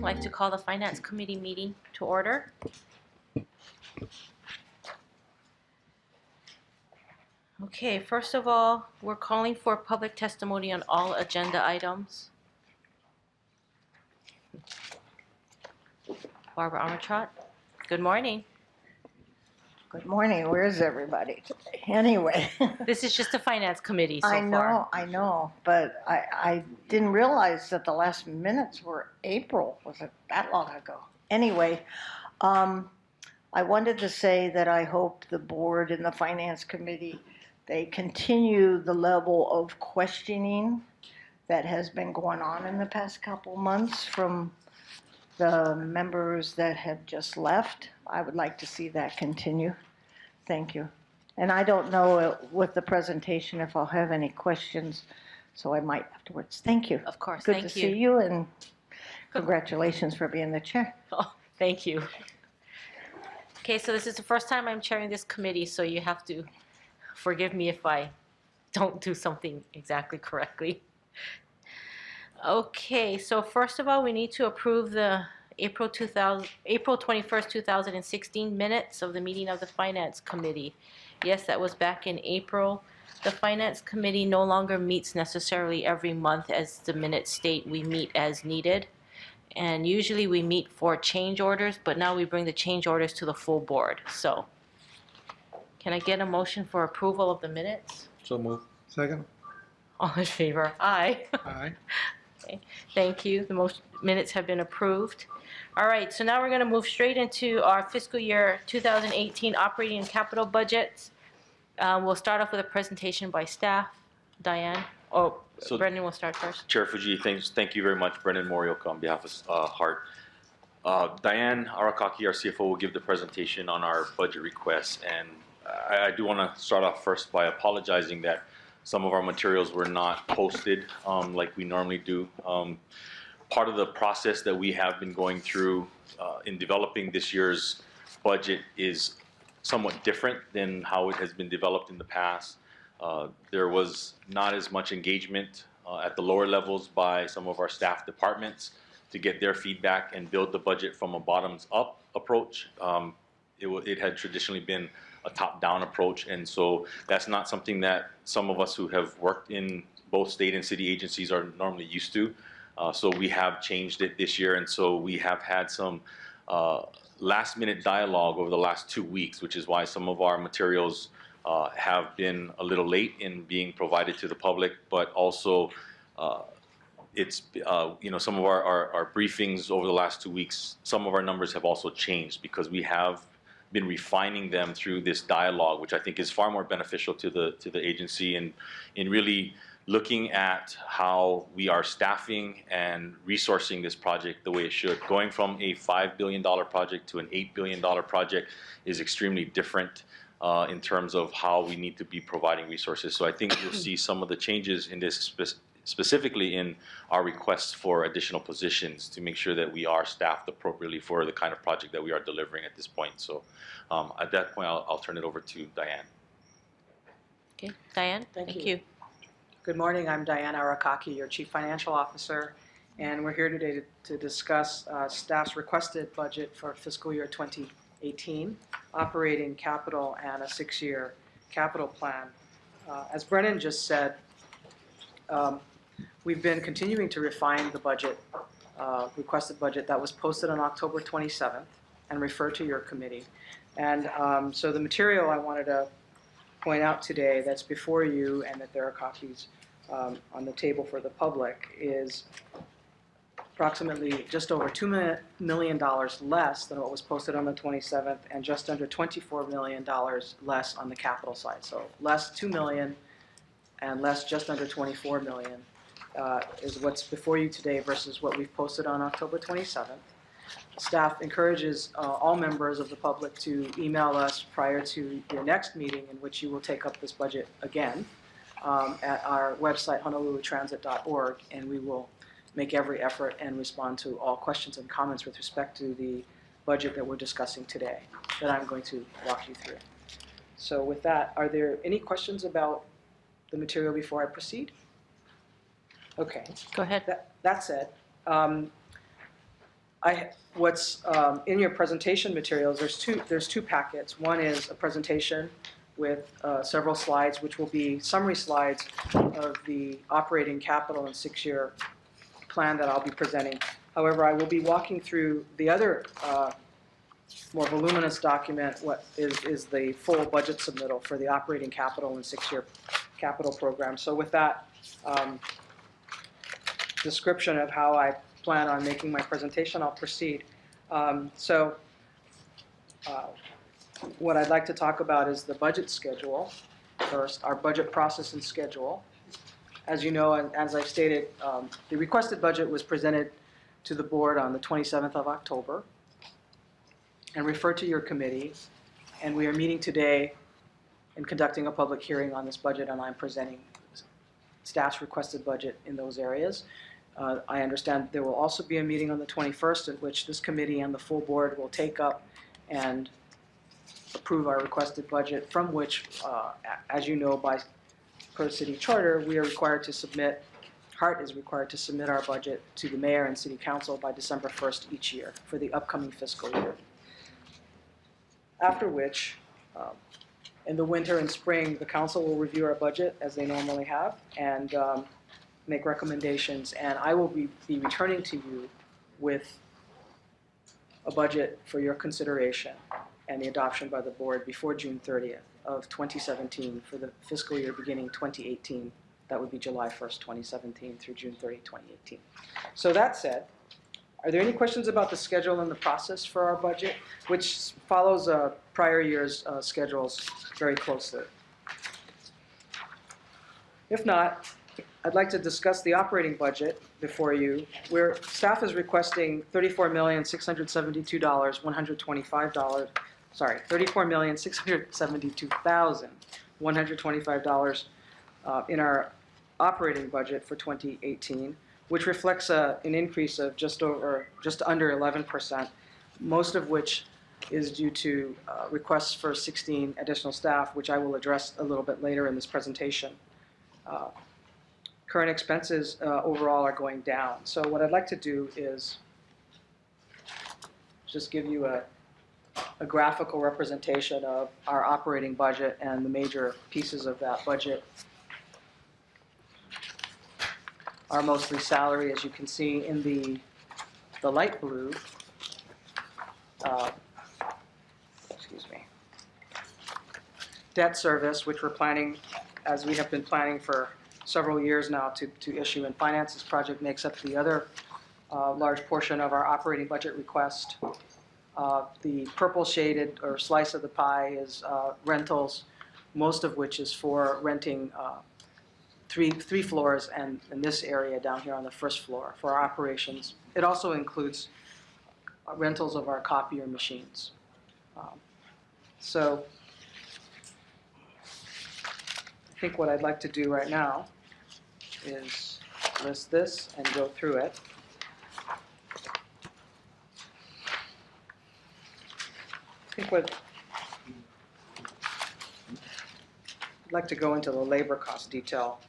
like to call the Finance Committee meeting to order. Okay, first of all, we're calling for public testimony on all agenda items. Barbara Armitrot, good morning. Good morning. Where's everybody today? Anyway. This is just the Finance Committee so far. I know, but I didn't realize that the last minutes were April. Was it that long ago? Anyway, I wanted to say that I hope the board and the Finance Committee, they continue the level of questioning that has been going on in the past couple months from the members that have just left. I would like to see that continue. Thank you. And I don't know with the presentation if I'll have any questions, so I might afterwards. Thank you. Of course, Good thank to you. see you, and congratulations for being the chair. Oh, thank you. Okay, so this is the first time I'm chairing this committee, so you have to forgive me if I don't do something exactly correctly. Okay, so first of all, we need to approve the April 21st, 2016 minutes of the meeting of the Finance Committee. Yes, that was back in April. The Finance Committee no longer meets necessarily every month, as the minutes state. We meet as needed. And usually we meet for change orders, but now we bring the change orders to the full board. So, can I get a motion for approval of the minutes? So moved. Second. All in favor? Aye. Aye. Okay, thank you. The minutes have been approved. All right, so now we're going to move straight into our fiscal year 2018 operating and capital budgets. We'll start off with a presentation by staff. Diane, So, Brendan will start first. Chair Fujii, thank you very much. Brendan Morioka on behalf of HART. Diane Arakaki, our CFO, will give the presentation on our budget requests. And I do want to start off first by apologizing that some of our materials were not posted like we normally do. Part of the process that we have been going through in developing this year's budget is somewhat different than how it has been developed in the past. There was not as much engagement at the lower levels by some of our staff departments to get their feedback and build the budget from a bottoms-up approach. It had traditionally been a top-down approach, and so that's not something that some of us who have worked in both state and city agencies are normally used to. So we have changed it this year, and so we have had some last-minute dialogue over the last 2 weeks, which is why some of our materials have been a little late in being provided to the public, but also it's some of our briefings over the last 2 weeks, some of our numbers have also changed because we have been refining them through this dialogue, which I think is far more beneficial to the agency and in really looking at how we are staffing and resourcing this project the way it should. Going from a $5 billion project to an $8 billion project is extremely different in terms of how we need to be providing resources. So I think you'll see some of the changes in this specifically in our requests for additional positions to make sure that we are staffed appropriately for the kind of project that we are delivering at this point. So at that point, I'll turn it over to Diane. Okay, Diane, thank you. Good morning, I'm Diane Arakaki, your Chief Financial Officer, and we're here today to discuss staff's requested budget for fiscal year 2018, operating capital, and a 6-year capital plan. As Brennan just said, we've been continuing to refine the budget, requested budget that was posted on October 27th and referred to your committee. And so the material I wanted to point out today that's before you and that there are copies on the table for the public is approximately just over $2 million less than what was posted on the 27th and just under $24 million less on the capital side. So less $2 million and less just under $24 million is what's before you today versus what we've posted on October 27th. Staff encourages all members of the public to email us prior to your next meeting in which you will take up this budget again at our website, honolulutransit.org, and we will make every effort and respond to all questions and comments with respect to the budget that we're discussing today that I'm going to walk you through. So with that, are there any questions about the material before I proceed? Okay. Go ahead. That said, What's in your presentation materials, there's two packets. One is a presentation with several slides, which will be summary slides of the operating capital and 6-year plan that I'll be presenting. However, I will be walking through the other more voluminous document, what is the full budget submittal for the operating capital and 6-year capital program. So with that description of how I plan on making my presentation, I'll proceed. What I'd like to talk about is the budget schedule first, our budget process and schedule. As you know, and as I've stated, the requested budget was presented to the board on the 27th of October and referred to your committee. And we are meeting today and conducting a public hearing on this budget, and I'm presenting staff's requested budget in those areas. I understand there will also be a meeting on the 21st in which this committee and the full board will take up and approve our requested budget, from which, as you know, per city charter, we are required to submit, HART is required to submit our budget to the mayor and city council by December 1st each year for the upcoming fiscal year. After which, in the winter and spring, the council will review our budget as they normally have and make recommendations, and I will be returning to you with a budget for your consideration and the adoption by the board before June 30th of 2017 for the fiscal year beginning 2018. That would be July 1st, 2017 through June 30, 2018. So that said, are there any questions about the schedule and the process for our budget, which follows prior year's schedules very closely? If not, I'd like to discuss the operating budget before you, where staff is requesting $34,672,125 in our operating budget for 2018, which reflects an increase of just under 11%, most of which is due to requests for 16 additional staff, which I will address a little bit later in this presentation. Current expenses overall are going down. So what I'd like to do is just give you a graphical representation of our operating budget and the major pieces of that budget are mostly salary, as you can see in the light blue. Debt service, which we're planning, as we have been planning for several years now to issue and finance. This project makes up the other large portion of our operating budget request. The purple shaded or slice of the pie is rentals, most of which is for renting three floors and in this area down here on the first floor for our operations. It also includes rentals of our copier machines. So I think what I'd like to do right now is list this and go through it. I think what I'd like to go into the labor cost detail.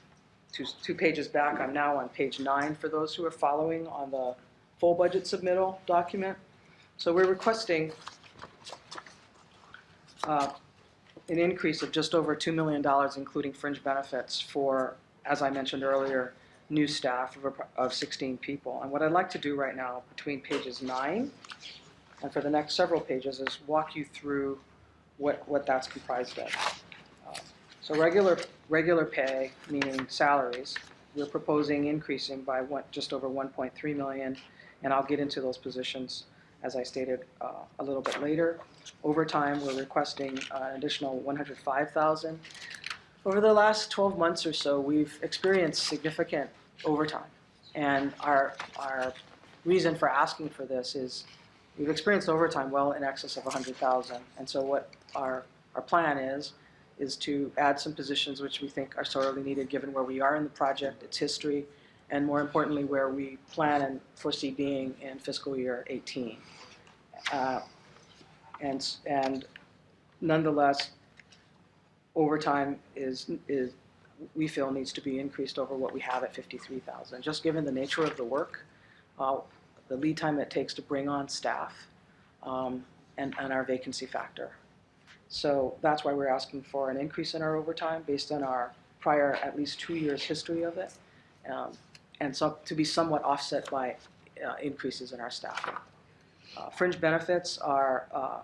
Two pages back, I'm now on page 9 for those who are following on the full budget submittal document. So we're requesting an increase of just over $2 million, including fringe benefits for, as I mentioned earlier, new staff of 16 people. And what I'd like to do right now between pages 9 and for the next several pages is walk you through what that's comprised of. So regular pay, meaning salaries, we're proposing increasing by just over 1.3 million, and I'll get into those positions as I stated a little bit later. Overtime, we're requesting an additional 105,000. Over the last 12 months or so, we've experienced significant overtime, and our reason for asking for this is we've experienced overtime well in excess of 100,000, and so what our plan is to add some positions which we think are sorely needed given where we are in the project, its history, and more importantly where we plan and foresee being in fiscal year 18. And nonetheless, overtime is we feel needs to be increased over what we have at 53,000. Just given the nature of the work, the lead time it takes to bring on staff, and our vacancy factor. So that's why we're asking for an increase in our overtime based on our prior at least 2 years history of it, and so to be somewhat offset by increases in our staffing. Fringe benefits are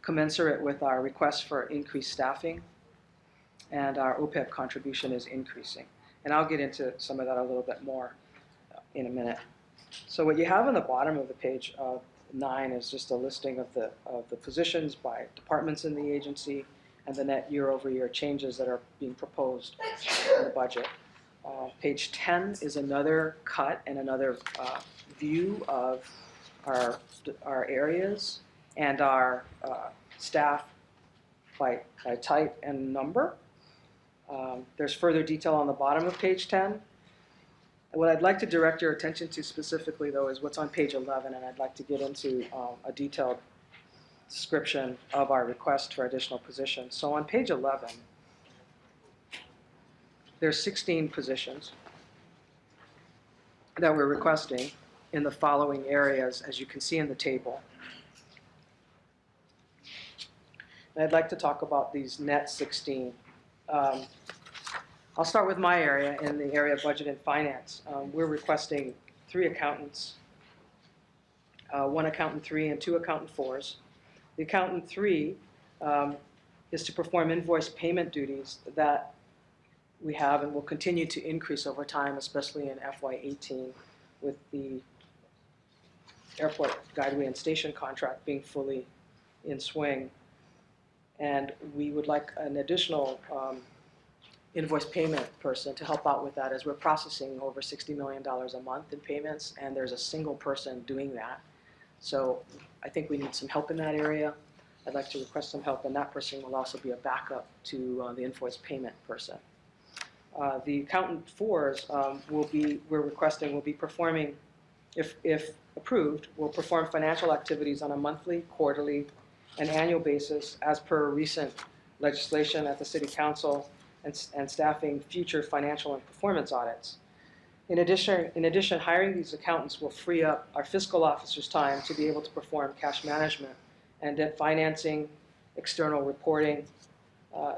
commensurate with our request for increased staffing, and our OPEB contribution is increasing. And I'll get into some of that a little bit more in a minute. So what you have on the bottom of the page 9 is just a listing of the positions by departments in the agency and the net year-over-year changes that are being proposed in the budget. Page 10 is another cut and another view of our areas and our staff by type and number. There's further detail on the bottom of page 10. What I'd like to direct your attention to specifically, though, is what's on page 11, and I'd like to get into a detailed description of our request for additional positions. So on page 11, there's 16 positions that we're requesting in the following areas, as you can see in the table. And I'd like to talk about these net 16. I'll start with my area, in the area of budget and finance. We're requesting 3 accountants, 1 accountant 3 and 2 accountant 4s. The accountant 3 is to perform invoice payment duties that we have and will continue to increase over time, especially in FY18, with the airport guideway and station contract being fully in swing. And we would like an additional invoice payment person to help out with that, as we're processing over $60 million a month in payments, and there's a single person doing that. So I think we need some help in that area. I'd like to request some help, and that person will also be a backup to the invoice payment person. The accountant 4s we're requesting will be performing, if approved, will perform financial activities on a monthly, quarterly, and annual basis as per recent legislation at the City Council, and staffing future financial and performance audits. In addition, hiring these accountants will free up our fiscal officer's time to be able to perform cash management and debt financing, external reporting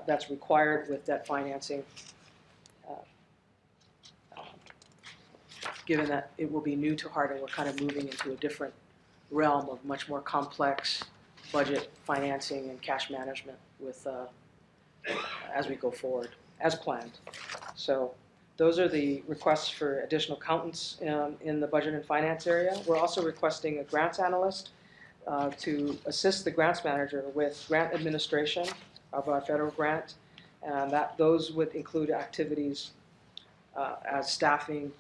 that's required with debt financing, given that it will be new to HART and we're kind of moving into a different realm of much more complex budget financing and cash management with as we go forward, as planned. So those are the requests for additional accountants in the budget and finance area. We're also requesting a grants analyst to assist the grants manager with grant administration of our federal grant, and those would include activities as staffing,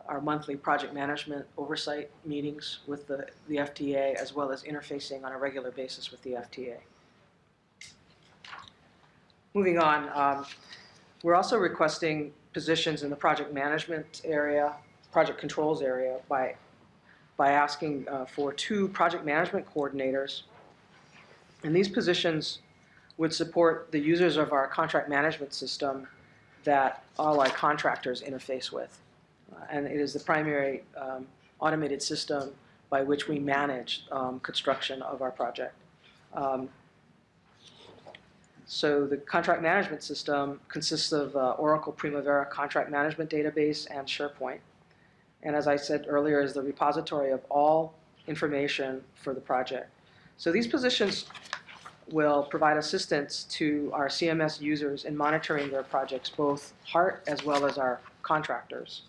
our monthly project management oversight meetings with the FTA, as well as interfacing on a regular basis with the FTA. Moving on, we're also requesting positions in the project management area, project controls area, by asking for 2 project management coordinators. And these positions would support the users of our contract management system that all our contractors interface with. And it is the primary automated system by which we manage construction of our project. So the contract management system consists of Oracle Primavera contract management database and SharePoint. And as I said earlier, is the repository of all information for the project. So these positions will provide assistance to our CMS users in monitoring their projects, both HART as well as our contractors,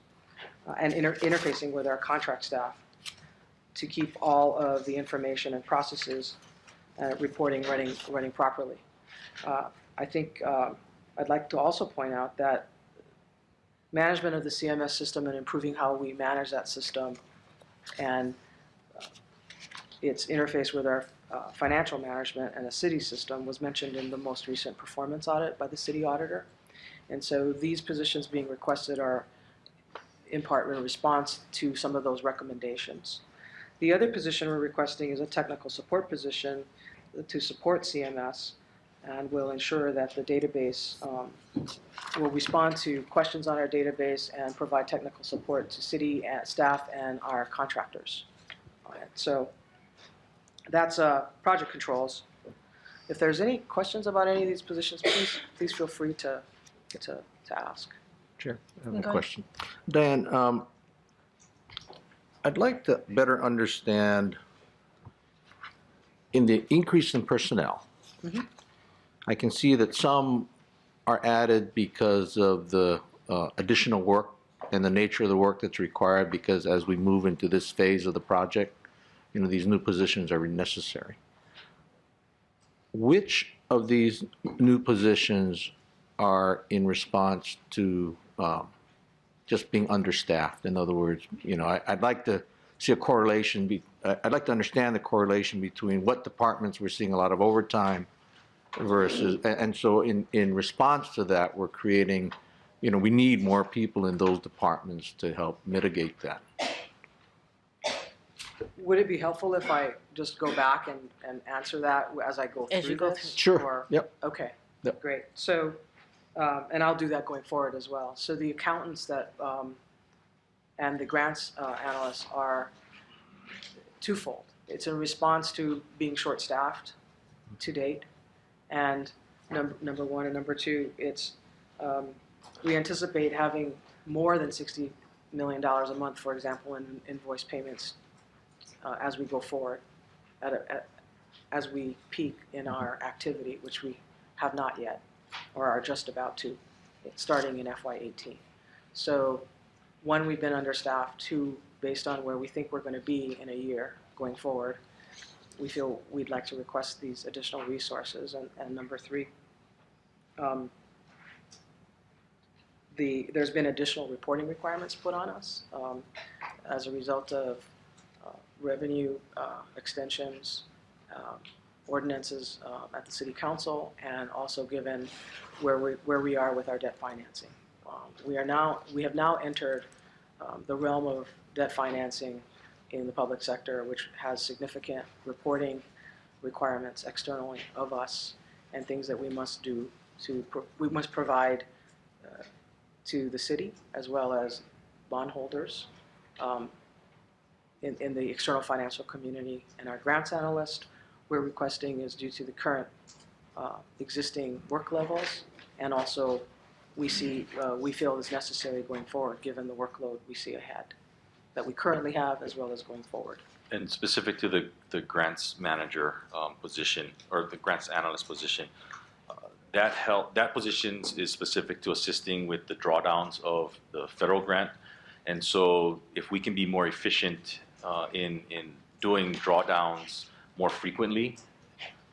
and interfacing with our contract staff to keep all of the information and processes reporting running properly. I think I'd like to also point out that management of the CMS system and improving how we manage that system and its interface with our financial management and the city system was mentioned in the most recent performance audit by the city auditor. And so these positions being requested are in part in response to some of those recommendations. The other position we're requesting is a technical support position to support CMS, and will ensure that the database will respond to questions on our database and provide technical support to city staff and our contractors on it. So that's project controls. If there's any questions about any of these positions, please feel free to ask. Chair, I have a Go ahead. question. Dan, I'd like to better understand in the increase in personnel. Mhm. I can see that some are added because of the additional work and the nature of the work that's required, because as we move into this phase of the project, you know, these new positions are necessary. Which of these new positions are in response to just being understaffed? In other words, you know, I'd like to see a correlation. I'd like to understand the correlation between what departments we're seeing a lot of overtime versus, and so in response to that, we're creating, you know, we need more people in those departments to help mitigate that. Would it be helpful if I just go back and answer that as I go As through you go this? through. Sure. Or- Yep. Okay. Yep. Great. So, and I'll do that going forward as well. So the accountants that and the grants analysts are twofold. It's in response to being short-staffed to date, and number one, and number two, it's we anticipate having more than $60 million a month, for example, in invoice payments as we go forward, as we peak in our activity, which we have not yet, or are just about to, starting in FY18. So, one, we've been understaffed. Two, based on where we think we're going to be in a year going forward, we feel we'd like to request these additional resources. And number three, there's been additional reporting requirements put on us as a result of revenue extensions, ordinances at the City Council, and also given where we are with our debt financing. We have now entered the realm of debt financing in the public sector, which has significant reporting requirements externally of us and things that we must do we must provide to the city as well as bondholders in the external financial community. And our grants analyst we're requesting is due to the current existing work levels, and also we feel is necessary going forward given the workload we see ahead that we currently have as well as going forward. And specific to the grants manager position, or the grants analyst position, that position is specific to assisting with the drawdowns of the federal grant. And so if we can be more efficient in doing drawdowns more frequently,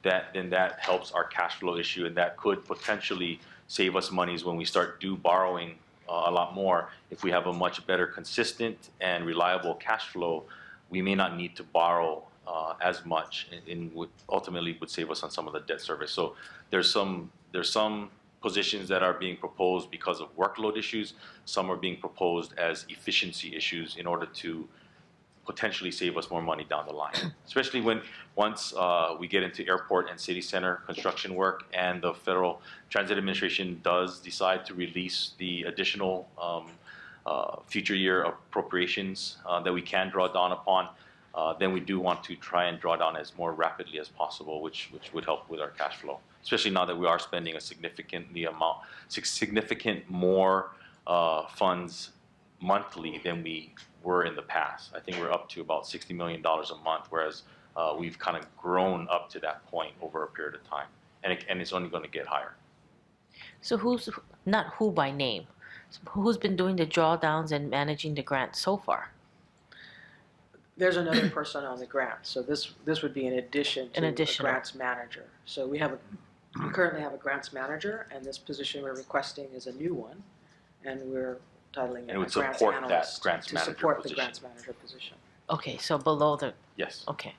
then that helps our cash flow issue, and that could potentially save us monies when we start borrowing a lot more. If we have a much better consistent and reliable cash flow, we may not need to borrow as much, and ultimately would save us on some of the debt service. So there's some positions that are being proposed because of workload issues. Some are being proposed as efficiency issues in order to potentially save us more money down the line, especially once we get into airport and city center construction work, and the Federal Transit Administration does decide to release the additional future year appropriations that we can draw down upon. Then we do want to try and draw down as more rapidly as possible, which would help with our cash flow, especially now that we are spending a significant more funds monthly than we were in the past. I think we're up to about $60 million a month, whereas we've kind of grown up to that point over a period of time, and it's only going to get higher. So not who by name, who's been doing the drawdowns and managing the grant so far? There's another person on the grant, so this would be in addition to a grants manager. So we currently have a grants manager, and this position we're requesting is a new one, and we're titling it a grants analyst to support the grants manager position. Okay, so below the, Yes. okay.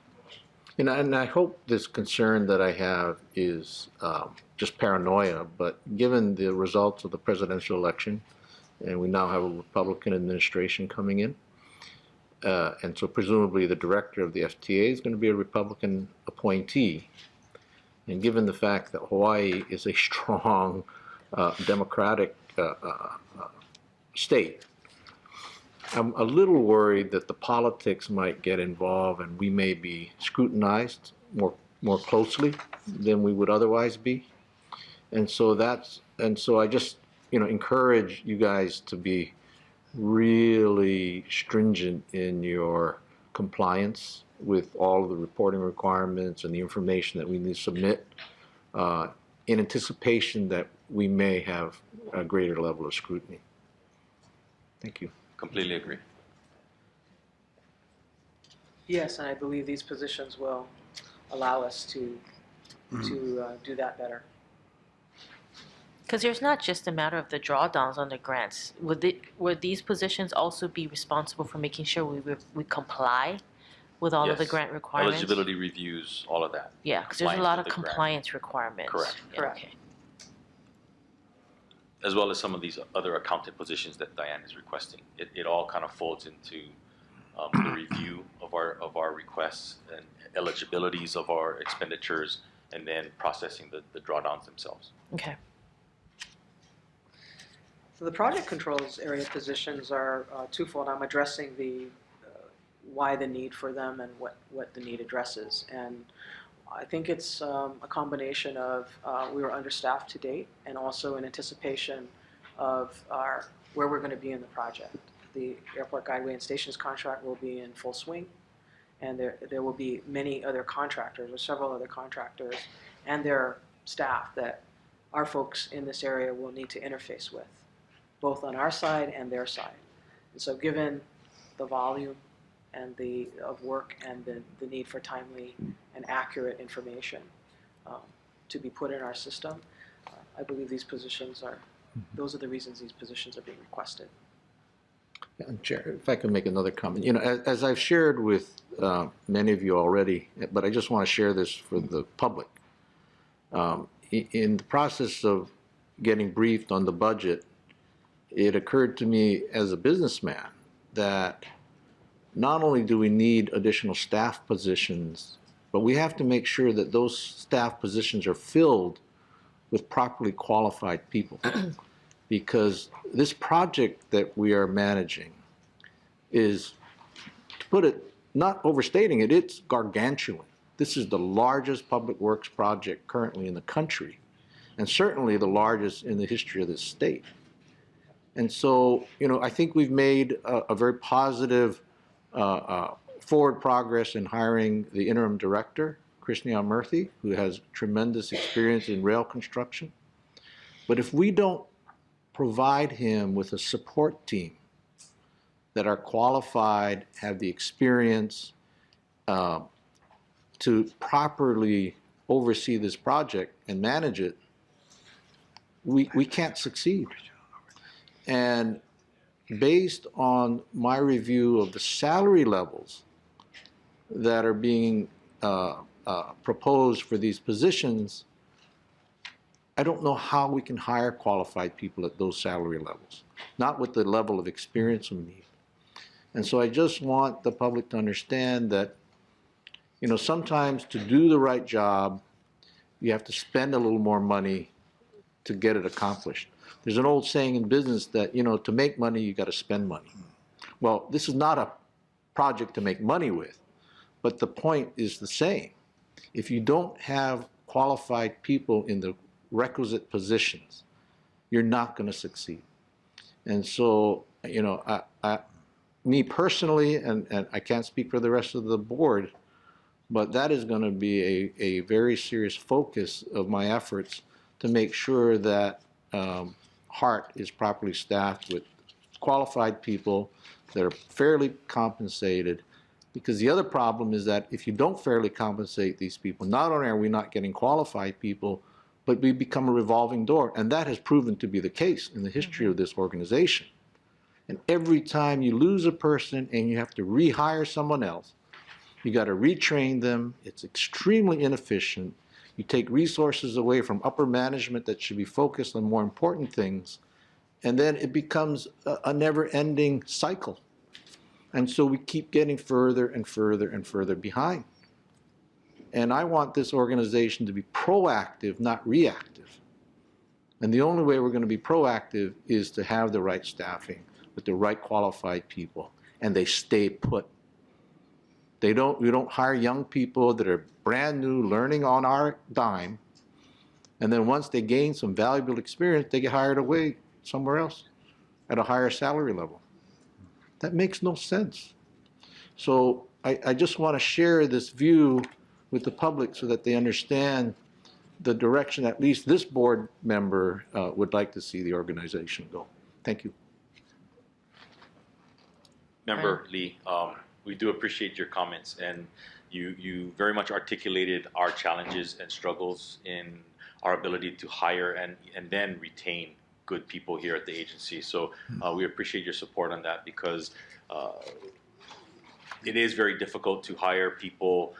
And I hope this concern that I have is just paranoia, but given the results of the presidential election, and we now have a Republican administration coming in, and so presumably the director of the FTA is going to be a Republican appointee, And given the fact that Hawaii is a strong democratic state, I'm a little worried that the politics might get involved and we may be scrutinized more closely than we would otherwise be. And so I just, encourage you guys to be really stringent in your compliance with all of the reporting requirements and the information that we need to submit in anticipation that we may have a greater level of scrutiny. Thank you. Completely agree. Yes, and I believe these positions will allow us to do that better. Because there's not just a matter of the drawdowns on the grants. Would these positions also be responsible for making sure we comply with all of the Yes. grant requirements? Eligibility reviews, all of that. Yeah, because there's a Compliance lot with of the grant. compliance requirements. Correct. Yeah, Correct. okay. As well as some of these other accountant positions that Diane is requesting. It all kind of folds into the review of our requests and eligibilities of our expenditures, and then processing the drawdowns themselves. Okay. So the project controls area positions are twofold. I'm addressing why the need for them and what the need addresses. And I think it's a combination of we were understaffed to date, and also in anticipation of where we're going to be in the project. The airport guideway and stations contract will be in full swing, and there will be many other contractors, or several other contractors, and their staff that our folks in this area will need to interface with, both on our side and their side. And so given the volume and of work and the need for timely and accurate information to be put in our system, I believe these positions those are the reasons these positions are being requested. And Chair, if I can make another comment. As I've shared with many of you already, but I just want to share this for the public. In the process of getting briefed on the budget, it occurred to me as a businessman that not only do we need additional staff positions, but we have to make sure that those staff positions are filled with properly qualified people. Because this project that we are managing is, to put it, not overstating it, it's gargantuan. This is the largest public works project currently in the country, and certainly the largest in the history of this state. And so, I think we've made a very positive forward progress in hiring the interim director, Krishna Murthy, who has tremendous experience in rail construction. But if we don't provide him with a support team that are qualified, have the experience to properly oversee this project and manage it, we can't succeed. And based on my review of the salary levels that are being proposed for these positions, I don't know how we can hire qualified people at those salary levels, not with the level of experience we need. And so I just want the public to understand that, sometimes to do the right job, you have to spend a little more money to get it accomplished. There's an old saying in business that, to make money, you got to spend money. Well, this is not a project to make money with, but the point is the same. If you don't have qualified people in the requisite positions, you're not going to succeed. And so, me personally, and I can't speak for the rest of the board, but that is going to be a very serious focus of my efforts to make sure that HART is properly staffed with qualified people that are fairly compensated. Because the other problem is that if you don't fairly compensate these people, not only are we not getting qualified people, but we become a revolving door. And that has proven to be the case in the history of this organization. And every time you lose a person and you have to rehire someone else, you got to retrain them. It's extremely inefficient. You take resources away from upper management that should be focused on more important things. And then it becomes a never-ending cycle. And so we keep getting further and further and further behind. And I want this organization to be proactive, not reactive. And the only way we're going to be proactive is to have the right staffing with the right qualified people, and they stay put. We don't hire young people that are brand new, learning on our dime, and then once they gain some valuable experience, they get hired away somewhere else at a higher salary level. That makes no sense. So I just want to share this view with the public so that they understand the direction at least this board member would like to see the organization go. Thank you. Member Lee, we do appreciate your comments, and you very much articulated our challenges and struggles in our ability to hire and then retain good people here at the agency. So we appreciate your support on that, because it is very difficult to hire people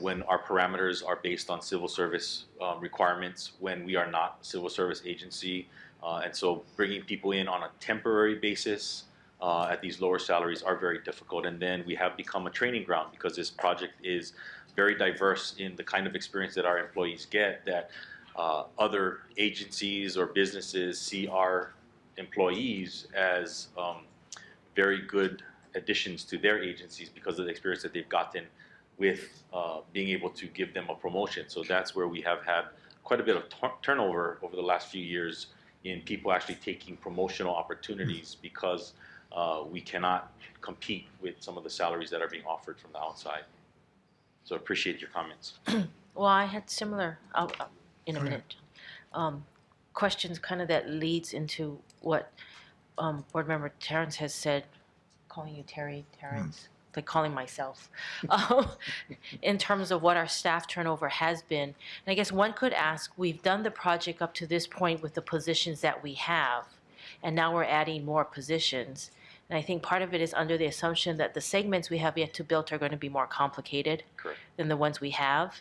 when our parameters are based on civil service requirements, when we are not a civil service agency. And so bringing people in on a temporary basis at these lower salaries are very difficult. And then we have become a training ground, because this project is very diverse in the kind of experience that our employees get, that other agencies or businesses see our employees as very good additions to their agencies because of the experience that they've gotten with being able to give them a promotion. So that's where we have had quite a bit of turnover over the last few years in people actually taking promotional opportunities, because we cannot compete with some of the salaries that are being offered from the outside. So appreciate your comments. Well, I had similar, in a minute, questions kind of that leads into what Board Member Terrence has said, calling you Terrence, like calling myself, in terms of what our staff turnover has been. And I guess one could ask, we've done the project up to this point with the positions that we have, and now we're adding more positions. And I think part of it is under the assumption that the segments we have yet to build are going to be more complicated Correct. than the ones we have.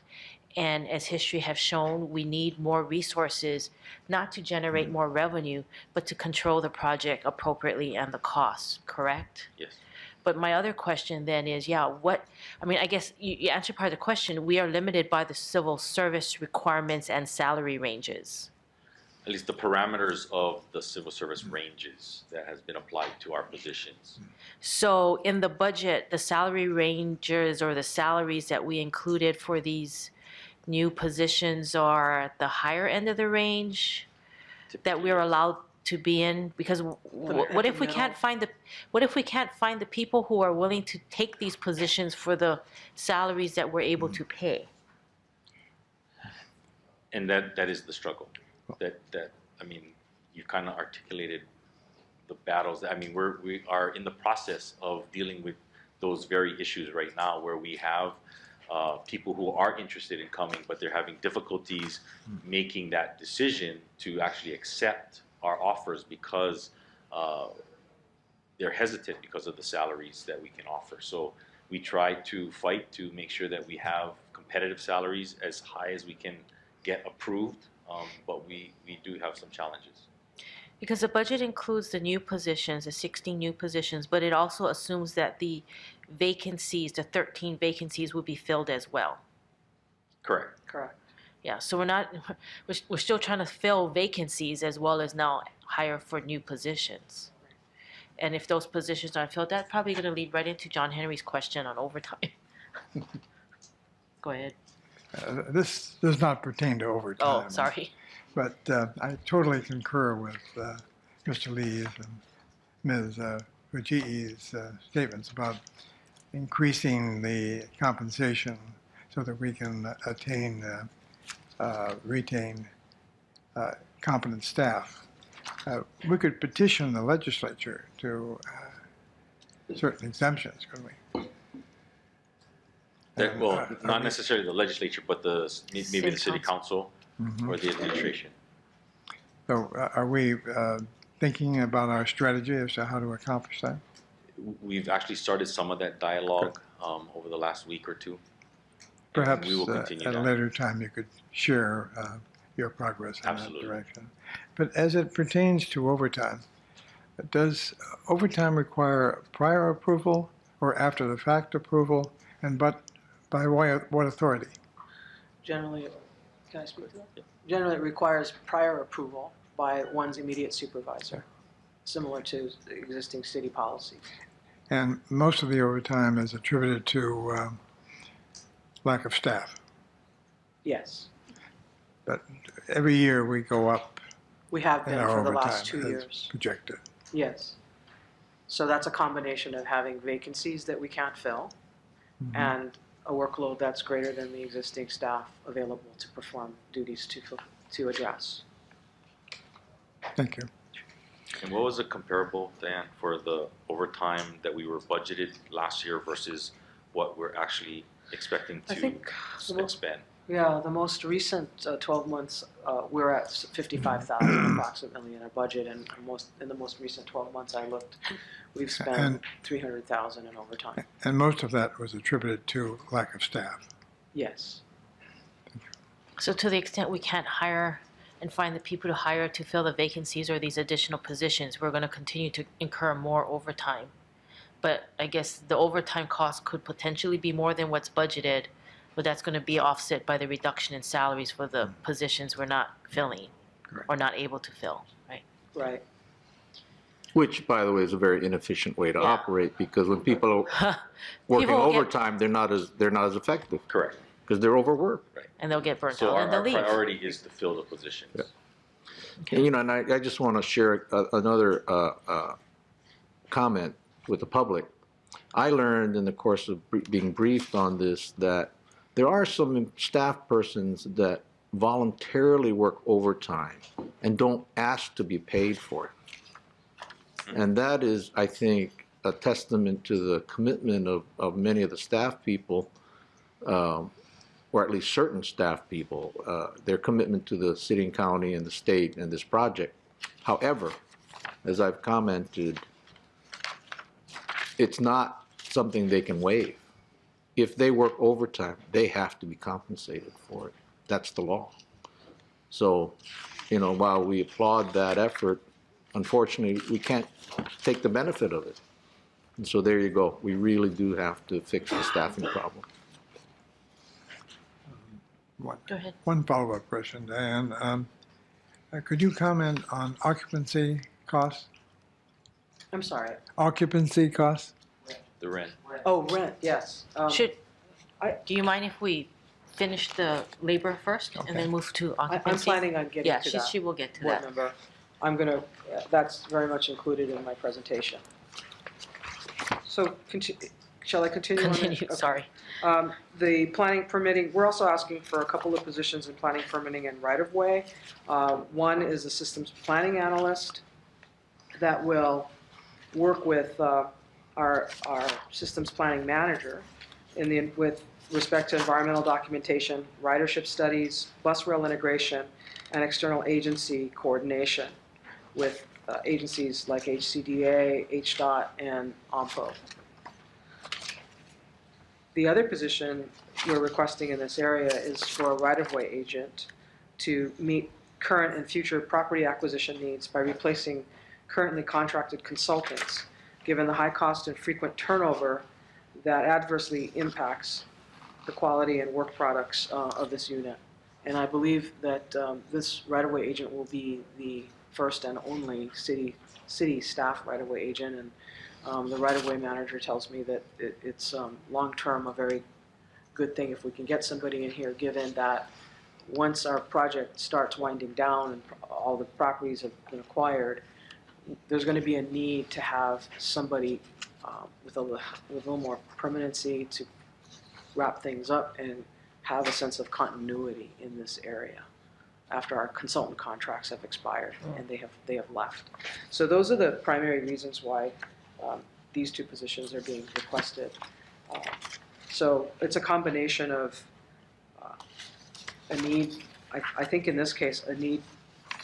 And as history has shown, we need more resources, not to generate more revenue, but to control the project appropriately and the costs, correct? Yes. But my other question then is, I guess you answered part of the question. We are limited by the civil service requirements and salary ranges. At least the parameters of the civil service ranges that has been applied to our positions. So in the budget, the salary ranges or the salaries that we included for these new positions are at the higher end of the range that we're allowed to be in? Because what if we can't find the people who are willing to take these positions for the salaries that we're able to pay? And that is the struggle. You kind of articulated the battles. We are in the process of dealing with those very issues right now, where we have people who are interested in coming, but they're having difficulties making that decision to actually accept our offers, because they're hesitant because of the salaries that we can offer. So we try to fight to make sure that we have competitive salaries as high as we can get approved, but we do have some challenges. Because the budget includes the new positions, the 16 new positions, but it also assumes that the vacancies, the 13 vacancies, will be filled as well. Correct. Correct. Yeah, so we're still trying to fill vacancies as well as now hire for new positions. And if those positions aren't filled, that's probably going to lead right into John Henry's question on overtime. Go ahead. This does not pertain to overtime. Oh, sorry. But I totally concur with Mr. Lee's and Ms. Fujii's statements about increasing the compensation so that we can retain competent staff. We could petition the legislature to certain exemptions, couldn't we? Not necessarily the legislature, but maybe the city council or the administration. So are we thinking about our strategy as to how to accomplish that? We've actually started some of that dialogue over the last week or two. Perhaps we will continue at a later time you could share your progress in Absolutely. that direction. But as it pertains to overtime, does overtime require prior approval or after the fact approval, and by what authority? Generally, can I speak to that? Generally, it requires prior approval by one's immediate supervisor, similar to the existing city policy. And most of the overtime is attributed to lack of staff. Yes, But every year we go up we have in been our for the overtime last 2 as years. projected. Yes. So that's a combination of having vacancies that we can't fill and a workload that's greater than the existing staff available to perform duties to address. Thank you. And what was the comparable, Dan, for the overtime that we were budgeted last year versus what we're actually expecting I to think expend? Yeah, the most recent 12 months, we're at 55,000 approximately in our budget, and in the most recent 12 months I looked, we've spent And- 300,000 in overtime. And most of that was attributed to lack of staff. Yes, So to the extent we can't hire and find the people to hire to fill the vacancies or these additional positions, we're going to continue to incur more overtime. But I guess the overtime cost could potentially be more than what's budgeted, but that's going to be offset by the reduction in salaries for the positions we're not filling Correct. or not able to fill, right? right. Which, by the way, is a very inefficient way to Yeah. operate, because when people are working People will get- overtime, they're not as effective, Correct. because they're overworked. And they'll get burnt So out our and they'll leave. priority is to fill the positions. Yeah. And I just want to share another comment with the public. I learned in the course of being briefed on this that there are some staff persons that voluntarily work overtime and don't ask to be paid for it. And that is, I think, a testament to the commitment of many of the staff people, or at least certain staff people, their commitment to the city and county and the state and this project. However, as I've commented, it's not something they can waive. If they work overtime, they have to be compensated for it. That's the law. So, while we applaud that effort, unfortunately, we can't take the benefit of it. And so there you go. We really do have to fix the staffing problem. Go ahead. One follow-up question, Diane. Could you comment on occupancy costs? I'm sorry. Occupancy costs? The rent. Oh, rent, yes. Do you mind if we finish the labor first and Okay. then move to I'm occupancy? planning on getting Yeah, to that. she will get to Board that. member. I'm going to, that's very much included in my presentation. So, shall I continue? on it? Continue, Okay. sorry. The planning permitting, we're also asking for a couple of positions in planning permitting and right-of-way. One is a systems planning analyst that will work with our systems planning manager with respect to environmental documentation, ridership studies, bus rail integration, and external agency coordination with agencies like HCDA, HDOT, and OMPO. The other position we're requesting in this area is for a right-of-way agent to meet current and future property acquisition needs by replacing currently contracted consultants, given the high cost and frequent turnover that adversely impacts the quality and work products of this unit. And I believe that this right-of-way agent will be the first and only city staff right-of-way agent, and the right-of-way manager tells me that it's long-term a very good thing if we can get somebody in here, given that once our project starts winding down and all the properties have been acquired, there's going to be a need to have somebody with a little more permanency to wrap things up and have a sense of continuity in this area after our consultant contracts have expired and they have left. So those are the primary reasons why these two positions are being requested. So it's a combination of a need, I think in this case, a need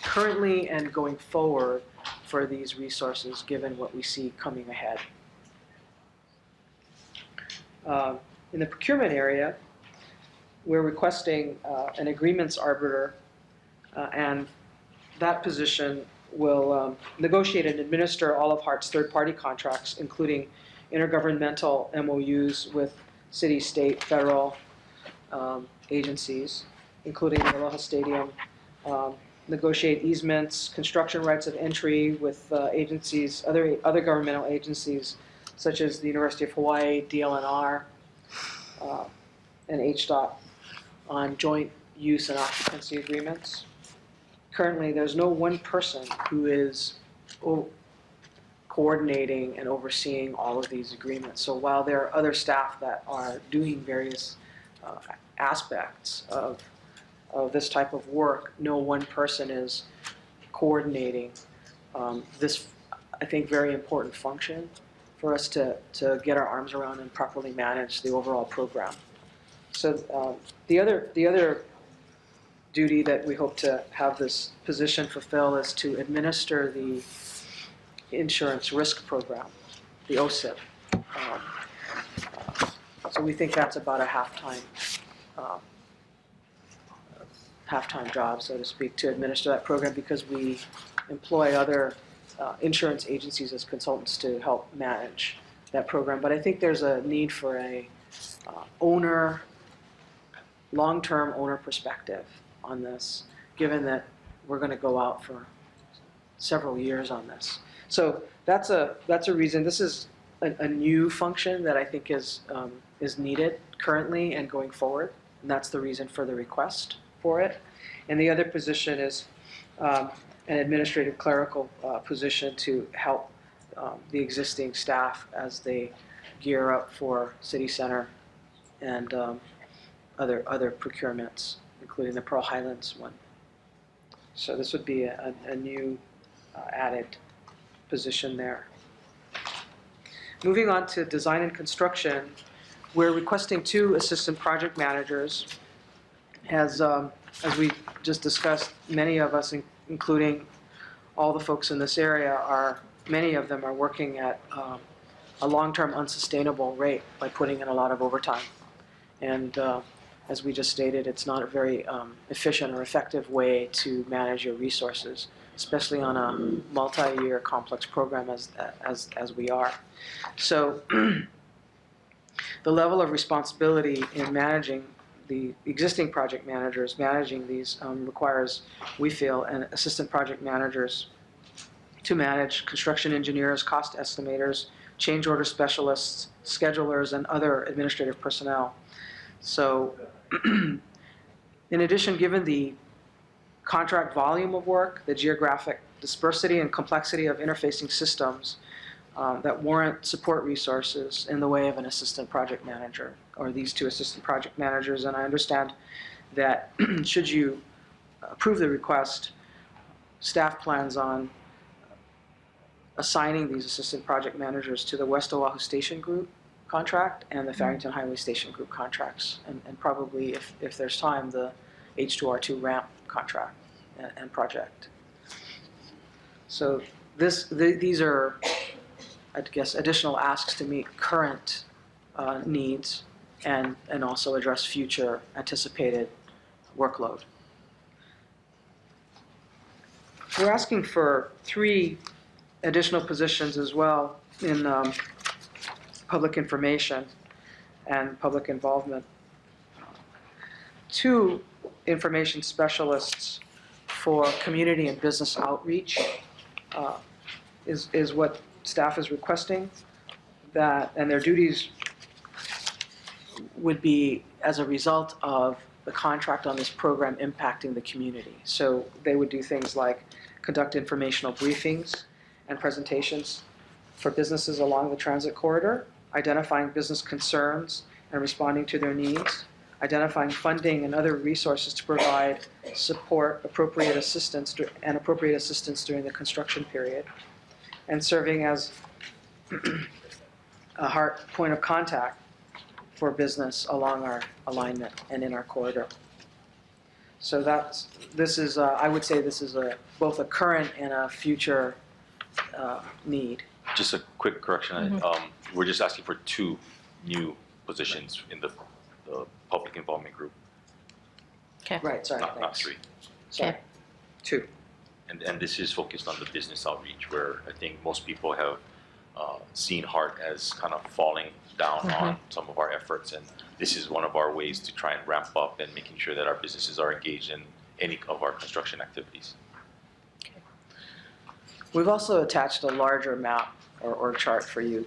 currently and going forward for these resources given what we see coming ahead. In the procurement area, we're requesting an agreements arbiter, and that position will negotiate and administer all of HART's third-party contracts, including intergovernmental MOUs with city, state, federal agencies, including the Aloha Stadium, negotiate easements, construction rights of entry with agencies, other governmental agencies, such as the University of Hawaii, DLNR, and HDOT on joint use and occupancy agreements. Currently, there's no one person who is coordinating and overseeing all of these agreements. So while there are other staff that are doing various aspects of this type of work, no one person is coordinating this, I think, very important function for us to get our arms around and properly manage the overall program. So the other duty that we hope to have this position fulfill is to administer the insurance risk program, the OSIP. So we think that's about a half-time job, so to speak, to administer that program, because we employ other insurance agencies as consultants to help manage that program. But I think there's a need for a long-term owner perspective on this, given that we're going to go out for several years on this. So that's a reason. This is a new function that I think is needed currently and going forward, and that's the reason for the request for it. And the other position is an administrative clerical position to help the existing staff as they gear up for City Center and other procurements, including the Pearl Highlands one. So this would be a new added position there. Moving on to design and construction, we're requesting 2 assistant project managers. As we just discussed, many of us, including all the folks in this area, many of them are working at a long-term unsustainable rate by putting in a lot of overtime. And as we just stated, it's not a very efficient or effective way to manage your resources, especially on a multi-year complex program as we are. So the level of responsibility in managing the existing project managers, managing these requires, we feel, and assistant project managers to manage construction engineers, cost estimators, change order specialists, schedulers, and other administrative personnel. So in addition, given the contract volume of work, the geographic dispersity and complexity of interfacing systems that warrant support resources in the way of an assistant project manager, or these 2 assistant project managers, and I understand that should you approve the request, staff plans on assigning these assistant project managers to the West Oahu Station Group contract and the Farrington Highway Station Group contracts, and probably, if there's time, the H2R2 ramp contract and project. So these are, I guess, additional asks to meet current needs and also address future anticipated workload. We're asking for 3 additional positions as well in public information and public involvement. 2 information specialists for community and business outreach is what staff is requesting, that, and their duties would be as a result of the contract on this program impacting the community. So they would do things like conduct informational briefings and presentations for businesses along the transit corridor, identifying business concerns and responding to their needs, identifying funding and other resources to provide support, appropriate assistance during the construction period, and serving as a HART point of contact for business along our alignment and in our corridor. So this is I would say this is both a current and a future need. Just a quick correction. We're just asking for 2 new positions in the public involvement group, Okay. Right, sorry, not thanks. 3. Sorry. Okay. 2. And this is focused on the business outreach, where I think most people have seen HART as kind of falling down on some of our efforts, and this is one of our ways to try and ramp up and making sure that our businesses are engaged in any of our construction activities. We've also attached a larger map or chart for you,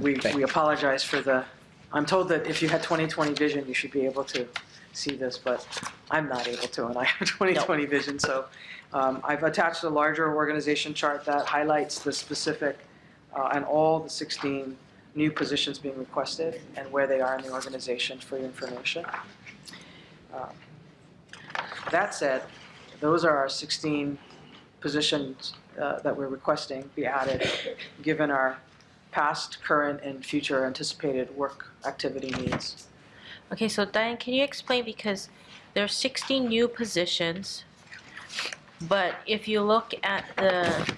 because we apologize for the, I'm told that if you had 20/20 vision, you should be able to see this, but I'm not able to, and I have 20/20 vision, so I've attached a larger organization chart that highlights the specific and all the 16 new positions being requested and where they are in the organization for your information. That said, those are our 16 positions that we're requesting be added, given our past, current, and future anticipated work activity needs. Okay, so Diane, can you explain, because there are 16 new positions, but if you look at the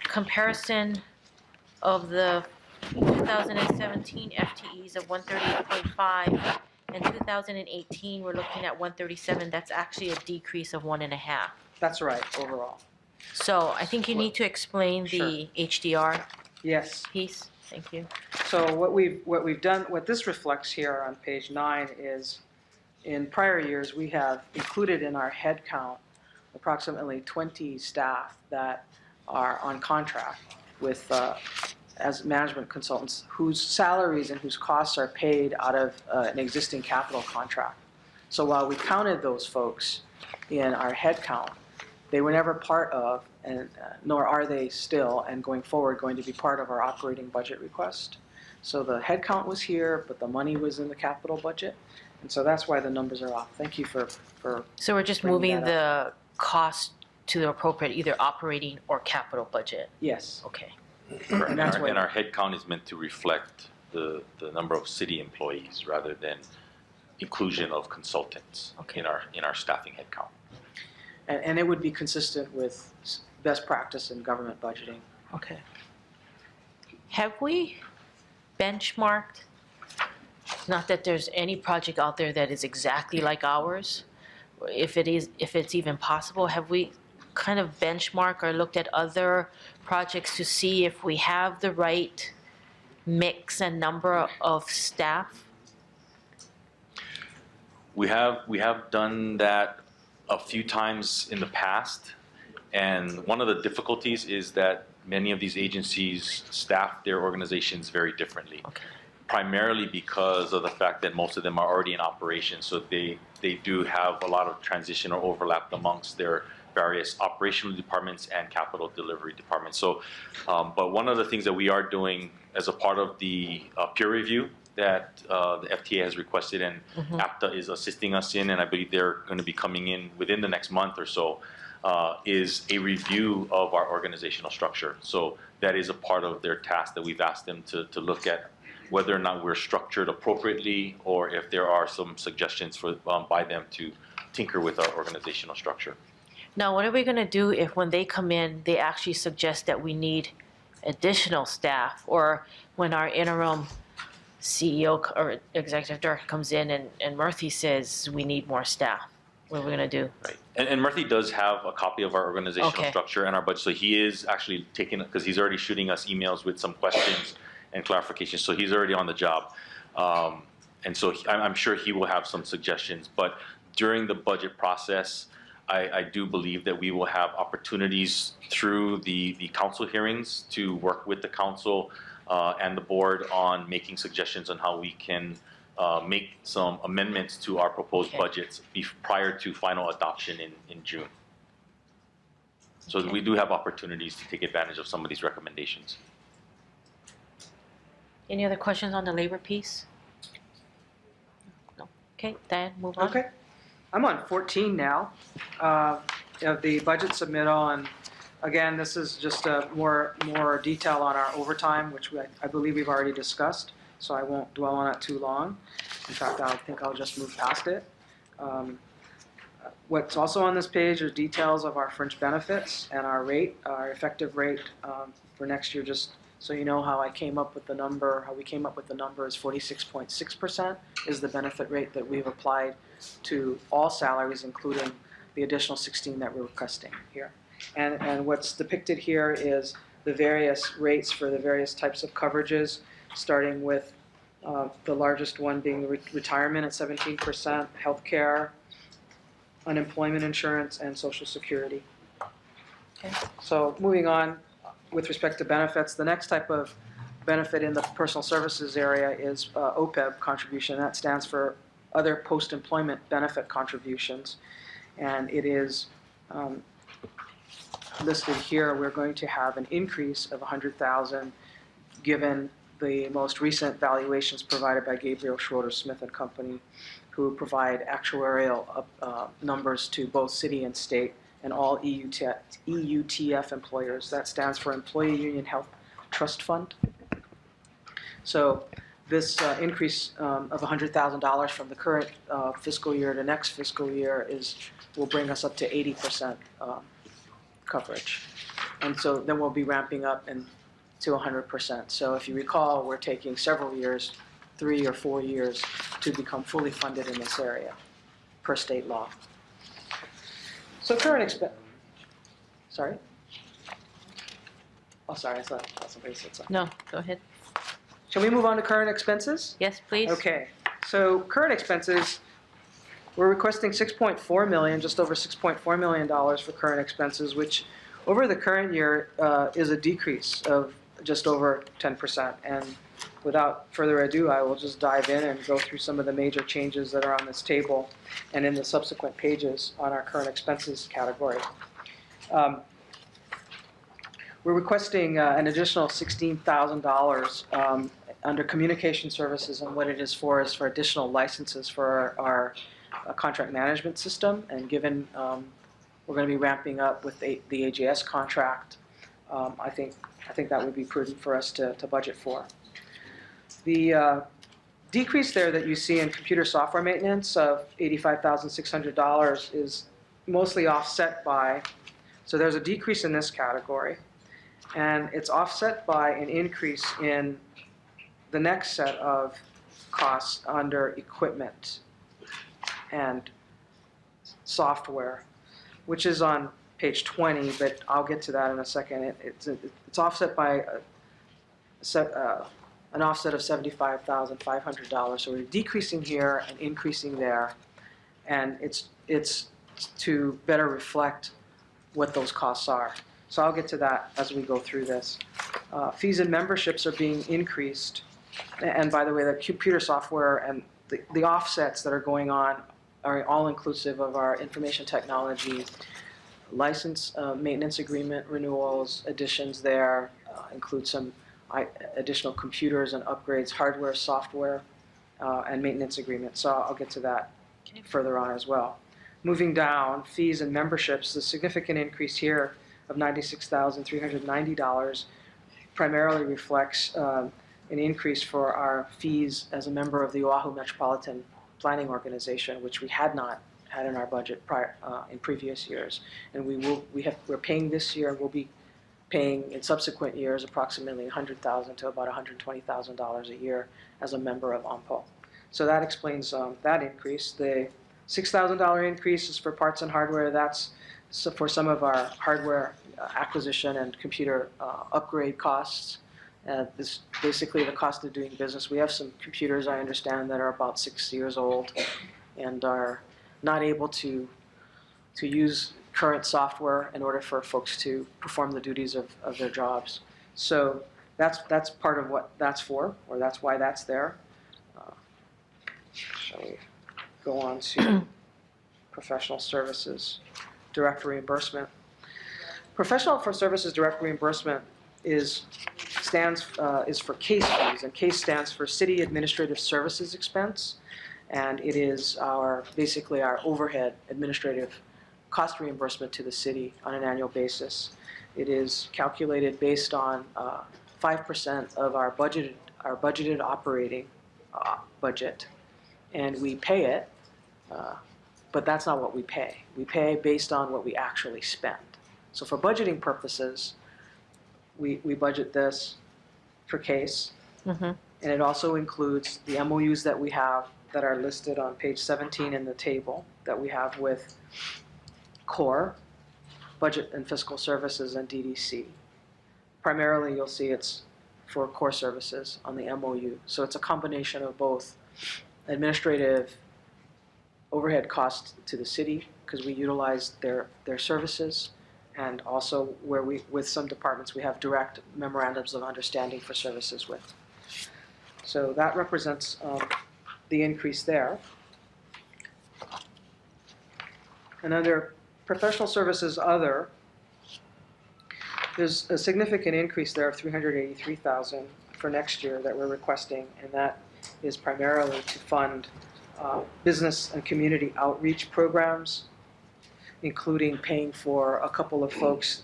comparison of the 2017 FTEs of 138.5 and 2018, we're looking at 137, that's actually a decrease of 1.5. That's right, overall. So I think you need to explain the HDR Yes. piece. Thank you. So what we've done, what this reflects here on page 9 is, in prior years, we have included in our head count approximately 20 staff that are on contract with, as management consultants, whose salaries and whose costs are paid out of an existing capital contract. So while we counted those folks in our head count, they were never part of, and nor are they still, and going forward, going to be part of our operating budget request. So the head count was here, but the money was in the capital budget, and so that's why the numbers are off. Thank you for So we're just bringing moving that the cost to the appropriate either operating or capital budget. yes. Okay. Correct. And that's And what- our head count is meant to reflect the number of city employees rather than inclusion of consultants Okay. in our staffing head count. And it would be consistent with best practice in government budgeting. Okay. Have we benchmarked, not that there's any project out there that is exactly like ours, if it's even possible, have we kind of benchmarked or looked at other projects to see if we have the right mix and number of staff? We have done that a few times in the past, and one of the difficulties is that many of these agencies staff their organizations very differently. Okay. Primarily because of the fact that most of them are already in operation, so they do have a lot of transition or overlap amongst their various operational departments and capital delivery departments. So, but one of the things that we are doing as a part of the peer review that the FTA has requested and APTA is assisting us in, and I believe they're going to be coming in within the next month or so, is a review of our organizational structure. So that is a part of their task that we've asked them to look at whether or not we're structured appropriately, or if there are some suggestions for by them to tinker with our organizational structure. Now, what are we gonna do if when they come in, they actually suggest that we need additional staff? Or when our interim CEO or executive director comes in and Murthy says we need more staff? What are we gonna do? Right. And Murthy does have a copy of our organizational Okay. structure and our budget, so he is actually taking, because he's already shooting us emails with some questions and clarifications, so he's already on the job. And so I'm sure he will have some suggestions, but during the budget process, I do believe that we will have opportunities through the council hearings to work with the council and the board on making suggestions on how we can make some amendments to our proposed Okay. budgets prior to final adoption in June. So Okay. we do have opportunities to take advantage of some of these recommendations. Any other questions on the labor piece? No. Okay, Diane, move on. Okay. I'm on 14 now. Of the budget submittal, and again, this is just more detail on our overtime, which I believe we've already discussed, so I won't dwell on it too long. In fact, I think I'll just move past it. What's also on this page are details of our fringe benefits and our rate, our effective rate for next year, just so you know how I came up with the number, how we came up with the number is 46.6% is the benefit rate that we've applied to all salaries, including the additional 16 that we're requesting here. And what's depicted here is the various rates for the various types of coverages, starting with the largest one being retirement at 17%, healthcare, unemployment insurance, and Social Security. Okay. So moving on, with respect to benefits, the next type of benefit in the personal services area is OPEB contribution. That stands for Other Post-Employment Benefit Contributions. And it is listed here. We're going to have an increase of $100,000 given the most recent valuations provided by Gabriel Schroeder Smith and Company, who provide actuarial numbers to both city and state and all EUTF employers. That stands for Employee Union Health Trust Fund. So this increase of $100,000 from the current fiscal year to next fiscal year will bring us up to 80% coverage. And so then we'll be ramping up to 100%. So if you recall, we're taking several years, 3 or 4 years, to become fully funded in this area per state law. So current expense. Sorry? Oh, sorry, I thought somebody said something. No, go ahead. Shall we move on to current expenses? Yes, please. Okay, so current expenses, we're requesting $6.4 million, just over $6.4 million for current expenses, which over the current year is a decrease of just over 10%. And without further ado, I will just dive in and go through some of the major changes that are on this table and in the subsequent pages on our current expenses category. We're requesting an additional $16,000 under communication services, and what it is for is for additional licenses for our contract management system. And given we're going to be ramping up with the AJS contract, I think that would be prudent for us to budget for. The decrease there that you see in computer software maintenance of $85,600 is mostly offset by, so there's a decrease in this category, and it's offset by an increase in the next set of costs under equipment and software, which is on page 20, but I'll get to that in a second. It's offset by an offset of $75,500. So we're decreasing here and increasing there, and it's to better reflect what those costs are. So I'll get to that as we go through this. Fees and memberships are being increased. And by the way, the computer software and the offsets that are going on are all inclusive of our information technology license maintenance agreement renewals, additions there, include some additional computers and upgrades, hardware, software, and maintenance agreements. So I'll get to that further on as well. Moving down, fees and memberships, the significant increase here of $96,390 primarily reflects an increase for our fees as a member of the Oahu Metropolitan Planning Organization, which we had not had in our budget in previous years. And we're paying this year, and we'll be paying in subsequent years approximately $100,000 to about $120,000 a year as a member of OMPO. So that explains that increase. The $6,000 increase is for parts and hardware. That's for some of our hardware acquisition and computer upgrade costs. This basically the cost of doing business. We have some computers, I understand, that are about 6 years old and are not able to use current software in order for folks to perform the duties of their jobs. So that's part of what that's for, or that's why that's there. Shall we go on to professional services, direct reimbursement? Professional services direct reimbursement is for case fees, and case stands for City Administrative Services Expense, and it is basically our overhead administrative cost reimbursement to the city on an annual basis. It is calculated based on 5% of our budgeted operating budget, and we pay it, but that's not what we pay. We pay based on what we actually spend. So for budgeting purposes, we budget this for case, and it also includes the MOUs that we have that are listed on page 17 in the table that we have with CORE, Budget and Fiscal Services, and DDC. primarily you'll see it's for core services on the MOU. So it's a combination of both administrative overhead costs to the city, because we utilize their services, and also where we, with some departments, we have direct memorandums of understanding for services with. So that represents the increase there. And under professional services other, there's a significant increase there of $383,000 for next year that we're requesting, and that is primarily to fund business and community outreach programs, including paying for a couple of folks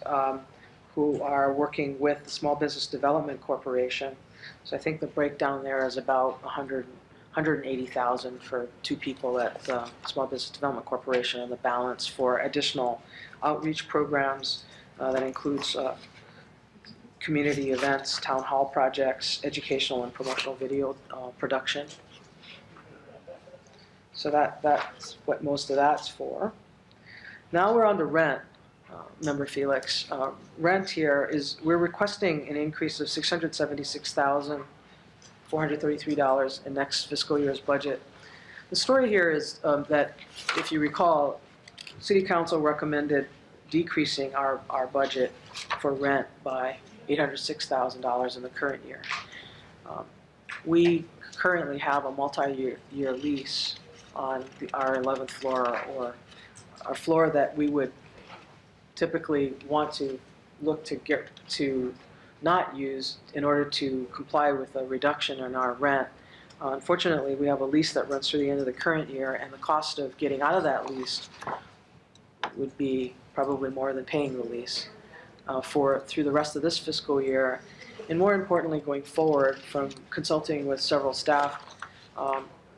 who are working with the Small Business Development Corporation. So I think the breakdown there is about $180,000 for 2 people at the Small Business Development Corporation, and the balance for additional outreach programs that includes community events, town hall projects, educational and promotional video production. So that's what most of that's for. Now we're on to rent, Member Felix. Rent here is, we're requesting an increase of $676,433 in next fiscal year's budget. The story here is that, if you recall, City Council recommended decreasing our budget for rent by $806,000 in the current year. We currently have a multi-year lease on our 11th floor, or our floor that we would typically want to look to get to not use in order to comply with a reduction in our rent. Unfortunately, we have a lease that runs through the end of the current year, and the cost of getting out of that lease would be probably more than paying the lease through the rest of this fiscal year. And more importantly, going forward, from consulting with several staff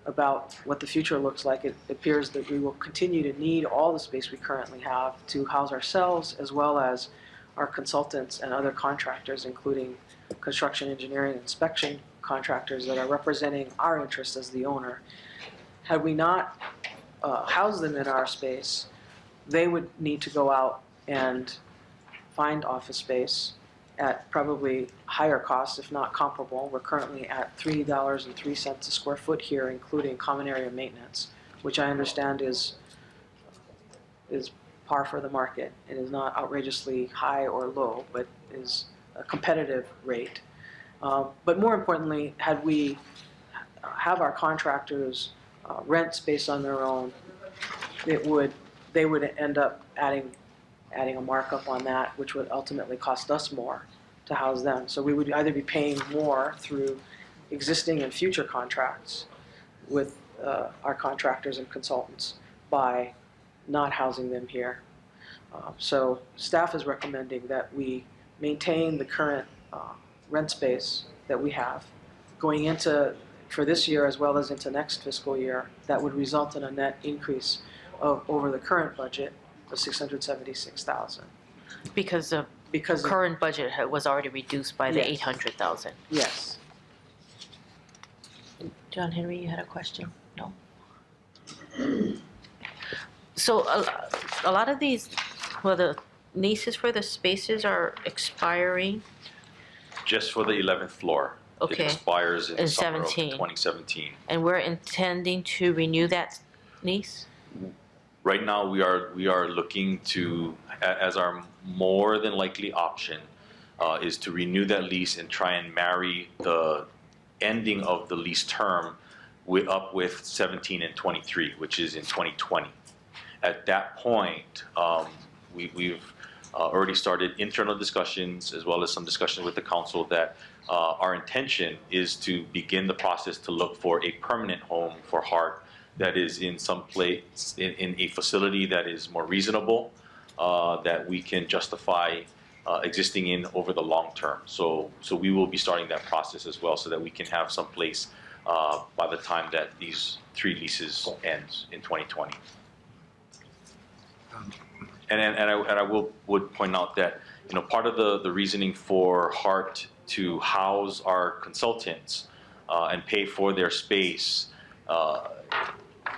about what the future looks like, it appears that we will continue to need all the space we currently have to house ourselves, as well as our consultants and other contractors, including construction, engineering, and inspection contractors that are representing our interests as the owner. Had we not housed them in our space, they would need to go out and find office space at probably higher costs, if not comparable. We're currently at $3.03 a square foot here, including common area maintenance, which I understand is par for the market. It is not outrageously high or low, but is a competitive rate. But more importantly, had we have our contractors rent space on their own, they would end up adding a markup on that, which would ultimately cost us more to house them. So we would either be paying more through existing and future contracts with our contractors and consultants by not housing them here. So staff is recommending that we maintain the current rent space that we have going into, for this year as well as into next fiscal year. That would result in a net increase of over the current budget of $676,000. Because the current budget was already reduced by the Yes. $800,000. Yes. John Henry, you had a question? No? So a lot of these, well, the leases for the spaces are expiring. Just for the 11th floor. Okay. It expires in the summer of 17. 2017. And we're intending to renew that lease? Right now, we are looking to, as our more than likely option, is to renew that lease and try and marry the ending of the lease term up with 17 and 23, which is in 2020. At that point, we've already started internal discussions, as well as some discussions with the council, that our intention is to begin the process to look for a permanent home for HART that is in some place, in a facility that is more reasonable, that we can justify existing in over the long term. So we will be starting that process as well, so that we can have some place by the time that these 3 leases ends in 2020. And I would point out that, you know, part of the reasoning for HART to house our consultants and pay for their space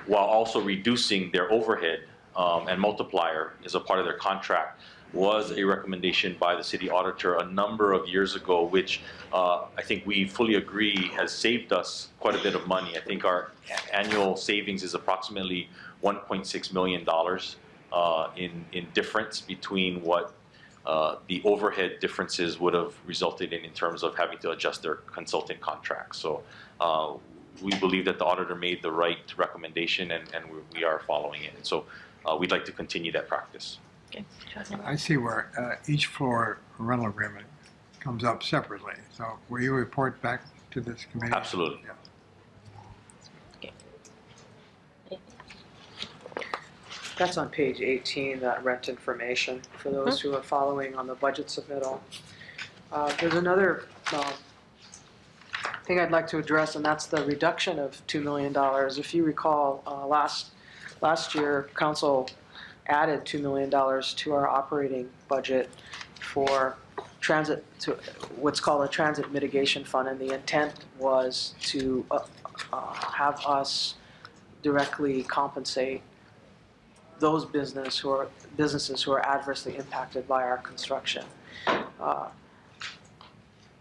while also reducing their overhead and multiplier is a part of their contract was a recommendation by the city auditor a number of years ago, which I think we fully agree has saved us quite a bit of money. I think our annual savings is approximately $1.6 million in difference between what the overhead differences would have resulted in terms of having to adjust their consulting contracts. So we believe that the auditor made the right recommendation, and we are following it. And so we'd like to continue that practice. Okay. I see where each floor rental agreement comes up separately. So will you report back to this committee? Absolutely. Yeah. That's on page 18, that rent information, for those who are following on the budget submittal. There's another thing I'd like to address, and that's the reduction of $2 million. If you recall, last year, council added $2 million to our operating budget for transit, to what's called a transit mitigation fund, and the intent was to have us directly compensate those businesses who are adversely impacted by our construction.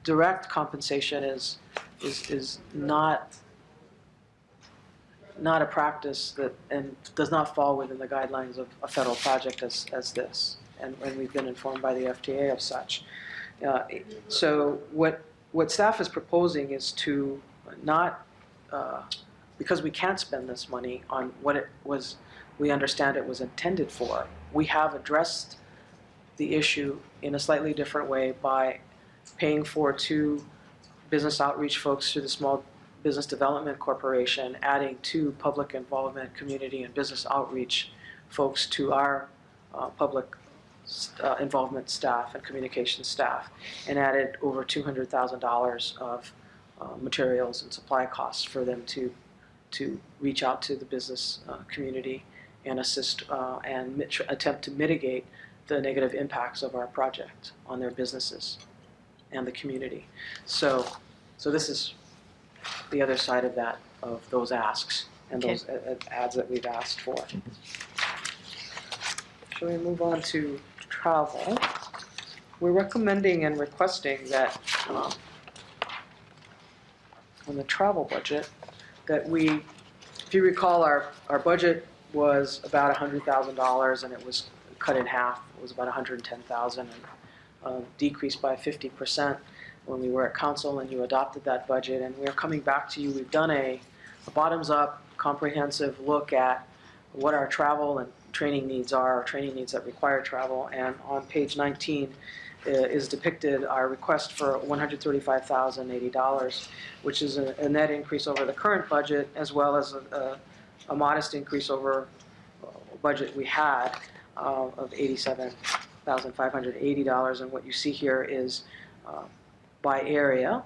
Direct compensation is not a practice that, and does not fall within the guidelines of a federal project as this, and we've been informed by the FTA of such. So what staff is proposing is to not, because we can't spend this money on what it was, we understand it was intended for, we have addressed the issue in a slightly different way by paying for 2 business outreach folks through the Small Business Development Corporation, adding 2 public involvement, community and business outreach folks to our public involvement staff and communication staff, and added over $200,000 of materials and supply costs for them to reach out to the business community and assist and attempt to mitigate the negative impacts of our project on their businesses and the community. So this is the other side of that, of those asks and those ads that we've asked for. Shall we move on to travel? We're recommending and requesting that on the travel budget, that we, if you recall, our budget was about $100,000 and it was cut in half. It was about $110,000 and decreased by 50% when we were at council and you adopted that budget. And we're coming back to you. We've done a bottoms-up comprehensive look at what our travel and training needs are, our training needs that require travel. And on page 19 is depicted our request for $135,080, which is a net increase over the current budget, as well as a modest increase over budget we had of $87,580. And what you see here is by area.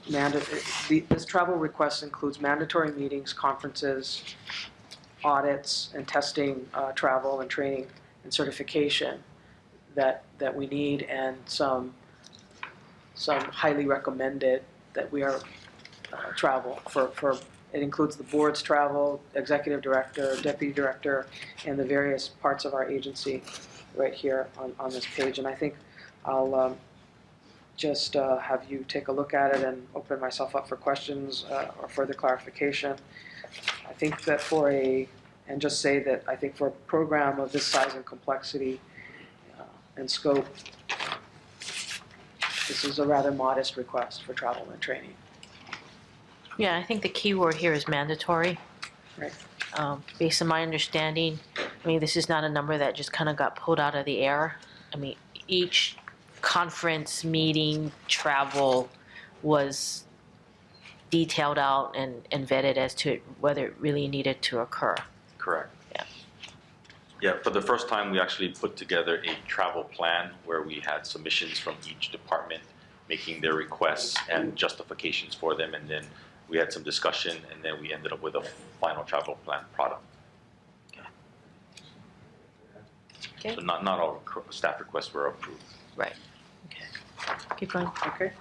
This travel request includes mandatory meetings, conferences, audits, and testing, travel and training and certification that we need, and some highly recommended that we are travel for. It includes the board's travel, executive director, deputy director, and the various parts of our agency right here on this page. And I think I'll just have you take a look at it and open myself up for questions or further clarification. I think that and just say that I think for a program of this size and complexity and scope, this is a rather modest request for travel and training. Yeah, I think the key word here is mandatory. Right. Based on my understanding, I mean, this is not a number that just kind of got pulled out of the air. I mean, each conference, meeting, travel was detailed out and vetted as to whether it really needed to occur. Correct. Yeah. Yeah, for the first time, we actually put together a travel plan where we had submissions from each department making their requests and justifications for them, and then we had some discussion, and then we ended up with a final travel plan product. Okay. So not all staff requests were approved. Right. Okay. Keep going. Okay.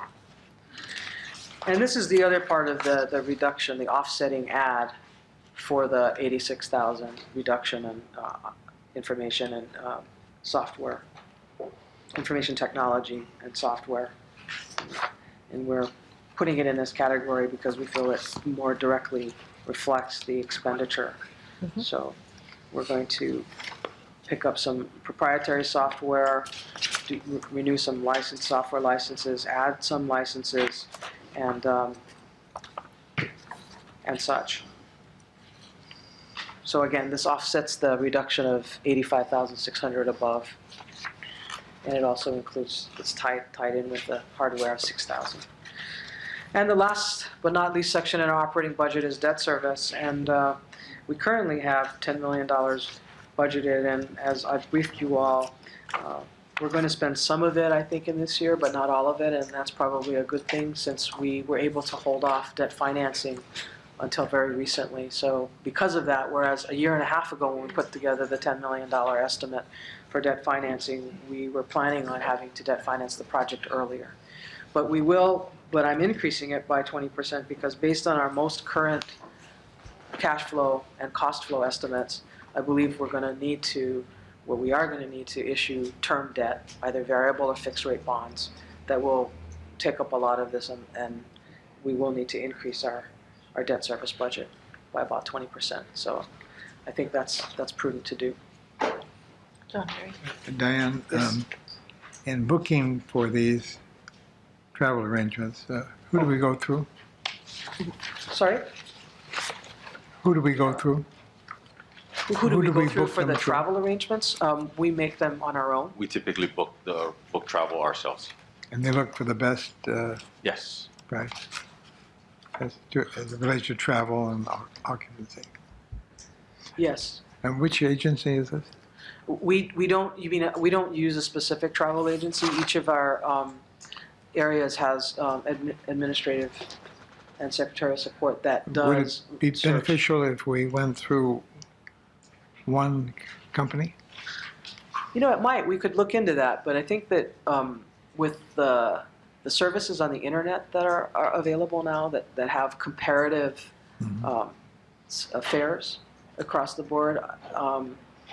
And this is the other part of the reduction, the offsetting add for the 86,000 reduction in information and software, information technology and software. And we're putting it in this category because we feel it more directly reflects the expenditure. So we're going to pick up some proprietary software, renew some licensed software licenses, add some licenses, and such. So again, this offsets the reduction of 85,600 above, and it also includes, it's tied in with the hardware of 6,000. And the last but not least section in our operating budget is debt service, and we currently have $10 million budgeted, and as I've briefed you all, we're going to spend some of it, I think, in this year, but not all of it, and that's probably a good thing since we were able to hold off debt financing until very recently. So because of that, whereas a year and a half ago when we put together the $10 million estimate for debt financing, we were planning on having to debt finance the project earlier. But we will, but I'm increasing it by 20% because based on our most current cash flow and cost flow estimates, I believe we're going to need to, well, we are going to need to issue term debt, either variable or fixed rate bonds, that will take up a lot of this, and we will need to increase our debt service budget by about 20%. So I think that's prudent to do. John, Harry? Diane, Yes. in booking for these travel arrangements, who do we go through? Sorry? Who do we go through? Who do we go through book for the them through? travel arrangements? We make them on our own. We typically book travel ourselves. And they look for the best Yes. price as it relates to travel and occupancy. Yes. And which agency is this? We don't, you mean, we don't use a specific travel agency. Each of our areas has administrative and secretarial support that Would does it be search. beneficial if we went through one company? You know, it might. We could look into that, but I think that with the services on the internet that are available now that have comparative fares across the board,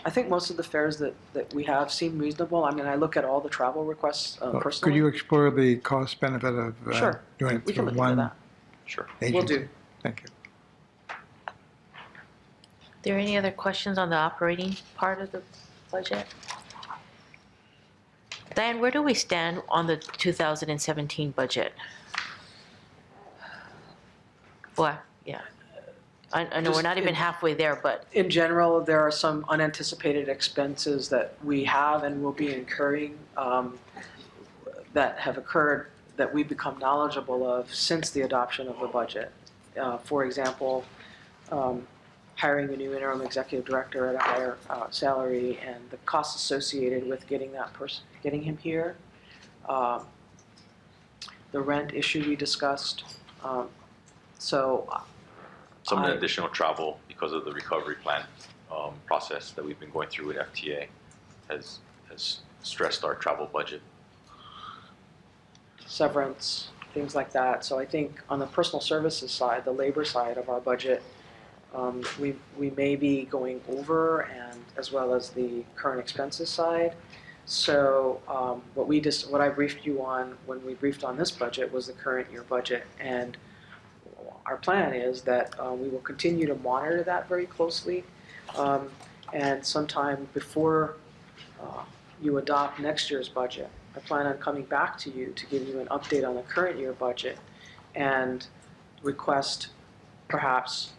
I think most of the fares that we have seem reasonable. I mean, I look at all the travel requests personally. Could you explore the cost benefit of Sure. doing it We can through look into one that. Sure. agency? Will do. Thank you. Are there any other questions on the operating part of the budget? Diane, where do we stand on the 2017 budget? Well, yeah. I know we're not even halfway there, but In general, there are some unanticipated expenses that we have and will be incurring that have occurred that we've become knowledgeable of since the adoption of the budget. For example, hiring a new interim executive director at a higher salary and the costs associated with getting that person, getting him here. The rent issue we discussed. Some I- additional travel because of the recovery plan process that we've been going through with FTA has stressed our travel budget. Severance, things like that. So I think on the personal services side, the labor side of our budget, we may be going over, and as well as the current expenses side. So what I briefed you on when we briefed on this budget was the current year budget, and our plan is that we will continue to monitor that very closely, and sometime before you adopt next year's budget, I plan on coming back to you to give you an update on the current year budget and request perhaps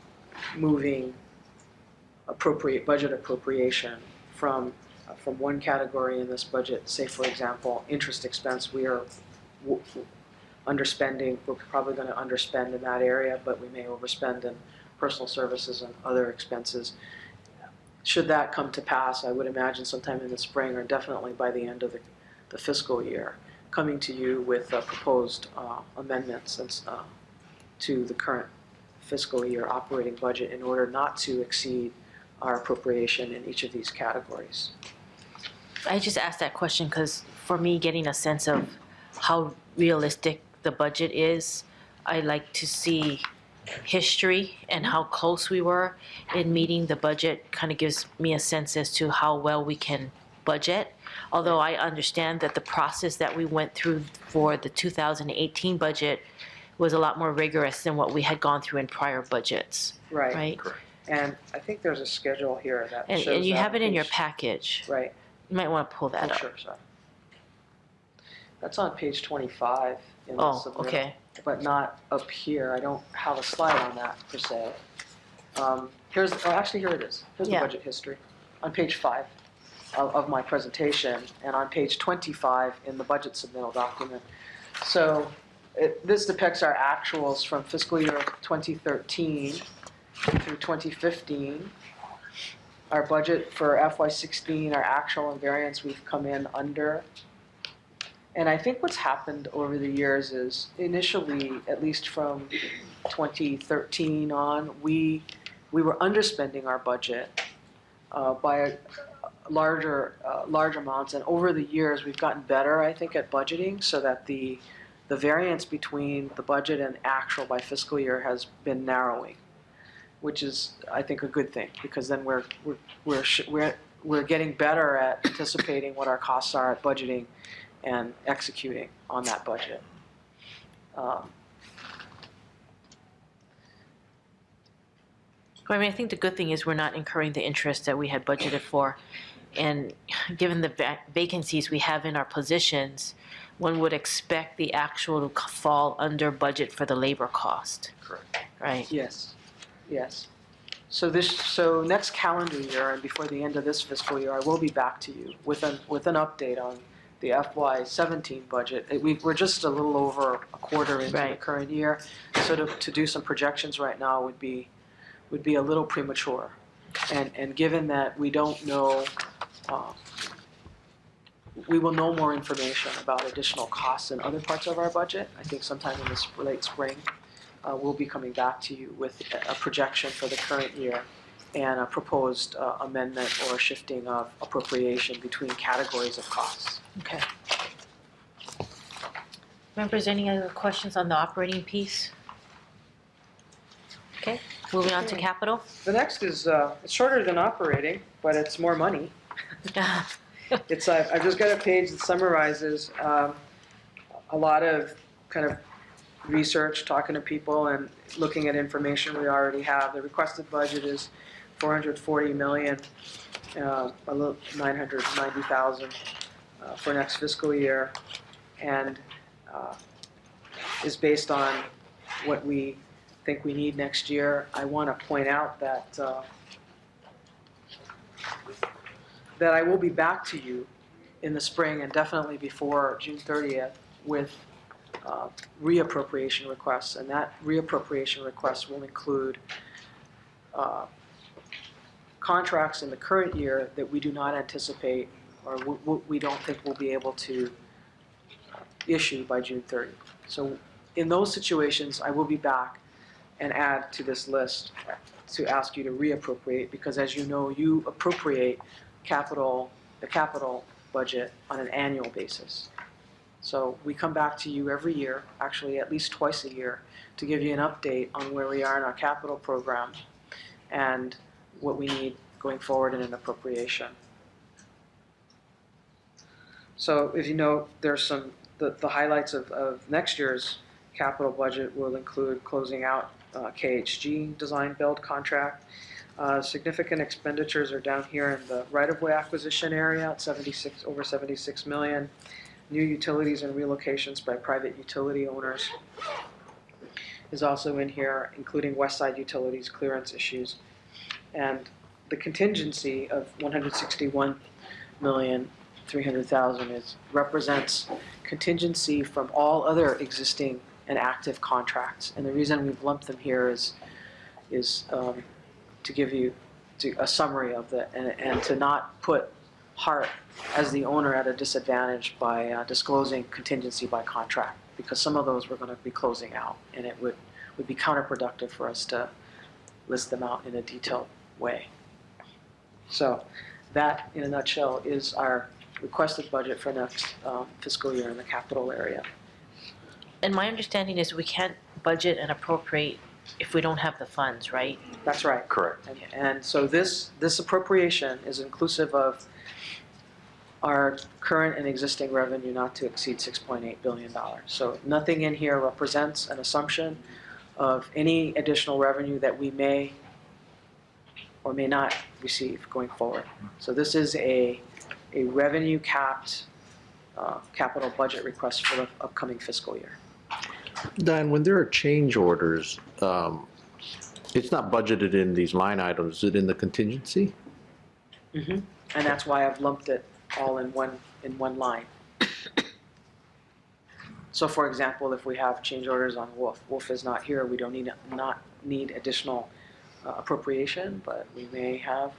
moving budget appropriation from one category in this budget, say for example, interest expense. We are underspending, we're probably going to underspend in that area, but we may overspend in personal services and other expenses. Should that come to pass, I would imagine sometime in the spring or definitely by the end of the fiscal year, coming to you with proposed amendments to the current fiscal year operating budget in order not to exceed our appropriation in each of these categories. I just asked that question because for me, getting a sense of how realistic the budget is, I like to see history and how close we were in meeting the budget kind of gives me a sense as to how well we can budget. Although I understand that the process that we went through for the 2018 budget was a lot more rigorous than what we had gone through in prior budgets, Right. right? Correct. And I think there's a schedule here that shows And you that have it in your page- package. Right. You might want to pull that Oh, up. sure, sorry. That's on page 25 in the Oh, submittal, okay. but not up here. I don't have a slide on that per se. Actually, here it is. Here's the Yeah. budget history on page 5 of my presentation, and on page 25 in the budget submittal document. So this depicts our actuals from fiscal year 2013 through 2015. Our budget for FY16, our actual and variance, we've come in under. And I think what's happened over the years is initially, at least from 2013 on, we were underspending our budget by large amounts. And over the years, we've gotten better, I think, at budgeting so that the variance between the budget and actual by fiscal year has been narrowing, which is, I think, a good thing, because then we're getting better at anticipating what our costs are at budgeting and executing on that budget. I mean, I think the good thing is we're not incurring the interest that we had budgeted for. And given the vacancies we have in our positions, one would expect the actual to fall under budget for the labor cost, Correct. right? Yes, yes. So next calendar year and before the end of this fiscal year, I will be back to you with an update on the FY17 budget. We're just a little over a quarter into the Right. current year, so to do some projections right now would be a little premature. And given that we don't know, we will know more information about additional costs in other parts of our budget. I think sometime in this late spring, we'll be coming back to you with a projection for the current year and a proposed amendment or shifting of appropriation between categories of costs. Okay. Members, any other questions on the operating piece? Okay, moving on to capital. The next is it's shorter than operating, but it's more money. I've just got a page that summarizes a lot of kind of research, talking to people, and looking at information we already have. The requested budget is $440 million, a little 990,000 for next fiscal year, and is based on what we think we need next year. I want to point out that that I will be back to you in the spring and definitely before June 30th with reappropriation requests, and that reappropriation request will include contracts in the current year that we do not anticipate or we don't think we'll be able to issue by June 30th. So in those situations, I will be back and add to this list to ask you to reappropriate, because as you know, you appropriate the capital budget on an annual basis. So we come back to you every year, actually at least twice a year, to give you an update on where we are in our capital program and what we need going forward in an appropriation. So if you know, there's the highlights of next year's capital budget will include closing out KHG design build contract. Significant expenditures are down here in the right-of-way acquisition area at over 76 million. New utilities and relocations by private utility owners is also in here, including West Side Utilities clearance issues. And the contingency of 161,300,000 represents contingency from all other existing and active contracts. And the reason we've lumped them here is to give you a summary of and to not put HART as the owner at a disadvantage by disclosing contingency by contract, because some of those we're going to be closing out, and it would be counterproductive for us to list them out in a detailed way. So that, in a nutshell, is our requested budget for next fiscal year in the capital area. And my understanding is we can't budget and appropriate if we don't have the funds, right? That's right. Correct. And so this appropriation is inclusive of our current and existing revenue not to exceed $6.8 billion. So nothing in here represents an assumption of any additional revenue that we may or may not receive going forward. So this is a revenue capped capital budget request for the upcoming fiscal year. Dan, when there are change orders, it's not budgeted in these line items, is it in the contingency? And that's why I've lumped it all in one line. So for example, if we have change orders on Wolf is not here, we don't need additional appropriation, but we may have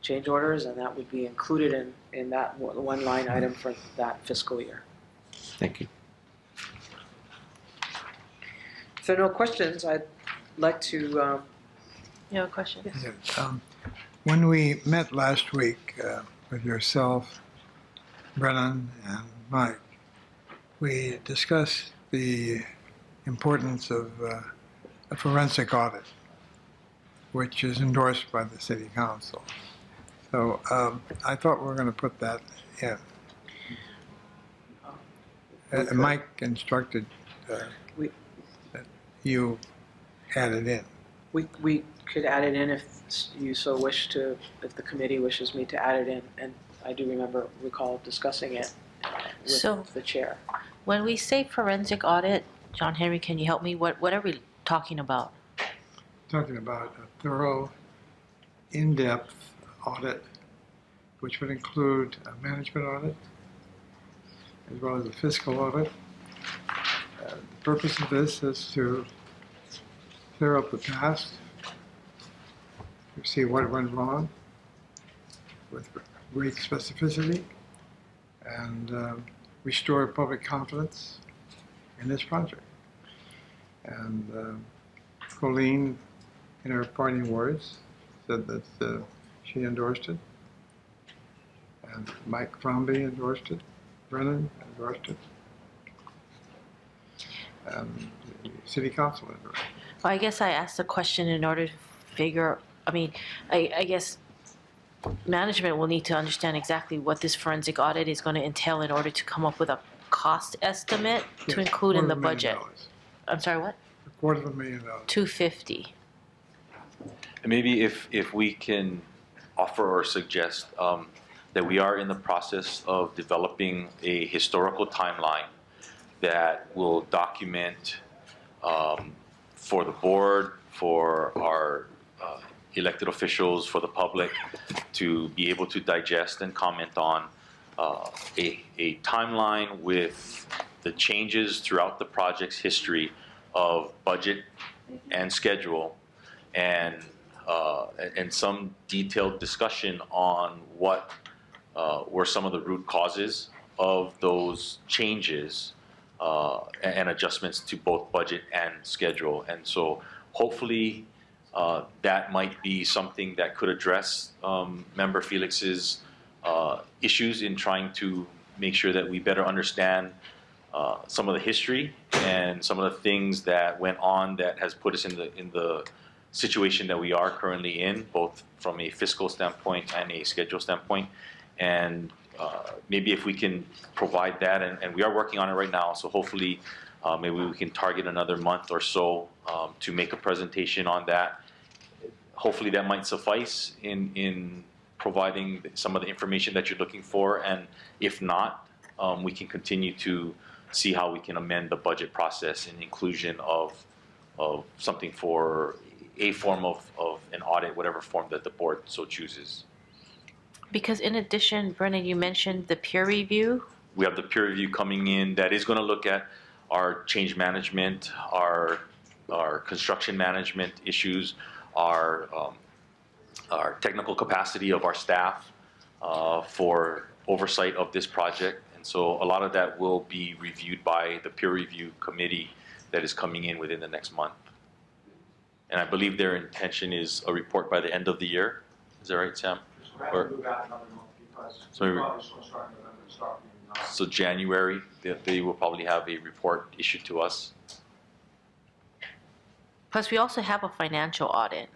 change orders, and that would be included in that one line item for that fiscal year. Thank you. If there are no questions, I'd like to, You have a question? Yes, when we met last week with yourself, Brennan, and Mike, we discussed the importance of a forensic audit, which is endorsed by the City Council. So I thought we were going to put that in. Mike instructed that you add it in. we could add it in if you so wish to, if the committee wishes me to add it in, and I do recall discussing it So- with the chair. When we say forensic audit, John Henry, can you help me? What are we talking about? Talking about a thorough, in-depth audit, which would include a management audit, as well as a fiscal audit. The purpose of this is to clear up the past, to see what went wrong with great specificity, and restore public confidence in this project. And Colleen, in her parting words, said that she endorsed it, and Mike Crombie endorsed it, Brennan endorsed it, and the City Council endorsed it. Well, I guess I asked the question in order to figure, I guess management will need to understand exactly what this forensic audit is going to entail in order to come up with a cost estimate to Yes, include in the budget. $250,000. I'm sorry, what? $250,000. 250. And maybe if we can offer or suggest that we are in the process of developing a historical timeline that will document for the board, for our elected officials, for the public to be able to digest and comment on a timeline with the changes throughout the project's history of budget and schedule, and some detailed discussion on what were some of the root causes of those changes and adjustments to both budget and schedule. And so hopefully that might be something that could address Member Felix's issues in trying to make sure that we better understand some of the history and some of the things that went on that has put us in the situation that we are currently in, both from a fiscal standpoint and a schedule standpoint. And maybe if we can provide that, and we are working on it right now, so hopefully maybe we can target another month or so to make a presentation on that. Hopefully that might suffice in providing some of the information that you're looking for, and if not, we can continue to see how we can amend the budget process in inclusion of something for a form of an audit, whatever form that the board so chooses. Because in addition, Brennan, you mentioned the peer review. We have the peer review coming in that is going to look at our change management, our construction management issues, our technical capacity of our staff for oversight of this project. And so a lot of that will be reviewed by the peer review committee that is coming in within the next month. And I believe their intention is a report by the end of the year. Is that right, Sam? Or, so January, they will probably have a report issued to us. Plus, we also have a financial audit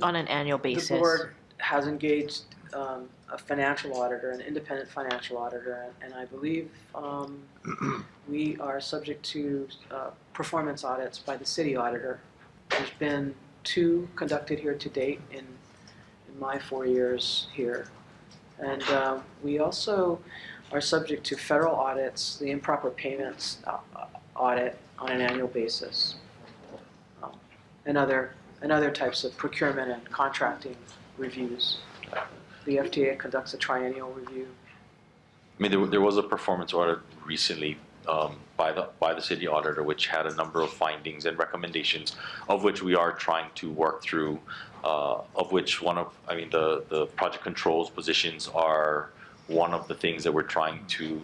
on an annual basis. The board has engaged a financial auditor, an independent financial auditor, and I believe we are subject to performance audits by the city auditor. There's been 2 conducted here to date in my 4 years here. And we also are subject to federal audits, the improper payments audit on an annual basis, and other types of procurement and contracting reviews. The FDA conducts a triennial review. I mean, there was a performance audit recently by the city auditor, which had a number of findings and recommendations, of which we are trying to work through. Of which the project controls positions are one of the things that we're trying to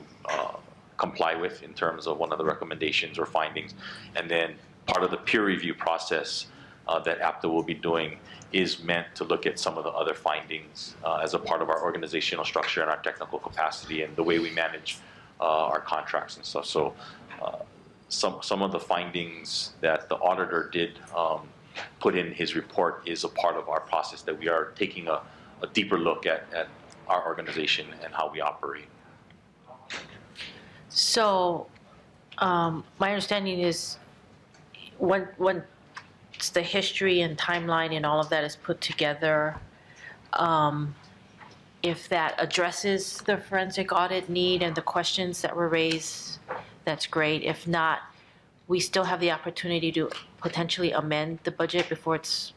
comply with in terms of one of the recommendations or findings, and then part of the peer review process that APTA will be doing is meant to look at some of the other findings as a part of our organizational structure and our technical capacity and the way we manage our contracts and stuff. So some of the findings that the auditor did put in his report is a part of our process that we are taking a deeper look at our organization and how we operate. So, my understanding is once the history and timeline and all of that is put together, if that addresses the forensic audit need and the questions that were raised, that's great. If not, we still have the opportunity to potentially amend the budget before it's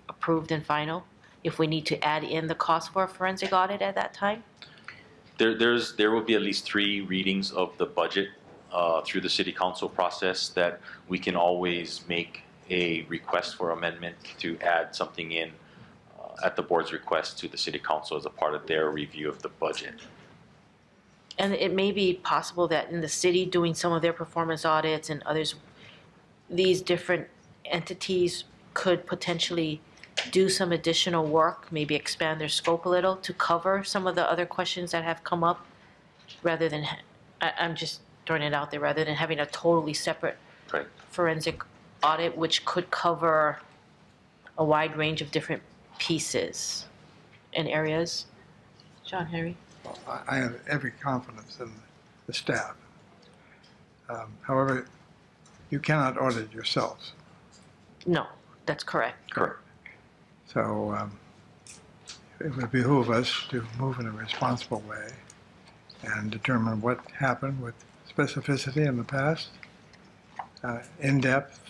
approved and final, if we need to add in the cost for a forensic audit at that time? There will be at least 3 readings of the budget through the city council process that we can always make a request for amendment to add something in at the board's request to the city council as a part of their review of the budget. And it may be possible that in the city doing some of their performance audits and others, these different entities could potentially do some additional work, maybe expand their scope a little to cover some of the other questions that have come up, rather than, I'm just throwing it out there, rather than having a totally separate Right. forensic audit, which could cover a wide range of different pieces and areas. John Henry? Well, I have every confidence in the staff. However, you cannot audit yourselves. No, that's correct. Correct. So it would behoove us to move in a responsible way and determine what happened with specificity in the past, in depth,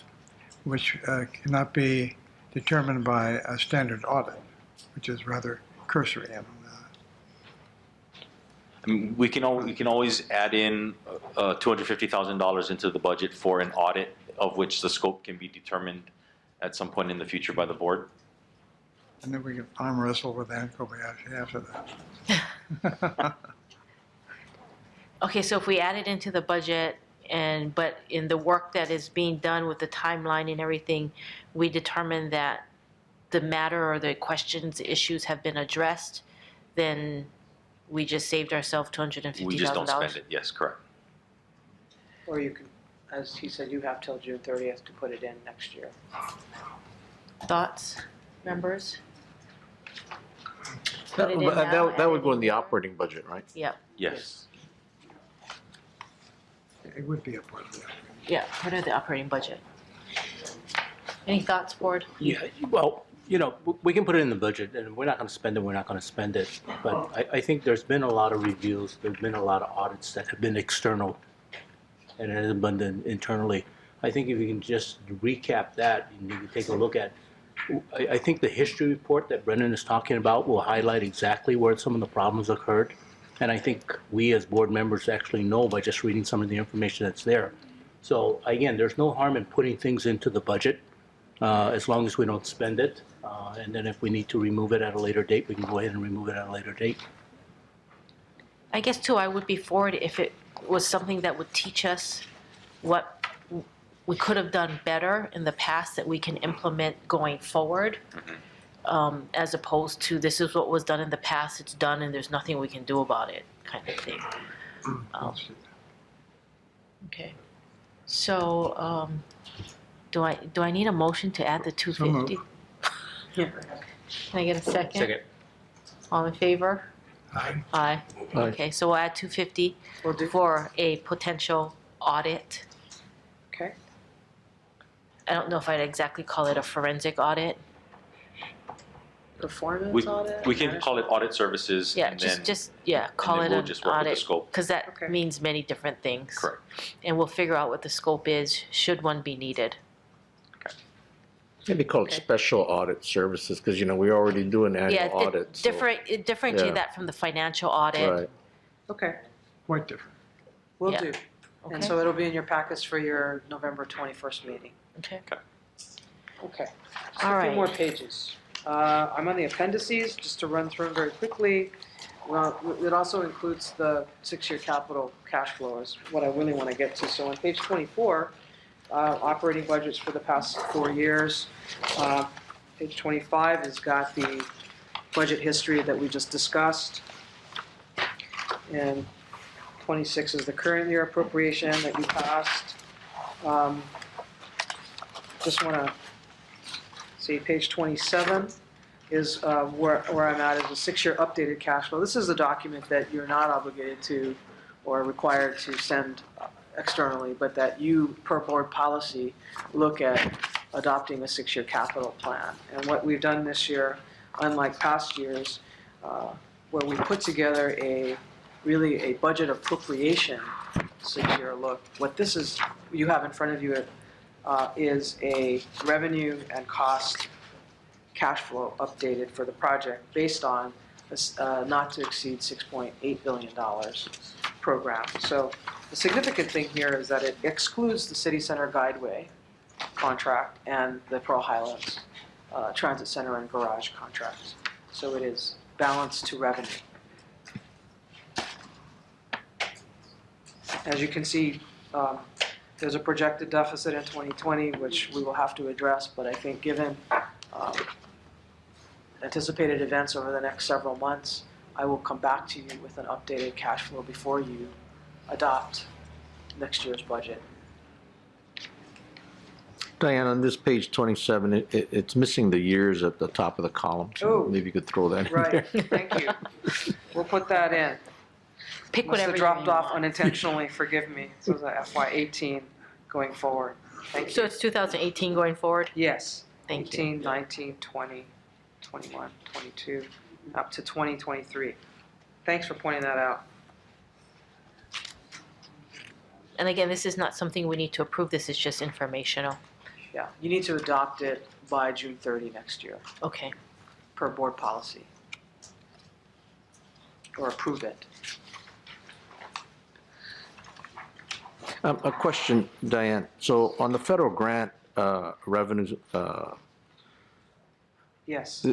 which cannot be determined by a standard audit, which is rather cursory. I mean, we can always add in $250,000 into the budget for an audit, of which the scope can be determined at some point in the future by the board. And then we can arm wrestle with Ann Kobayashi after that. Okay, so if we add it into the budget, but in the work that is being done with the timeline and everything, we determine that the matter or the questions, issues have been addressed, then we just saved ourselves $250,000. We just don't spend it. Yes, correct. Or you can, as he said, you have till June 30th to put it in next year. Thoughts, members? That Put it in now, add would it go in in the later? operating budget, right? Yep, Yes. It would be a part of that. yeah, part of the operating budget. Any thoughts, board? Yeah, well, you know, we can put it in the budget, and we're not going to spend it, we're not going to spend it. But I think there's been a lot of reviews, there's been a lot of audits that have been external, and it hasn't been done internally. I think if you can just recap that, and you can take a look at, I think the history report that Brendan is talking about will highlight exactly where some of the problems occurred. And I think we as board members actually know by just reading some of the information that's there. So again, there's no harm in putting things into the budget as long as we don't spend it. And then if we need to remove it at a later date, we can go ahead and remove it at a later date. I guess too, I would be for it if it was something that would teach us what we could have done better in the past that we can implement going forward. As opposed to this is what was done in the past, it's done and there's nothing we can do about it, kind of thing. Okay. So, Do I need a motion to add the 250? Yeah. Can I get a second? Second. All in favor? Aye. Aye. Aye. Okay, so we'll add 250 We'll do, for a potential audit. okay, I don't know if I'd exactly call it a forensic audit. performance audit? We can call it audit services. Yeah, and then- call then it we'll an just work with the audit. scope. Because that Okay. means many different things. Correct. And we'll figure out what the scope is, should one be needed. Maybe call it Okay. special audit services, because, we already do an Yeah, annual audit. so- differentiate Yeah. that from the financial audit. Right. Okay, Quite different. will Yeah. do. And Okay. so it'll be in your packets for your November 21st meeting. Okay. Okay. All A few right. more pages. I'm on the appendices, just to run through them very quickly. Well, it also includes the 6-year capital cash flow is what I really want to get to. So on page 24, operating budgets for the past 4 years. Page 25 has got the budget history that we just discussed. And 26 is the current year appropriation that you passed. Just want to see, page 27 is where I'm at, is a 6-year updated cash flow. This is a document that you're not obligated to or required to send externally, but that you, per board policy, look at adopting a 6-year capital plan. And what we've done this year, unlike past years, where we put together really a budget appropriation 6-year look, what this is, you have in front of you is a revenue and cost cash flow updated for the project based on this not to exceed $6.8 billion program. So the significant thing here is that it excludes the City Center Guideway contract and the Pearl Highlands Transit Center and Garage contracts. So it is balanced to revenue. As you can see, there's a projected deficit in 2020, which we will have to address, but I think given anticipated events over the next several months, I will come back to you with an updated cash flow before you adopt next year's budget. Diane, on this page 27, it's missing the years at the top of the column, so Oh. maybe you could throw that in Right, there. thank you. We'll put that in. Pick Must whatever have you dropped off want. unintentionally, forgive me. So it's a FY18 going forward. Thank So you. it's 2018 going forward? Yes. Thank you. 18, 19, 20, 21, 22, up to 2023. Thanks for pointing that out. And again, this is not something we need to approve, this is just informational. Yeah, you need to adopt it by June 30 next year, Okay. per board policy. Or approve it. A question, Diane. So on the federal grant revenues, Yes.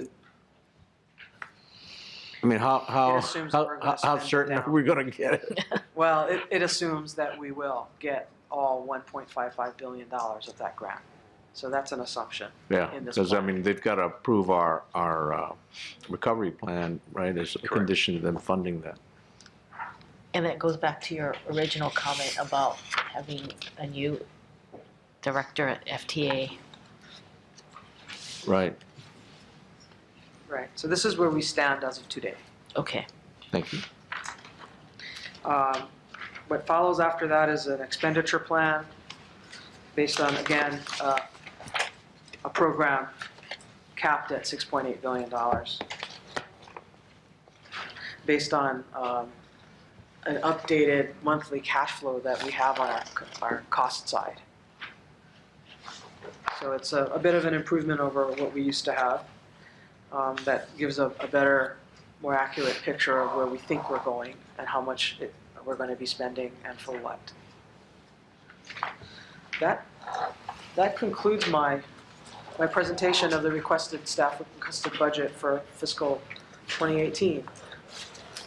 I mean, how It assumes that we're gonna how spend it certain are down. we going to get it? Well, it assumes that we will get all $1.55 billion of that grant. So that's an assumption. Yeah, In this because I plan. mean, they've got to approve our recovery plan, right, as a Correct. condition of them funding that. And that goes back to your original comment about having a new director at FTA. Right, Right. So this is where we stand as of today. Okay. thank you. What follows after that is an expenditure plan based on, again, a program capped at $6.8 billion. Based on an updated monthly cash flow that we have on our cost side. So it's a bit of an improvement over what we used to have. That gives a better, more accurate picture of where we think we're going and how much we're going to be spending and for what. That concludes my presentation of the staff requested budget for fiscal 2018.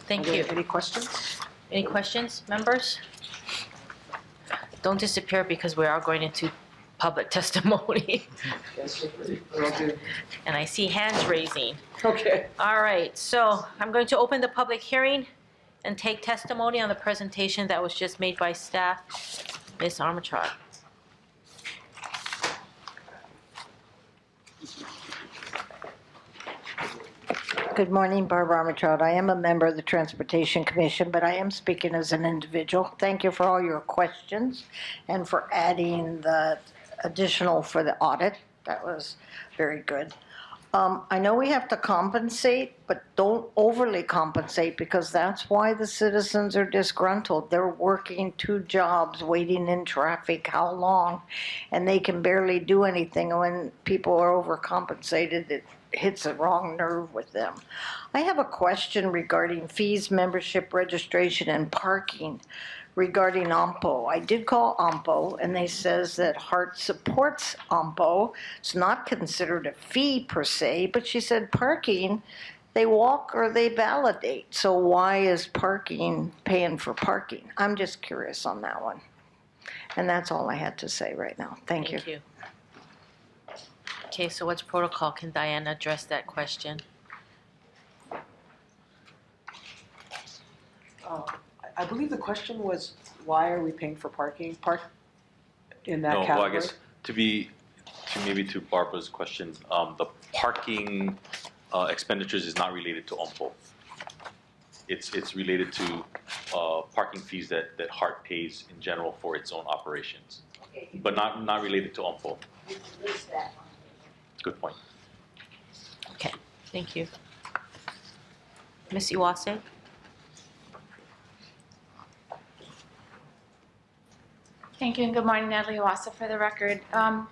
Thank Are there you. Any questions? Any questions, members? Don't disappear because we are going into public testimony. Yes, will do. And I see hands raising. Okay. All right, so I'm going to open the public hearing and take testimony on the presentation that was just made by staff. Ms. Armachar. Good morning, Barbara Armitraud. I am a member of the Transportation Commission, but I am speaking as an individual. Thank you for all your questions and for adding the additional for the audit. That was very good. I know we have to compensate, but don't overly compensate because that's why the citizens are disgruntled. They're working 2 jobs, waiting in traffic, how long? And they can barely do anything. When people are overcompensated, it hits a wrong nerve with them. I have a question regarding fees, membership, registration, and parking regarding OMPO. I did call OMPO, and they says that HART supports OMPO. It's not considered a fee per se, but she said parking, they walk or they validate. So why is parking paying for parking? I'm just curious on that one. And that's all I had to say right now. Thank you. Thank you. Okay, so what's protocol? Can Diane address that question? I believe the question was, why are we paying for parking? In that No, category? well, I guess to Barbara's question, the parking expenditures is not related to OMPO. It's related to parking fees that HART pays in general for its own operations, but not related to OMPO. Good point. Okay, thank you. Ms. Iwase? Thank you, and good morning, Natalie Iwasa for the record.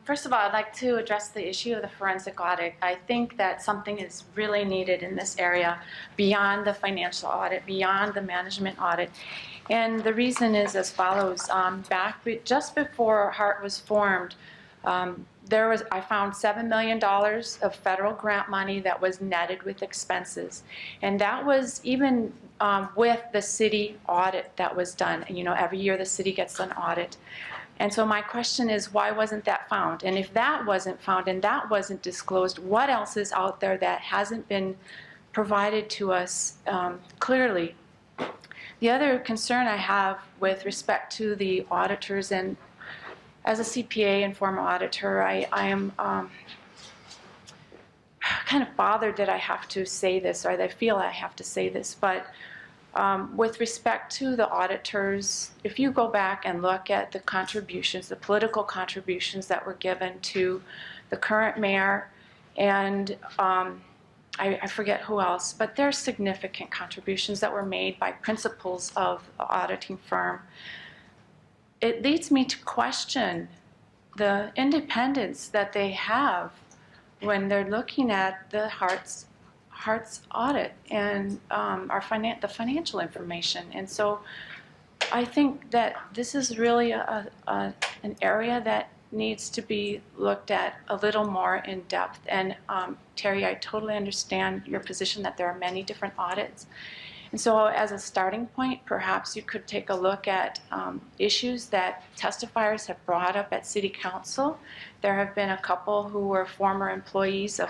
First of all, I'd like to address the issue of the forensic audit. I think that something is really needed in this area beyond the financial audit, beyond the management audit. And the reason is as follows. Just before HART was formed, I found $7 million of federal grant money that was netted with expenses. And that was even with the city audit that was done. You know, every year the city gets an audit. And so my question is, why wasn't that found? And if that wasn't found and that wasn't disclosed, what else is out there that hasn't been provided to us clearly? The other concern I have with respect to the auditors, and as a CPA and former auditor, I am kind of bothered that I have to say this, or that I feel I have to say this, but with respect to the auditors, if you go back and look at the contributions, the political contributions that were given to the current mayor and I forget who else, but there are significant contributions that were made by principals of the auditing firm. It leads me to question the independence that they have when they're looking at the HART's audit and the financial information. And so I think that this is really an area that needs to be looked at a little more in depth. And Terry, I totally understand your position that there are many different audits. And so as a starting point, perhaps you could take a look at issues that testifiers have brought up at City Council. There have been a couple who were former employees of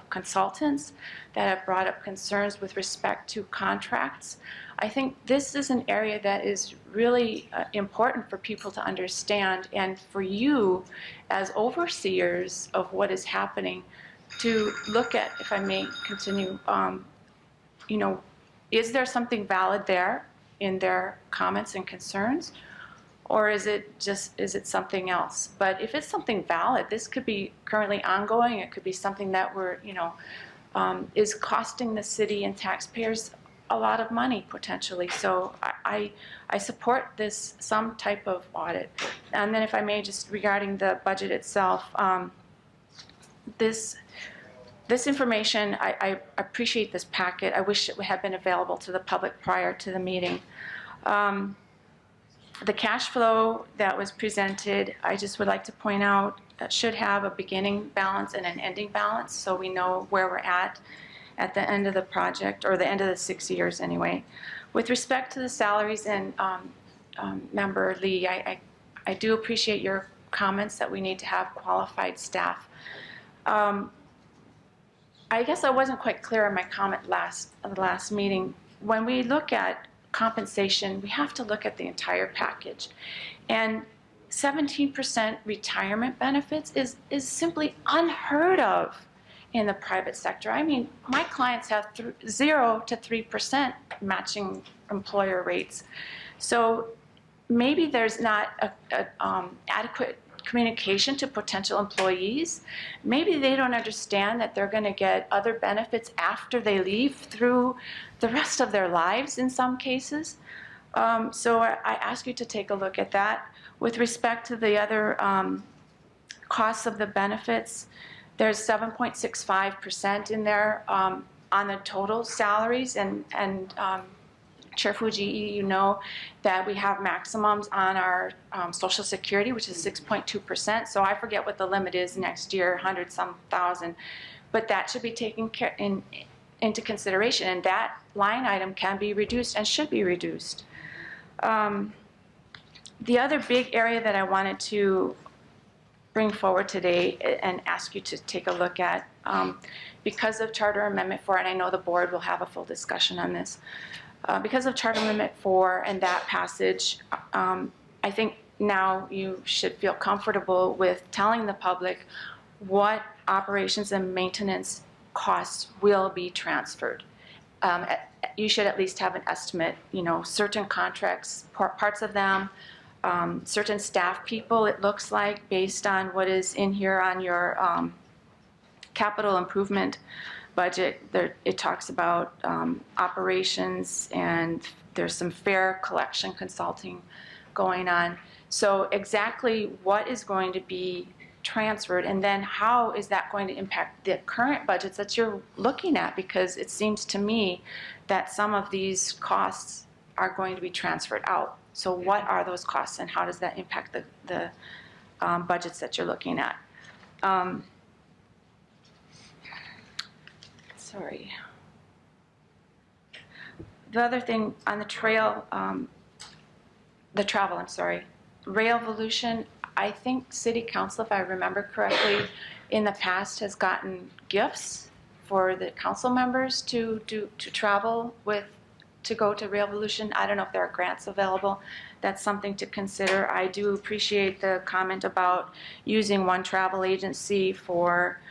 consultants that have brought up concerns with respect to contracts. I think this is an area that is really important for people to understand, and for you as overseers of what is happening to look at, if I may continue, you know, is there something valid there in their comments and concerns? Or is it something else? But if it's something valid, this could be currently ongoing. It could be something that is costing the city and taxpayers a lot of money potentially. So I support some type of audit. And then if I may, just regarding the budget itself, this information, I appreciate this packet. I wish it had been available to the public prior to the meeting. The cash flow that was presented, I just would like to point out, should have a beginning balance and an ending balance, so we know where we're at the end of the project, or the end of the 6 years anyway. With respect to the salaries, and Member Lee, I do appreciate your comments that we need to have qualified staff. I guess I wasn't quite clear in my comment the last meeting. When we look at compensation, we have to look at the entire package. And 17% retirement benefits is simply unheard of in the private sector. I mean, my clients have 0 to 3% matching employer rates. So maybe there's not adequate communication to potential employees. Maybe they don't understand that they're going to get other benefits after they leave through the rest of their lives in some cases. So I ask you to take a look at that. With respect to the other costs of the benefits, there's 7.65% in there on the total salaries, and Chair Fujii, you know that we have maximums on our Social Security, which is 6.2%. So I forget what the limit is next year, 100-some thousand, but that should be taken into consideration, and that line item can be reduced and should be reduced. The other big area that I wanted to bring forward today and ask you to take a look at, because of Charter Amendment 4, and I know the board will have a full discussion on this, because of Charter Amendment 4 and that passage, I think now you should feel comfortable with telling the public what operations and maintenance costs will be transferred. You should at least have an estimate, you know, certain contracts, parts of them, certain staff people, it looks like, based on what is in here on your capital improvement budget. There, it talks about operations, and there's some fair collection consulting going on. So exactly what is going to be transferred, and then how is that going to impact the current budgets that you're looking at? Because it seems to me that some of these costs are going to be transferred out. So what are those costs, and how does that impact the budgets that you're looking at? Sorry. The other thing on the trail, travel, I'm sorry, Railvolution, I think City Council, if I remember correctly, in the past has gotten gifts for the council members to travel with, to go to Railvolution. I don't know if there are grants available. That's something to consider. I do appreciate the comment about using one travel agency for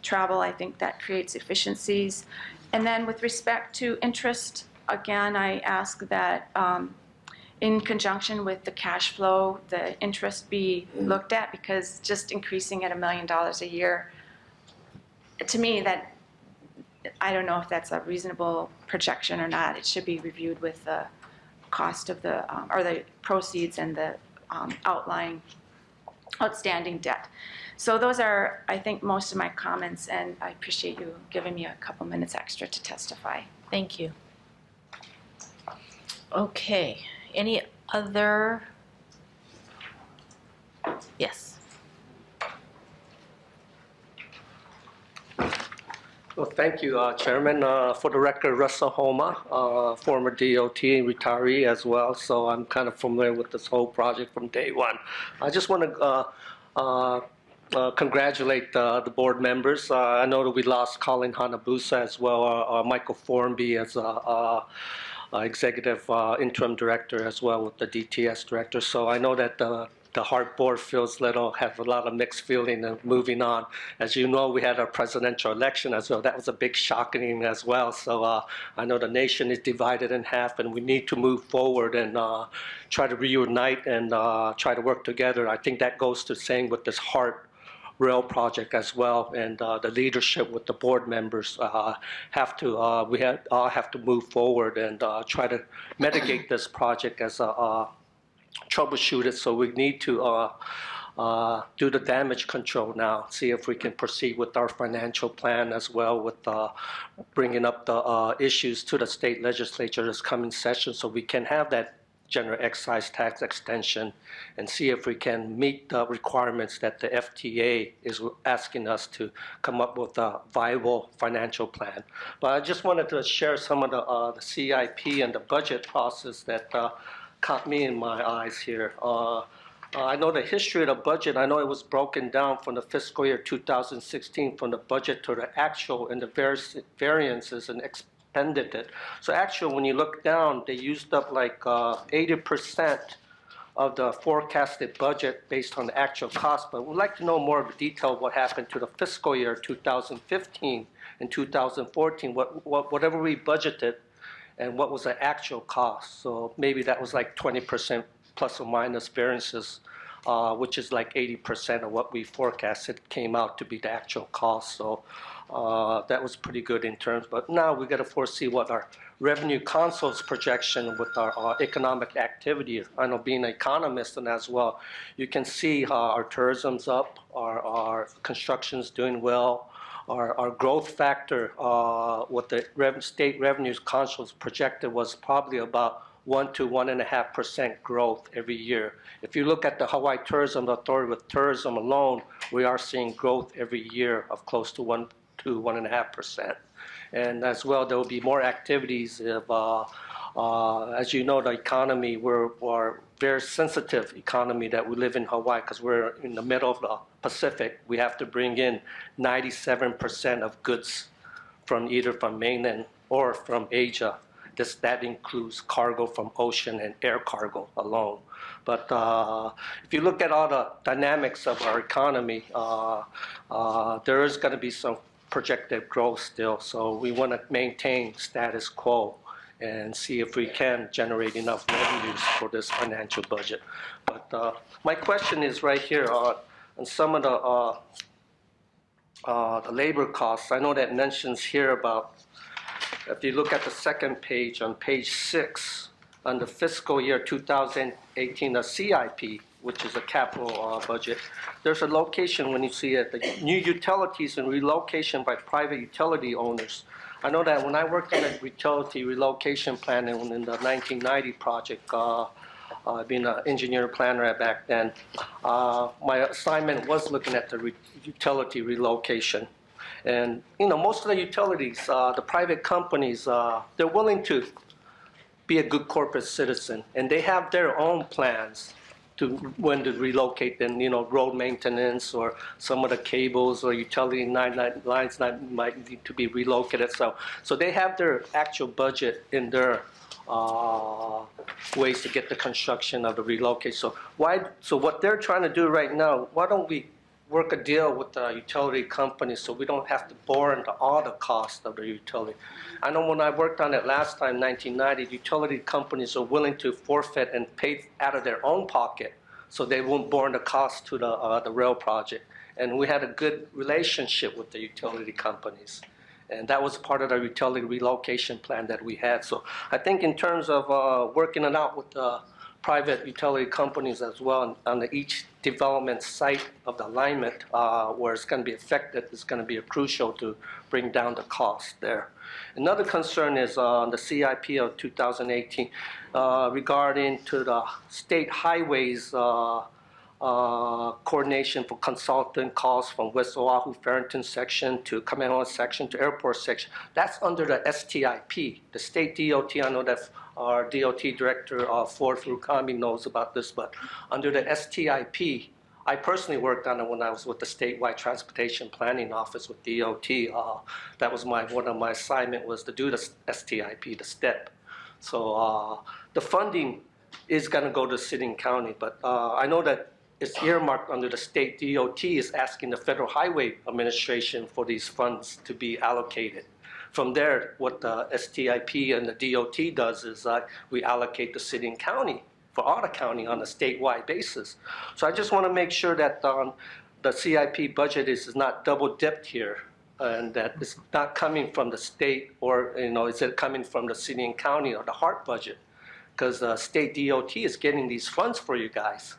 travel. I think that creates efficiencies. And then with respect to interest, again, I ask that in conjunction with the cash flow, the interest be looked at, because just increasing at $1 million a year, to me, that, I don't know if that's a reasonable projection or not. It should be reviewed with the cost of the, or the proceeds and the outstanding debt. So those are, I think, most of my comments, and I appreciate you giving me a couple minutes extra to testify. Thank you. Okay, any other? Yes. Well, thank you, Chairman. For the record, Russell Homa, former DOT retiree as well, so I'm kind of familiar with this whole project from day one. I just want to congratulate the board members. I know that we lost Colin Hanabusa as well, Michael Formby as executive interim director as well with the DTS director. So I know that the HART board has a lot of mixed feeling and moving on. As you know, we had our presidential election as well. That was a big shocking as well. So I know the nation is divided in half, and we need to move forward and try to reunite and try to work together. I think that goes to saying with this HART rail project as well, and the leadership with the board members all have to move forward and try to mitigate this project as a troubleshoot it. So we need to do the damage control now, see if we can proceed with our financial plan as well, with bringing up the issues to the state legislature this coming session, so we can have that general excise tax extension and see if we can meet the requirements that the FTA is asking us to come up with a viable financial plan. But I just wanted to share some of the CIP and the budget process that caught me in my eyes here. I know the history of the budget. I know it was broken down from the fiscal year 2016 from the budget to the actual and the variances and expended it. So actually, when you look down, they used up like 80% of the forecasted budget based on the actual cost, but we'd like to know more of the detail of what happened to the fiscal year 2015 and 2014, whatever we budgeted and what was the actual cost. So maybe that was like 20% plus or minus variances, which is like 80% of what we forecasted came out to be the actual cost. So that was pretty good in terms, but now we got to foresee what our revenue consoles projection with our economic activity. I know being an economist and as well, you can see our tourism's up, our construction's doing well, our growth factor, what the state revenues consoles projected was probably about 1 to 1.5% growth every year. If you look at the Hawaii Tourism Authority with tourism alone, we are seeing growth every year of close to 1 to 1.5%. And as well, there will be more activities if, as you know, the economy, we're a very sensitive economy that we live in Hawaii because we're in the middle of the Pacific. We have to bring in 97% of goods from either from mainland or from Asia. That includes cargo from ocean and air cargo alone. But if you look at all the dynamics of our economy, there is going to be some projected growth still. So we want to maintain status quo and see if we can generate enough revenues for this financial budget. But my question is right here on some of the labor costs. I know that mentions here about, if you look at the second page on page 6, on the fiscal year 2018, the CIP, which is a capital budget, there's a location when you see it, the new utilities and relocation by private utility owners. I know that when I worked on a utility relocation plan in the 1990 project, being an engineer planner back then, my assignment was looking at the utility relocation. And most of the utilities, the private companies, they're willing to be a good corporate citizen, and they have their own plans to when to relocate, and road maintenance or some of the cables or utility lines that might need to be relocated. So they have their actual budget in their ways to get the construction of the relocation. So what they're trying to do right now, why don't we work a deal with the utility companies so we don't have to bore into all the cost of the utility. I know when I worked on it last time, 1990, utility companies are willing to forfeit and pay out of their own pocket so they won't bore the cost to the rail project. And we had a good relationship with the utility companies. And that was part of the utility relocation plan that we had. So I think in terms of working it out with the private utility companies as well on each development site of the alignment where it's going to be affected is going to be crucial to bring down the cost there. Another concern is on the CIP of 2018 regarding to the state highways coordination for consultant calls from West Oahu Farrington section to Kamehameha section to airport section. That's under the STIP, the state DOT. I know that our DOT director, Ford Furukami, knows about this, but under the STIP, I personally worked on it when I was with the statewide transportation planning office with DOT. That was one of my assignment was to do the STIP, the STEP. So the funding is going to go to city and county, but I know that it's earmarked under the state DOT is asking the Federal Highway Administration for these funds to be allocated. From there, what the STIP and the DOT does is we allocate the city and county for all the county on a statewide basis. So I just want to make sure that the CIP budget is not double dipped here and that it's not coming from the state or, is it coming from the city and county or the HART budget? Because the state DOT is getting these funds for you guys.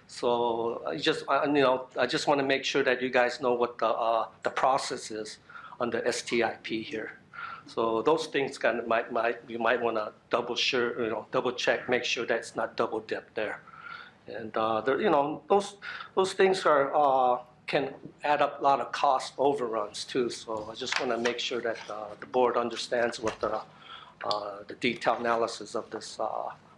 So I just want to make sure that you guys know what the process is on the STIP here. So those things you might want to double check, make sure that it's not double dipped there. And those things can add up a lot of cost overruns too. So I just want to make sure that the board understands what the detailed analysis of this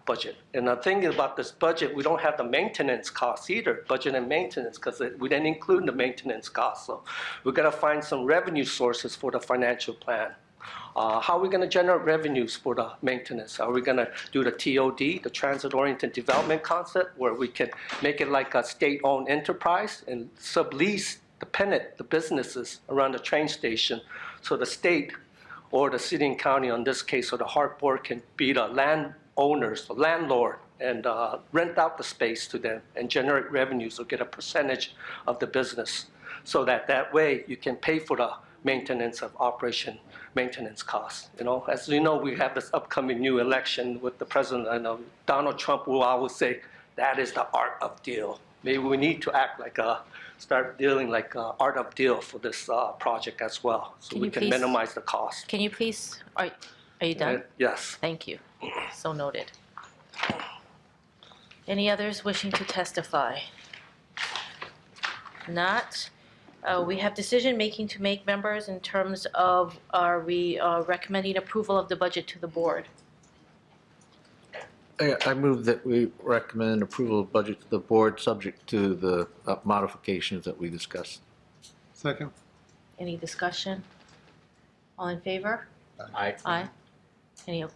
budget. And the thing about this budget, we don't have the maintenance costs either, budget and maintenance, because we didn't include the maintenance costs. So we've got to find some revenue sources for the financial plan. How are we going to generate revenues for the maintenance? Are we going to do the TOD, the transit-oriented development concept, where we can make it like a state-owned enterprise and sublease the businesses around the train station, so the state or the city and county, in this case, or the HART board, can be the landowners, the landlord, and rent out the space to them and generate revenues or get a percentage of the business, so that way you can pay for the maintenance of operation maintenance costs. As you know, we have this upcoming new election with the president. I know Donald Trump will always say that is the art of deal. Maybe we need to start dealing like art of deal for this project as well, so Can we you can please- minimize the cost. Can you please, are you done? Yes. Thank you. So noted. Any others wishing to testify? Not. We have decision-making to make, members, in terms of, are we recommending approval of the budget to the board? I move that we recommend approval of budget to the board, subject to the modifications that we discussed. Second? Any discussion? All in favor? Aye. Aye.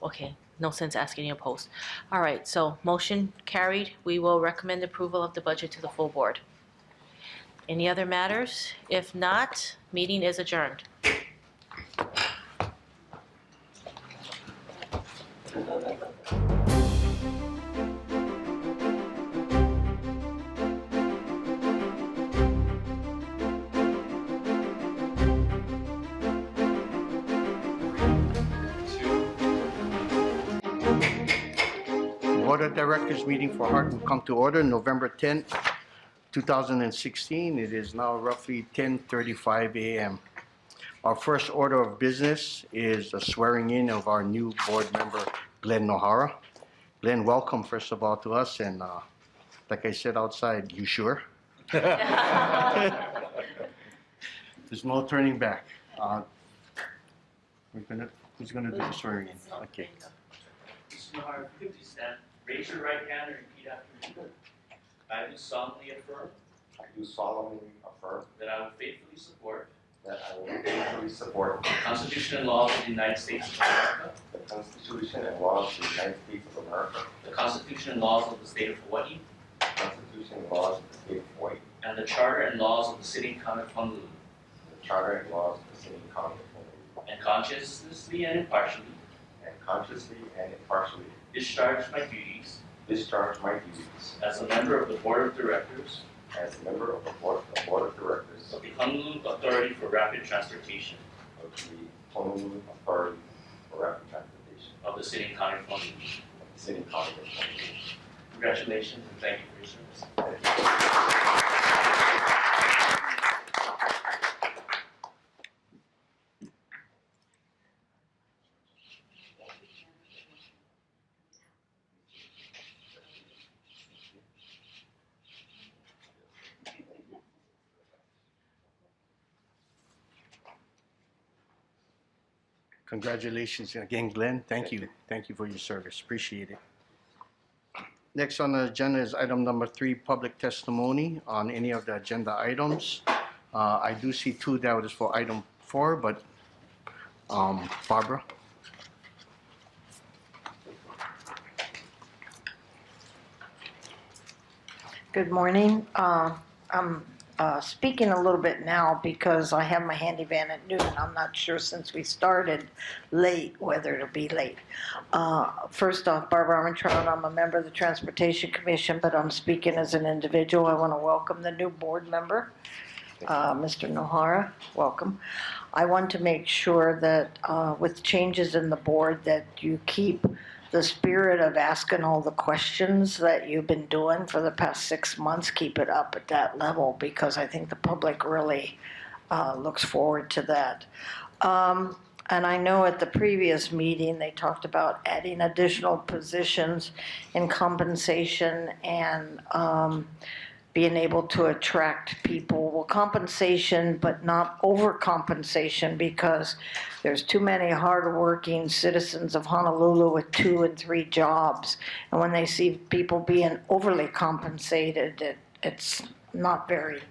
Okay, no sense asking any opposed. All right, so motion carried. We will recommend approval of the budget to the full board. Any other matters? If not, meeting is adjourned. Board of Directors meeting for HART will come to order November 10th, 2016. It is now roughly 10:35 a.m. Our first order of business is the swearing in of our new board member, Glenn Nohara. Glenn, welcome first of all to us, and like I said outside, you sure? There's no turning back. Who's gonna do the swearing in? Okay. Mr. Nohara, if you could please stand, raise your right hand and repeat after me. I do solemnly affirm I do solemnly affirm that I will faithfully support that I will faithfully support the Constitution and laws of the United States of America, the Constitution and laws of the United States of America, the Constitution and laws of the State of Hawaii, the Constitution and laws of the State of Hawaii, and the Charter and laws of the City and County of Honolulu, the Charter and laws of the City and County of Honolulu, and conscientiously and impartially and consciously and impartially discharge my duties discharge my duties as a member of the Board of Directors as a member of the Board of Directors of the Honolulu Authority for Rapid Transportation of the Honolulu Authority for Rapid Transportation of the City and County of Honolulu. of the City and County of Honolulu. Congratulations and thank you for your service. Thank you. Congratulations again, Glenn. Thank you. Thank you for your service. Appreciate it. Next on the agenda is item number 3, public testimony on any of the agenda items. I do see 2 that was for item 4, but Barbara? Good morning. I'm speaking a little bit now because I have my handy van at noon. I'm not sure, since we started late, whether it'll be late. First off, Barbara Armentrout, I'm a member of the Transportation Commission, but I'm speaking as an individual. I want to welcome the new board member, Mr. Nohara. Welcome. I want to make sure that with changes in the board, that you keep the spirit of asking all the questions that you've been doing for the past 6 months. Keep it up at that level, because I think the public really looks forward to that. And I know at the previous meeting, they talked about adding additional positions in compensation and being able to attract people. Well, compensation, but not overcompensation, because there's too many hardworking citizens of Honolulu with 2 and 3 jobs. And when they see people being overly compensated, it's not very,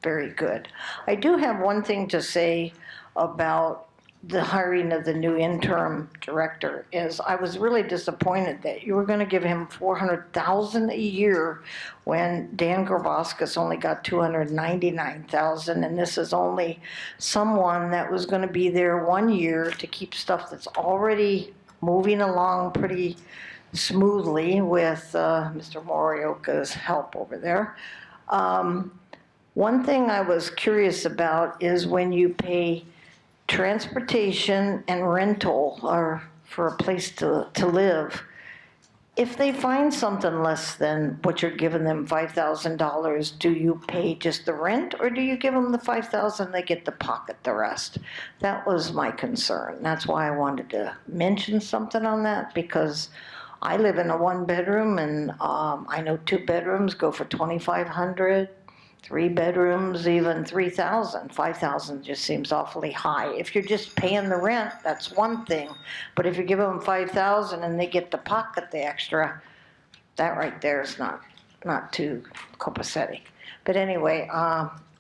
very good. I do have one thing to say about the hiring of the new interim director is I was really disappointed that you were going to give him $400,000 a year when Dan Gravoskis only got $299,000, and this is only someone that was going to be there 1 year to keep stuff that's already moving along pretty smoothly with Mr. Morioka's help over there. One thing I was curious about is when you pay transportation and rental or for a place to live, if they find something less than what you're giving them, $5,000, do you pay just the rent, or do you give them the $5,000, they get to pocket the rest? That was my concern. That's why I wanted to mention something on that, because I live in a 1-bedroom, and I know 2 bedrooms go for $2,500. 3 bedrooms, even $3,000. $5,000 just seems awfully high. If you're just paying the rent, that's one thing. But if you give them $5,000 and they get to pocket the extra, that right there is not too copacetic. But anyway,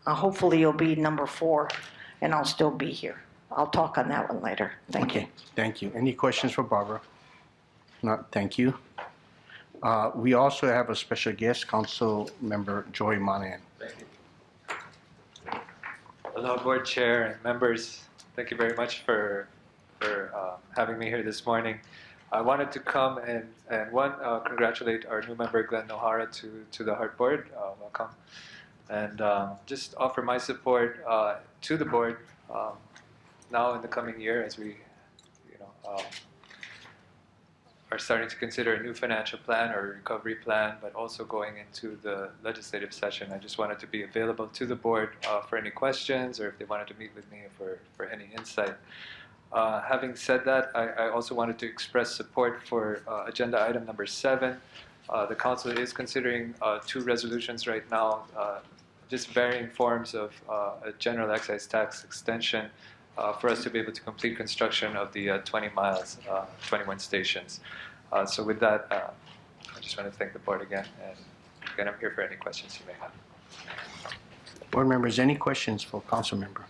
hopefully you'll be number 4, and I'll still be here. I'll talk on that one later. Thank you. Thank you. Any questions for Barbara? No, thank you. We also have a special guest, Council Member Joy Monahan. Thank you. Hello, Board Chair and members. Thank you very much for having me here this morning. I wanted to come and congratulate our new member, Glenn Nohara, to the HART Board. Welcome. And just offer my support to the board now in the coming year as we, are starting to consider a new financial plan or recovery plan, but also going into the legislative session. I just wanted to be available to the board for any questions, or if they wanted to meet with me for any insight. Having said that, I also wanted to express support for agenda item number 7. The council is considering 2 resolutions right now, just varying forms of a general excise tax extension for us to be able to complete construction of the 20 miles, 21 stations. So with that, I just want to thank the board again, and again, I'm here for any questions you may have. Board members, any questions for Council Member?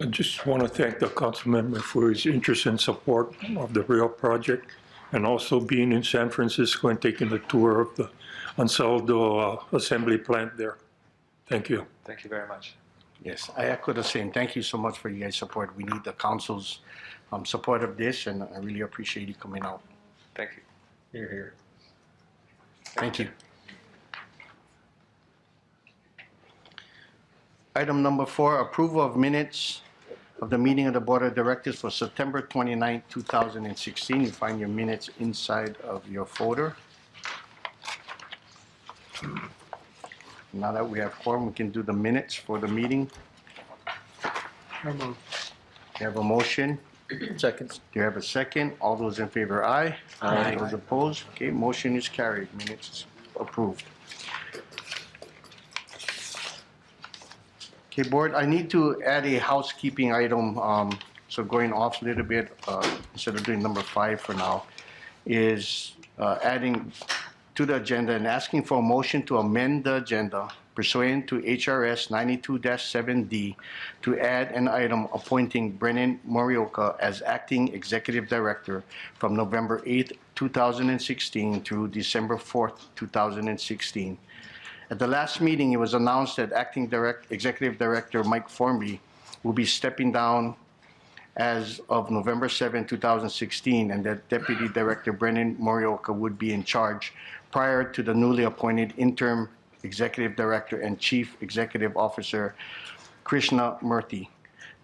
I just want to thank the council member for his interest and support of the rail project, and also being in San Francisco and taking the tour of the Ansaldo assembly plant there. Thank you. Thank you very much. Yes, I echo the same. Thank you so much for your guys' support. We need the council's support of this, and I really appreciate you coming out. Thank you. You're here. Thank you. Item number 4, approval of minutes of the meeting of the Board of Directors for September 29, 2016. You find your minutes inside of your folder. Now that we have quorum, we can do the minutes for the meeting. You have a motion? Second. Do you have a second? All those in favor, aye. Aye. Those opposed? Okay, motion is carried. Minutes approved. Okay, Board, I need to add a housekeeping item, so going off a little bit, instead of doing number 5 for now, is adding to the agenda and asking for a motion to amend the agenda pursuant to HRS 92-7D to add an item appointing Brennan Morioka as Acting Executive Director from November 8, 2016 through December 4, 2016. At the last meeting, it was announced that Acting Executive Director Mike Formby will be stepping down as of November 7, 2016, and that Deputy Director Brennan Morioka would be in charge prior to the newly appointed Interim Executive Director and Chief Executive Officer Krishna Murthy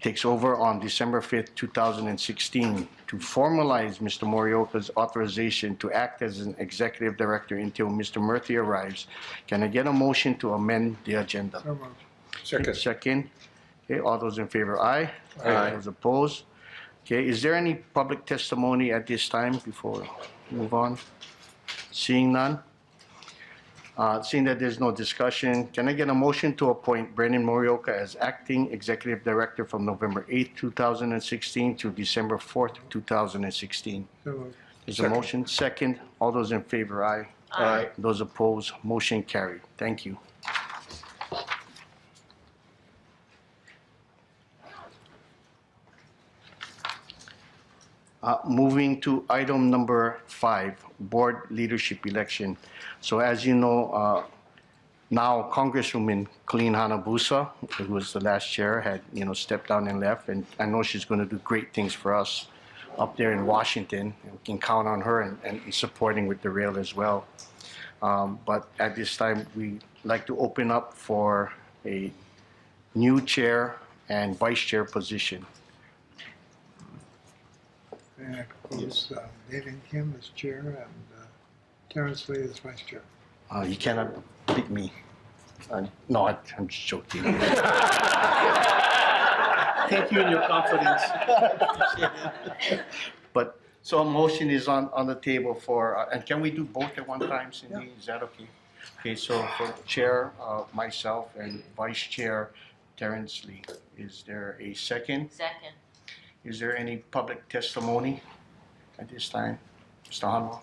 takes over on December 5th, 2016 to formalize Mr. Morioka's authorization to act as an Executive Director until Mr. Murthy arrives. Can I get a motion to amend the agenda? Second. Second. Okay, all those in favor, aye. Aye. Those opposed? Okay, is there any public testimony at this time before we move on? Seeing none? Seeing that there's no discussion, can I get a motion to appoint Brennan Morioka as Acting Executive Director from November 8, 2016 to December 4th, 2016? There's a motion. Second. All those in favor, aye. Aye. Those opposed, motion carried. Thank you. Moving to item number 5, board leadership election. So as you know, now Congresswoman Colleen Hanabusa, who was the last chair, had stepped down and left, and I know she's going to do great things for us up there in Washington. And we can count on her and supporting with the rail as well. But at this time, we like to open up for a new chair and vice chair position. And I propose David Kim as chair and Terrence Lee as vice chair. You cannot beat me. No, I'm just joking. Thank you in your confidence. But so a motion is on the table for, and can we do both at one time, Cindy? Yeah. Is that okay? Okay, so for chair, myself, and vice chair, Terrence Lee. Is there a second? Second. Is there any public testimony at this time? Mr. Hanwha?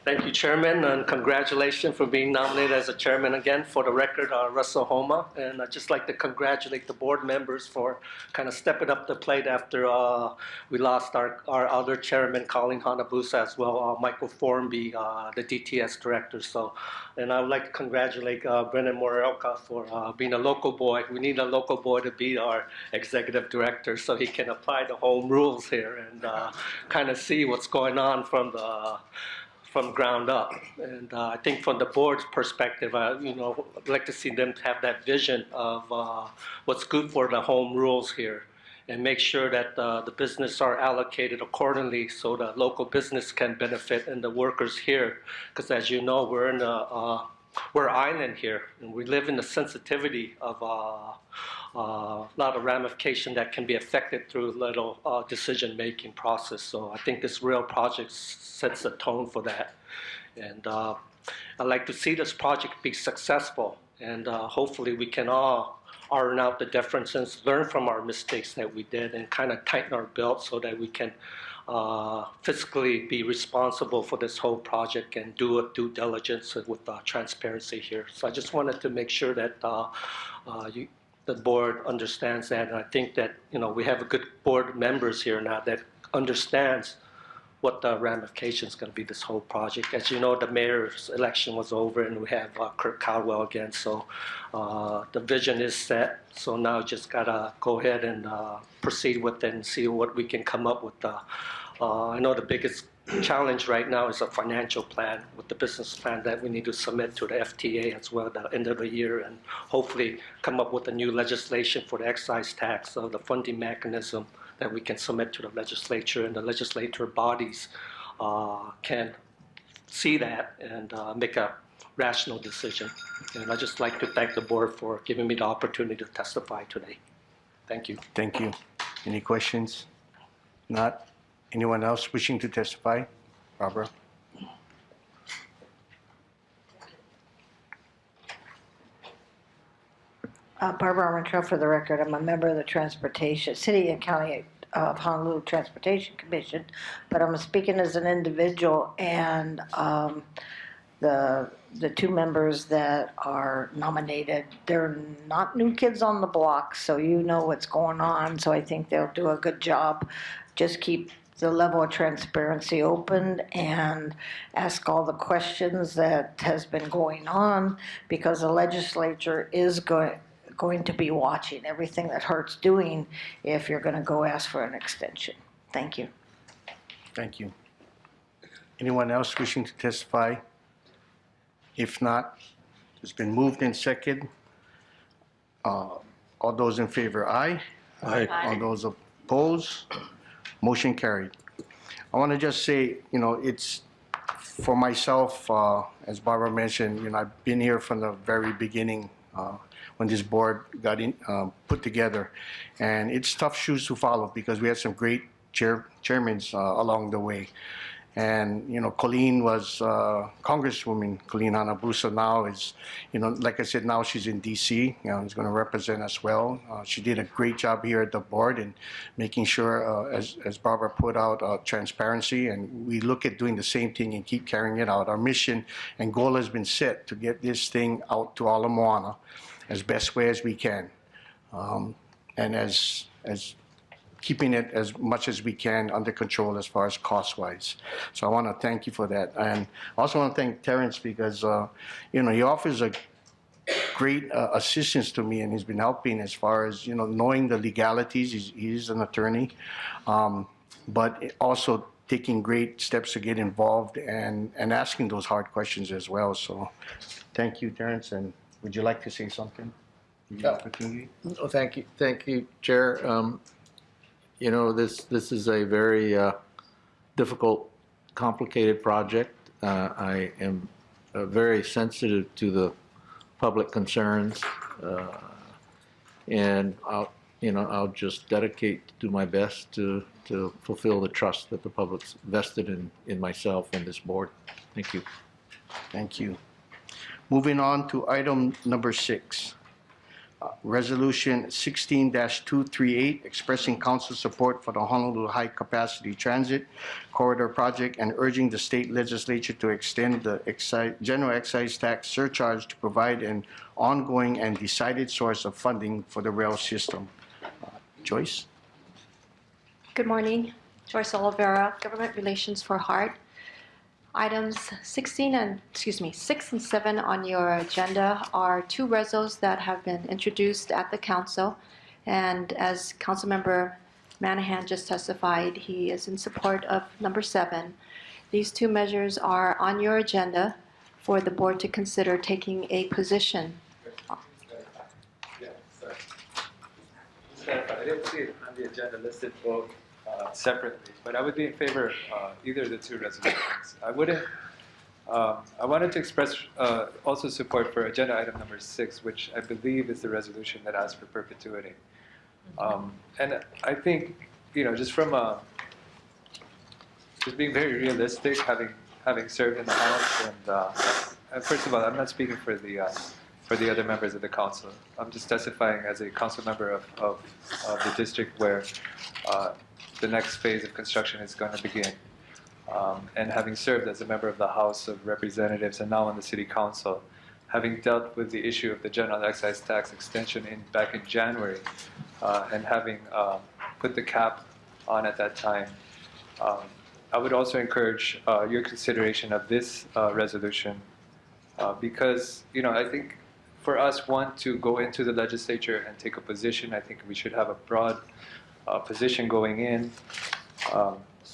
Thank you, Chairman, and congratulations for being nominated as a chairman again. For the record, Russell Homa, and I'd just like to congratulate the board members for kind of stepping up the plate after we lost our other chairman, Colleen Hanabusa, as well, Michael Formby, the DTS director. So, and I would like to congratulate Brennan Morioka for being a local boy. We need a local boy to be our executive director so he can apply the home rules here and kind of see what's going on from ground up. And I think from the board's perspective, I'd like to see them have that vision of what's good for the home rules here and make sure that the business are allocated accordingly so the local business can benefit and the workers here. Because as you know, we're island here and we live in the sensitivity of a lot of ramification that can be affected through little decision-making process. So I think this rail project sets a tone for that. And I'd like to see this project be successful. And hopefully we can all iron out the differences, learn from our mistakes that we did, and kind of tighten our belt so that we can fiscally be responsible for this whole project and do a due diligence with transparency here. So I just wanted to make sure that the board understands that. And I think that we have a good board members here now that understands what the ramifications going to be this whole project. As you know, the mayor's election was over and we have Kirk Caldwell again. So the vision is set. So now just got to go ahead and proceed with it and see what we can come up with. I know the biggest challenge right now is a financial plan with the business plan that we need to submit to the FTA as well at the end of the year, and hopefully come up with a new legislation for the excise tax, so the funding mechanism that we can submit to the legislature, and the legislature bodies can see that and make a rational decision. And I'd just like to thank the board for giving me the opportunity to testify today. Thank you. Thank you. Any questions? Not? Anyone else wishing to testify? Barbara? Barbara Armentrout, for the record. I'm a member of the City and County of Honolulu Transportation Commission, but I'm speaking as an individual, and the two members that are nominated, they're not new kids on the block, so you know what's going on, so I think they'll do a good job. Just keep the level of transparency open and ask all the questions that has been going on, because the legislature is going to be watching everything that HART's doing if you're going to go ask for an extension. Thank you. Thank you. Anyone else wishing to testify? If not, it's been moved and seconded. All those in favor, aye. Aye. All those opposed, motion carried. I want to just say, it's for myself, as Barbara mentioned, I've been here from the very beginning when this board got put together. And it's tough shoes to follow because we had some great chairmen along the way. And, Colleen was, Congresswoman Colleen Hanabusa now is, like I said, now she's in D.C., is going to represent us well. She did a great job here at the board and making sure, as Barbara put out, transparency. And we look at doing the same thing and keep carrying it out. Our mission and goal has been set to get this thing out to Ala Moana as best way as we can. and as keeping it as much as we can under control as far as cost-wise. So I want to thank you for that. And I also want to thank Terrence because, he offers a great assistance to me, and he's been helping as far as, knowing the legalities. He's an attorney, but also taking great steps to get involved and asking those hard questions as well. So thank you, Terrence. And would you like to say something? Opportunity? Oh, thank you, Chair. This is a very difficult, complicated project. I am very sensitive to the public concerns, and I'll just do my best to fulfill the trust that the public's vested in myself and this board. Thank you. Thank you. Moving on to item number 6. Resolution 16-238, expressing council support for the Honolulu High Capacity Transit Corridor Project and urging the state legislature to extend the general excise tax surcharge to provide an ongoing and decided source of funding for the rail system. Joyce? Good morning. Joyce Oliveira, Government Relations for HART. Items 6 and 7 on your agenda are 2 resos that have been introduced at the council. And as Councilmember Manahan just testified, he is in support of number 7. These 2 measures are on your agenda for the board to consider taking a position. Yeah, sorry. I didn't see it on the agenda listed both separately, but I would be in favor of either of the 2 resolutions. I wanted to express also support for agenda item number 6, which I believe is the resolution that asks for perpetuity. And I think, just from just being very realistic, having served in the House, and first of all, I'm not speaking for the other members of the council. I'm just testifying as a council member of the district where the next phase of construction is going to begin. And having served as a member of the House of Representatives and now on the City Council, having dealt with the issue of the general excise tax extension back in January, and having put the cap on at that time, I would also encourage your consideration of this resolution because, I think for us, to go into the legislature and take a position, I think we should have a broad position going in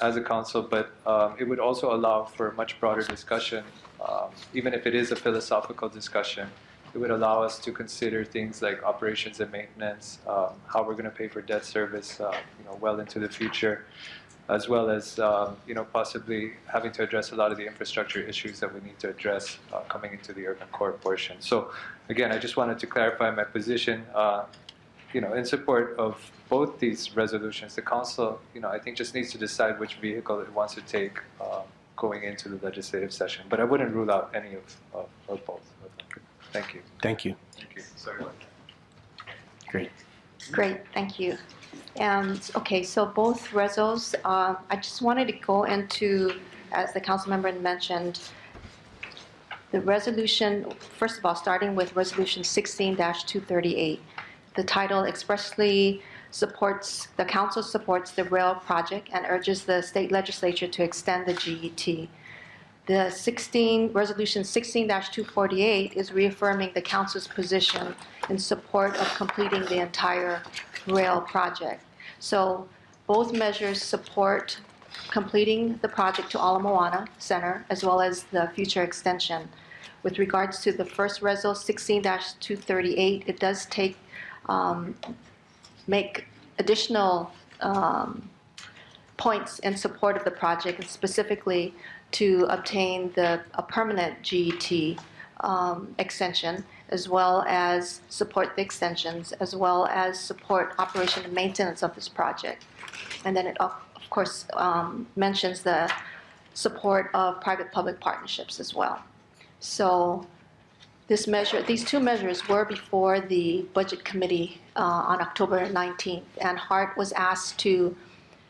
as a council, but it would also allow for a much broader discussion, even if it is a philosophical discussion. It would allow us to consider things like operations and maintenance, how we're going to pay for debt service, well into the future, as well as possibly having to address a lot of the infrastructure issues that we need to address coming into the urban core portion. So again, I just wanted to clarify my position in support of both these resolutions. The council, I think just needs to decide which vehicle it wants to take going into the legislative session. But I wouldn't rule out any of both. Thank you. Thank you. Thank you. Sorry about that. Great. Thank you. And okay, so both resos, I just wanted to go into, as the council member mentioned, the resolution, first of all, starting with resolution 16-238. The title expressly the council supports the rail project and urges the state legislature to extend the GET. The resolution 16-248 is reaffirming the council's position in support of completing the entire rail project. So both measures support completing the project to Ala Moana Center as well as the future extension. With regards to the first resol, 16-238, it does make additional points in support of the project, and specifically to obtain a permanent GET extension, as well as support the extensions, as well as support operation and maintenance of this project. And then it, of course, mentions the support of private-public partnerships as well. So these 2 measures were before the Budget Committee on October 19th, and HART was asked to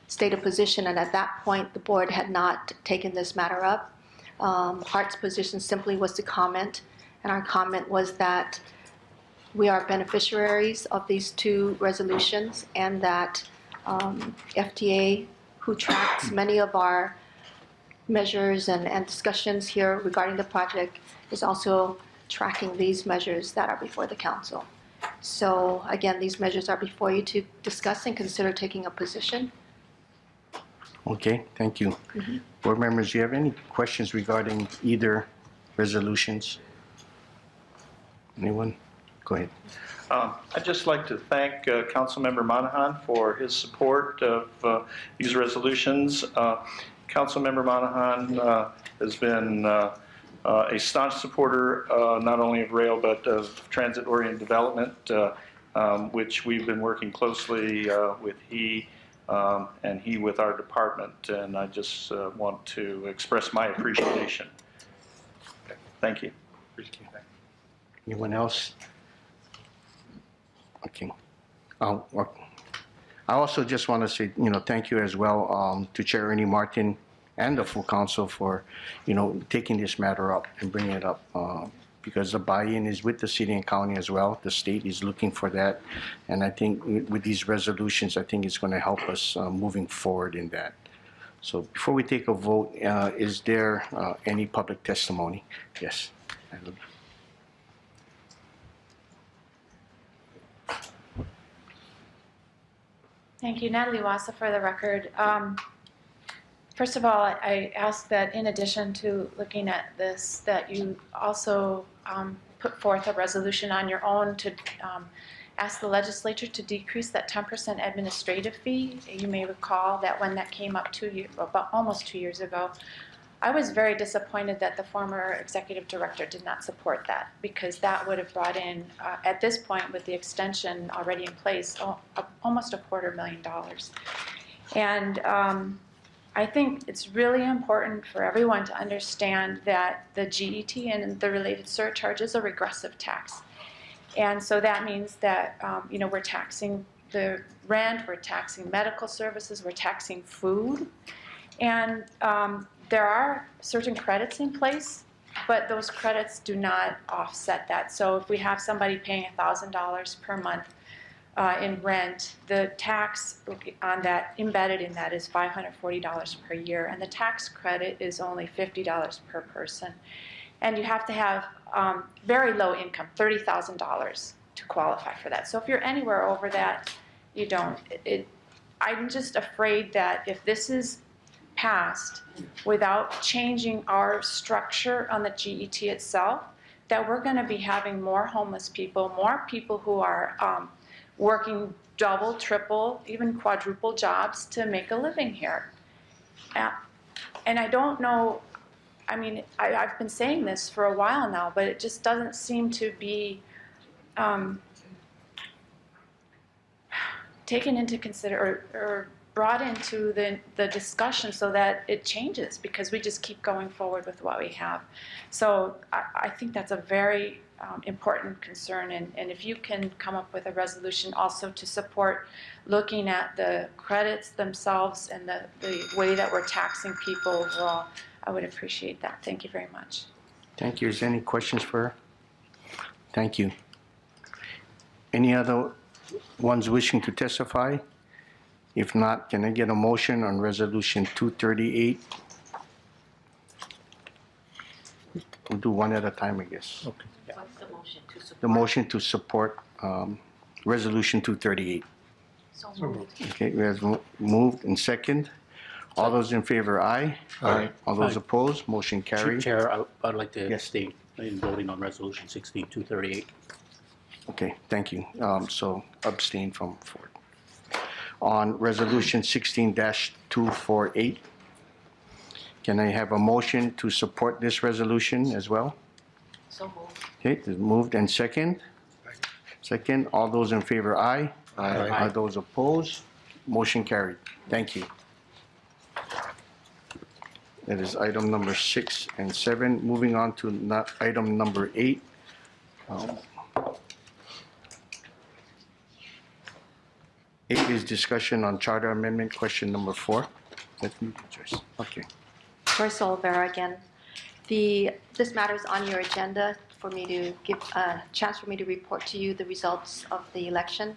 state a position, and at that point, the board had not taken this matter up. HART's position simply was to comment, and our comment was that we are beneficiaries of these two resolutions, and that FTA, who tracks many of our measures and discussions here regarding the project, is also tracking these measures that are before the council. So again, these measures are before you to discuss and consider taking a position. Okay, thank you. Board members, do you have any questions regarding either resolutions? Anyone? Go ahead. I'd just like to thank Councilmember Monahan for his support of these resolutions. Councilmember Monahan has been a staunch supporter not only of rail but of transit-oriented development, which we've been working closely with he with our department, and I just want to express my appreciation. Thank you. Anyone else? Okay. I also just want to say, thank you as well to Chair Ernie Martin and the full council for, taking this matter up and bringing it up because the buy-in is with the city and county as well. The state is looking for that. And I think with these resolutions, I think it's going to help us moving forward in that. So before we take a vote, is there any public testimony? Yes. Thank you, Natalie Wassa, for the record. First of all, I ask that in addition to looking at this, that you also put forth a resolution on your own to ask the legislature to decrease that 10% administrative fee. You may recall that when that came up about almost 2 years ago, I was very disappointed that the former executive director did not support that, because that would have brought in, at this point with the extension already in place, almost $250,000. And I think it's really important for everyone to understand that the GET and the related surcharge is a regressive tax. And so that means that we're taxing the rent, we're taxing medical services, we're taxing food. And there are certain credits in place, but those credits do not offset that. So if we have somebody paying $1,000 per month in rent, the tax on that, embedded in that, is $540 per year, and the tax credit is only $50 per person. And you have to have very low income, $30,000, to qualify for that. So if you're anywhere over that, you don't. I'm just afraid that if this is passed without changing our structure on the GET itself, that we're going to be having more homeless people, more people who are working double, triple, even quadruple jobs to make a living here. And I don't know, I mean, I've been saying this for a while now, but it just doesn't seem to be taken into consideration or brought into the discussion so that it changes, because we just keep going forward with what we have. So I think that's a very important concern, and if you can come up with a resolution also to support looking at the credits themselves and the way that we're taxing people overall, I would appreciate that. Thank you very much. Thank you. Is there any questions for her? Thank you. Any other ones wishing to testify? If not, can I get a motion on Resolution 238? We'll do one at a time, I guess. Okay. What's the motion to support? The motion to support Resolution 238. So moved. Okay, we have moved and second. All those in favor, aye. Aye. All those Aye. opposed, motion carried. Chair, I'd like to Yes. abstain in voting on Resolution 16238. Okay, thank you. So abstain from Ford. On Resolution 16-248, can I have a motion to support this resolution as well? So moved. Okay, it's moved and second. Second, all those in favor, aye. Aye. All those opposed, motion carried. Thank you. That is item number 6 and 7. Moving on to item number 8. 8 is discussion on charter amendment, question number 4. Let me Joyce. Okay. Joyce Olivera again. This matter is on your agenda for me to give a chance for me to report to you the results of the election.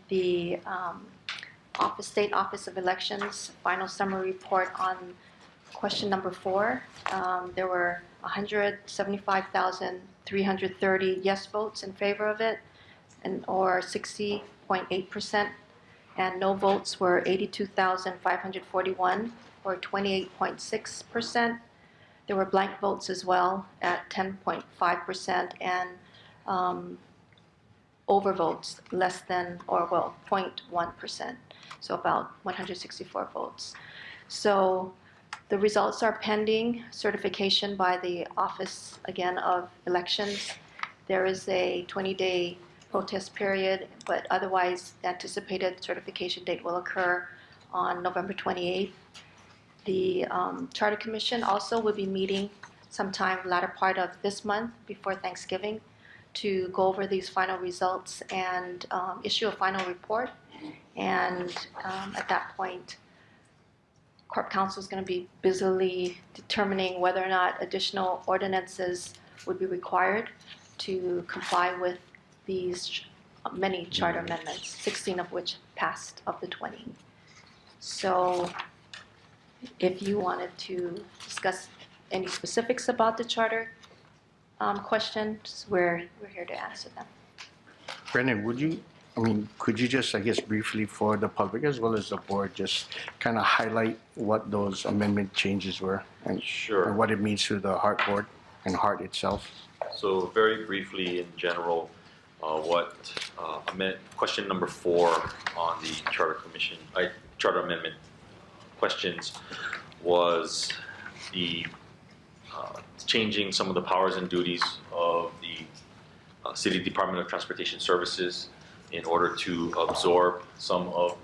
The State Office of Elections final summary report on question number 4. There were 175,330 yes votes in favor of it, or 60.8%, and no votes were 82,541, or 28.6%. There were blank votes as well at 10.5%, and overvotes less than, 0.1%, so about 164 votes. So the results are pending certification by the Office, again, of Elections. There is a 20-day protest period, but otherwise the anticipated certification date will occur on November 28th. The Charter Commission also will be meeting sometime latter part of this month before Thanksgiving to go over these final results and issue a final report. And at that point, Corp Counsel is going to be busily determining whether or not additional ordinances would be required to comply with these many charter amendments, 16 of which passed of the 20. So if you wanted to discuss any specifics about the charter questions, we're here to answer them. Brennan, could you just, I guess, briefly for the public as well as the board, just kind of highlight what those amendment changes were and, Sure. and what it means to the HART board and HART itself? So very briefly, in general, question number 4 on the charter amendment questions was the changing some of the powers and duties of the City Department of Transportation Services in order to absorb some of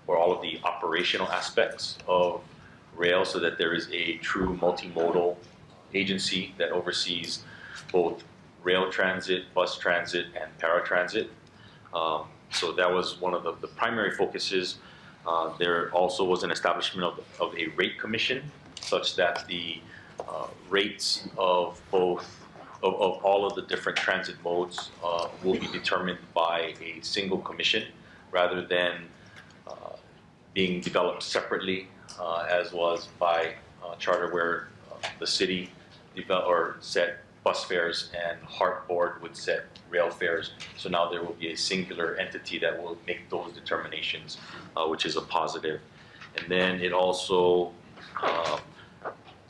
all of the operational aspects of rail, so that there is a true multimodal agency that oversees both rail transit, bus transit, and paratransit. So that was one of the primary focuses. There also was an establishment of a rate commission, such that the rates of all of the different transit modes will be determined by a single commission rather than being developed separately, as was by charter, where the city set bus fares and HART board would set rail fares. So now there will be a singular entity that will make those determinations, which is a positive. And then it also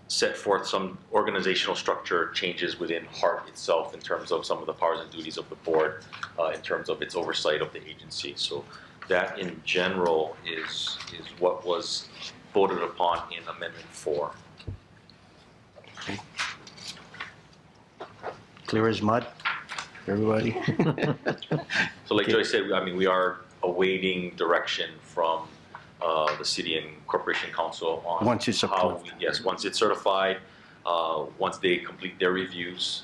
set forth some organizational structure changes within HART itself in terms of some of the powers and duties of the board, in terms of its oversight of the agency. So that in general is what was voted upon in Amendment 4. Okay. Clear as mud, everybody? So like Joy said, we are awaiting direction from the City and Corporation Council on once it's approved. Once it's certified, once they complete their reviews,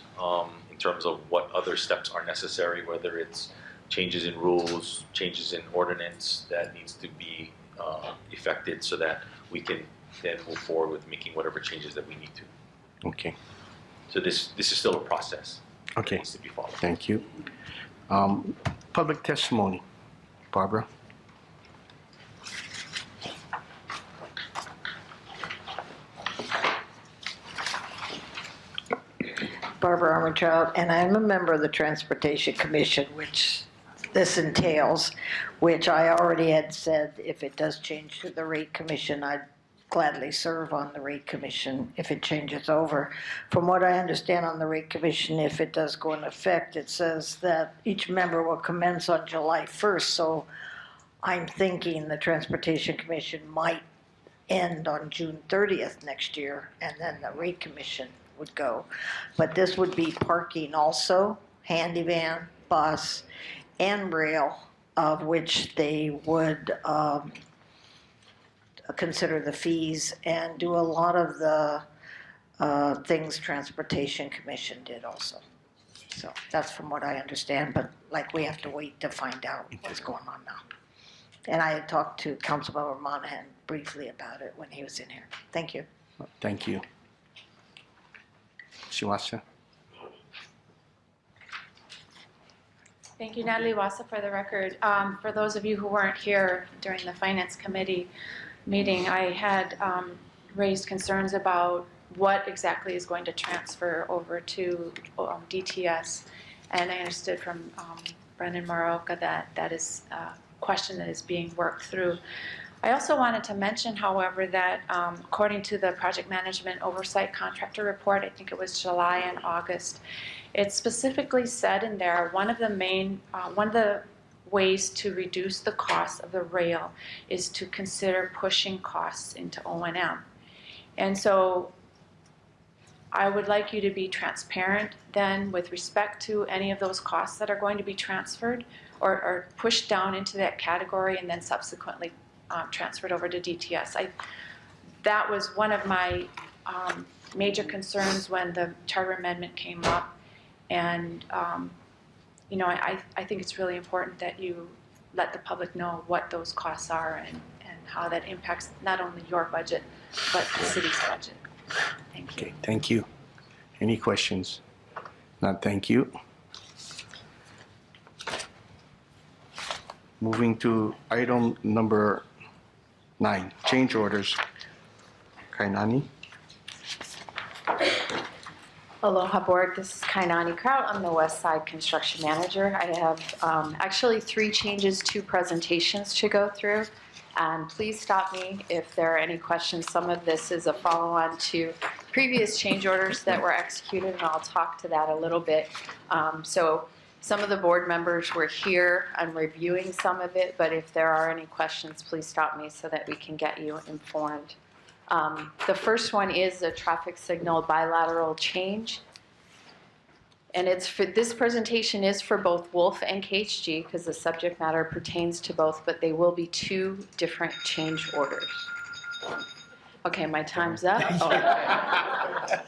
in terms of what other steps are necessary, whether it's changes in rules, changes in ordinance that needs to be effected, so that we can then move forward with making whatever changes that we need to. Okay. So this is still a process. Okay. That needs to be followed. Thank you. Public testimony. Barbara? Barbara Armentrout, and I'm a member of the Transportation Commission, which this entails, which I already had said if it does change to the rate commission, I'd gladly serve on the rate commission if it changes over. From what I understand on the rate commission, if it does go into effect, it says that each member will commence on July 1st. So I'm thinking the Transportation Commission might end on June 30th next year, and then the rate commission would go. But this would be parking also, handy van, bus, and rail, of which they would consider the fees and do a lot of the things Transportation Commission did also. So that's from what I understand, but like we have to wait to find out what's going on now. And I had talked to Councilmember Monahan briefly about it when he was in here. Thank you. Thank you. Shiwasa? Thank you, Natalie Wassa, for the record. For those of you who weren't here during the Finance Committee meeting, I had raised concerns about what exactly is going to transfer over to DTS. And I understood from Brendan Moroka that that is a question that is being worked through. I also wanted to mention, however, that according to the Project Management Oversight Contractor Report, I think it was July and August, it specifically said in there one of the ways to reduce the cost of the rail is to consider pushing costs into O&M. And so I would like you to be transparent then with respect to any of those costs that are going to be transferred or pushed down into that category and then subsequently transferred over to DTS. That was one of my major concerns when the charter amendment came up. And, you know, I think it's really important that you let the public know what those costs are and how that impacts not only your budget, but the city's budget. Thank you. Okay, thank you. Any questions? Not thank you. Moving to item number 9, change orders. Kainani. Aloha Board, this is Kainani Kraut. I'm the West Side Construction Manager. I have actually 3 changes, 2 presentations to go through. And please stop me if there are any questions. Some of this is a follow-on to previous change orders that were executed, and I'll talk to that a little bit. So some of the board members were here. I'm reviewing some of it, but if there are any questions, please stop me so that we can get you informed. The first one is a traffic signal bilateral change. And it's for, this presentation is for both Wolf and KHG because the subject matter pertains to both, but they will be 2 different change orders. Okay, my time's up. Oh.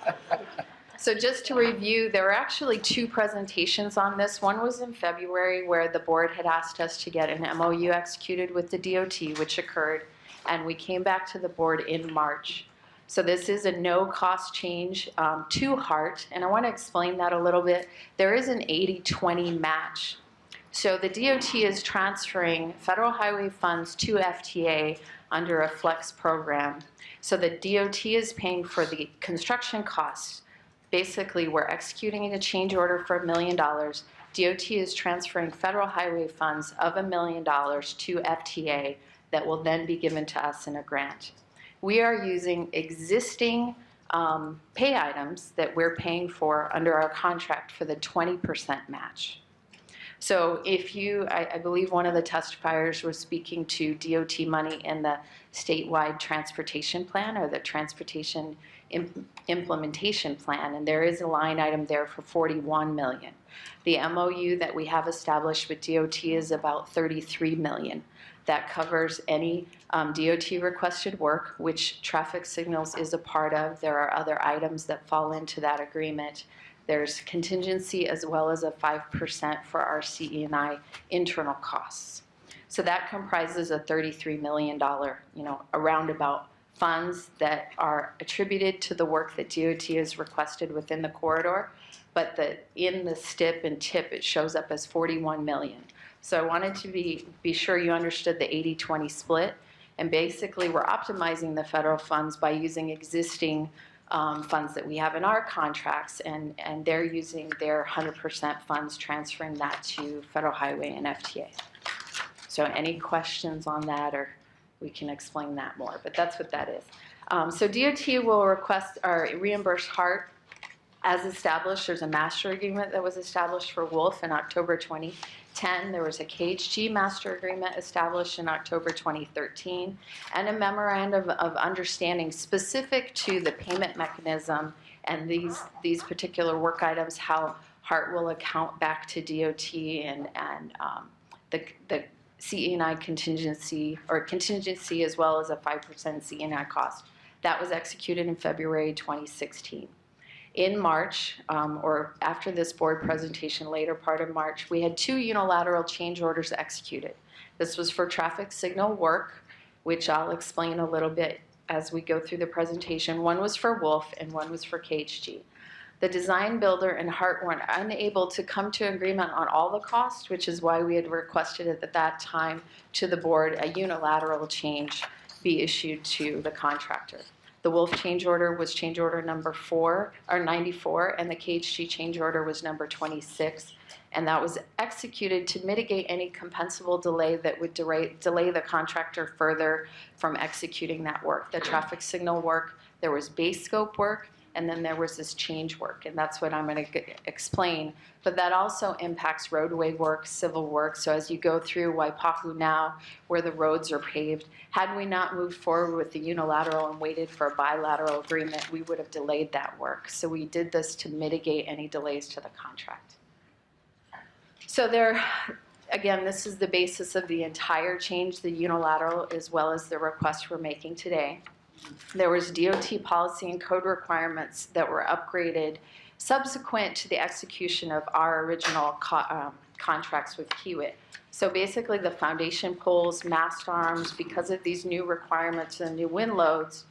So just to review, there were actually 2 presentations on this. One was in February where the board had asked us to get an MOU executed with the DOT, which occurred, and we came back to the board in March. So this is a no-cost change to HART, and I want to explain that a little bit. There is an 80-20 match. So the DOT is transferring federal highway funds to FTA under a flex program. So the DOT is paying for the construction costs. Basically, we're executing a change order for $1 million. DOT is transferring federal highway funds of $1 million to FTA that will then be given to us in a grant. We are using existing pay items that we're paying for under our contract for the 20% match. So if you, I believe one of the testifiers was speaking to DOT money in the statewide transportation plan or the transportation implementation plan, and there is a line item there for $41 million. The MOU that we have established with DOT is about $33 million. That covers any DOT requested work, which traffic signals is a part of. There are other items that fall into that agreement. There's contingency as well as a 5% for our CE&I internal costs. So that comprises a $33 million, a roundabout funds that are attributed to the work that DOT has requested within the corridor, but in the STIP and TIP it shows up as $41 million. So I wanted to be sure you understood the 80-20 split, and basically we're optimizing the federal funds by using existing funds that we have in our contracts, and they're using their 100% funds, transferring that to Federal Highway and FTA. So any questions on that, or we can explain that more, but that's what that is. So DOT will request or reimburse HART as established. There's a master agreement that was established for Wolf in October 2010. There was a KHG master agreement established in October 2013, and a memorandum of understanding specific to the payment mechanism and these particular work items, how HART will account back to DOT and the CE&I contingency, or contingency as well as a 5% CE&I cost. That was executed in February 2016. In March, or after this board presentation, later part of March, we had 2 unilateral change orders executed. This was for traffic signal work, which I'll explain a little bit as we go through the presentation. One was for Wolf and one was for KHG. The design builder and HART weren't unable to come to agreement on all the costs, which is why we had requested at that time to the board a unilateral change be issued to the contractor. The Wolf change order was change order number 94, and the KHG change order was number 26. And that was executed to mitigate any compensable delay that would delay the contractor further from executing that work. The traffic signal work, there was base scope work, and then there was this change work, and that's what I'm going to explain. But that also impacts roadway work, civil work. So as you go through Waipahu now, where the roads are paved, had we not moved forward with the unilateral and waited for a bilateral agreement, we would have delayed that work. So we did this to mitigate any delays to the contract. So there, again, this is the basis of the entire change, the unilateral, as well as the request we're making today. There was DOT policy and code requirements that were upgraded subsequent to the execution of our original contracts with Kiewit. So basically the foundation poles, mast arms, because of these new requirements and new wind loads,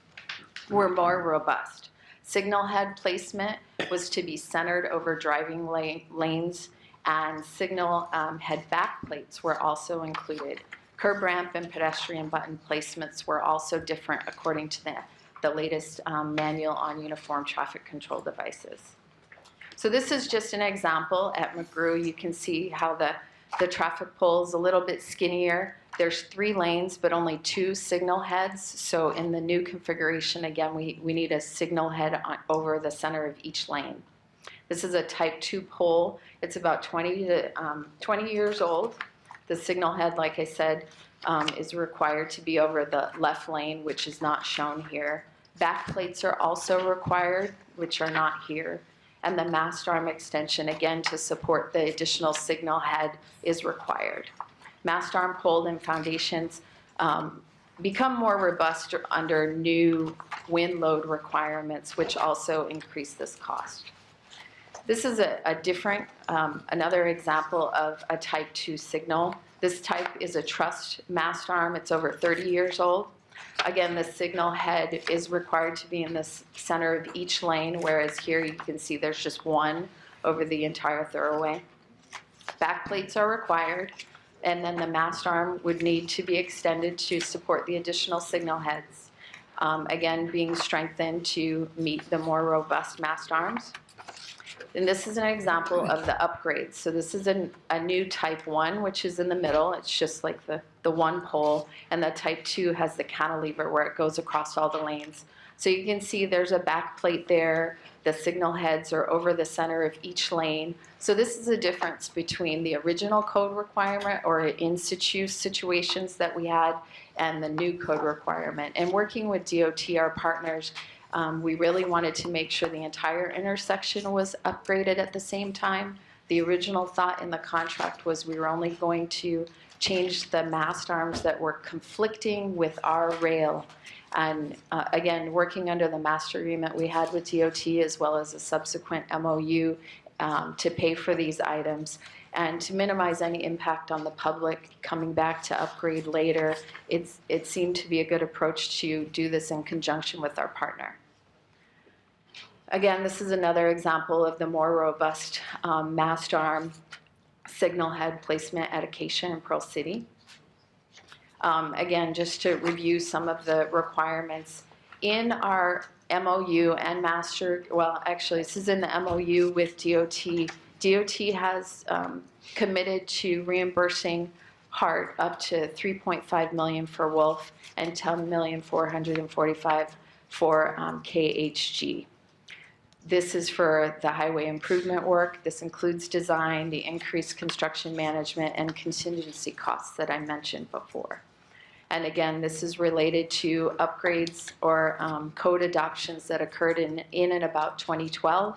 were more robust. Signal head placement was to be centered over driving lanes, and signal head back plates were also included. Curb ramp and pedestrian button placements were also different according to the latest manual on uniform traffic control devices. So this is just an example. At McGrew, you can see how the traffic pole is a little bit skinnier. There's 3 lanes, but only 2 signal heads. So in the new configuration, again, we need a signal head over the center of each lane. This is a type 2 pole. It's about 20 years old. The signal head, like I said, is required to be over the left lane, which is not shown here. Back plates are also required, which are not here. And the mast arm extension, again, to support the additional signal head is required. Mast arm pole and foundations become more robust under new wind load requirements, which also increase this cost. This is a different, another example of a type 2 signal. This type is a trussed mast arm. It's over 30 years old. Again, the signal head is required to be in the center of each lane, whereas here you can see there's just one over the entire thoroughway. Back plates are required, and then the mast arm would need to be extended to support the additional signal heads. Again, being strengthened to meet the more robust mast arms. And this is an example of the upgrades. So this is a new type 1, which is in the middle. It's just like the one pole. And the type 2 has the cantilever where it goes across all the lanes. So you can see there's a back plate there. The signal heads are over the center of each lane. So this is a difference between the original code requirement or in situ situations that we had and the new code requirement. And working with DOT, our partners, we really wanted to make sure the entire intersection was upgraded at the same time. The original thought in the contract was we were only going to change the mast arms that were conflicting with our rail. And again, working under the master agreement we had with DOT as well as a subsequent MOU to pay for these items and to minimize any impact on the public coming back to upgrade later, it seemed to be a good approach to do this in conjunction with our partner. Again, this is another example of the more robust mast arm signal head placement at Acacia in Pearl City. Again, just to review some of the requirements in our MOU and master, well, actually, this is in the MOU with DOT. DOT has committed to reimbursing HART up to $3.5 million for Wolf and $10,445,000 for KHG. This is for the highway improvement work. This includes design, the increased construction management, and contingency costs that I mentioned before. And again, this is related to upgrades or code adoptions that occurred in and about 2012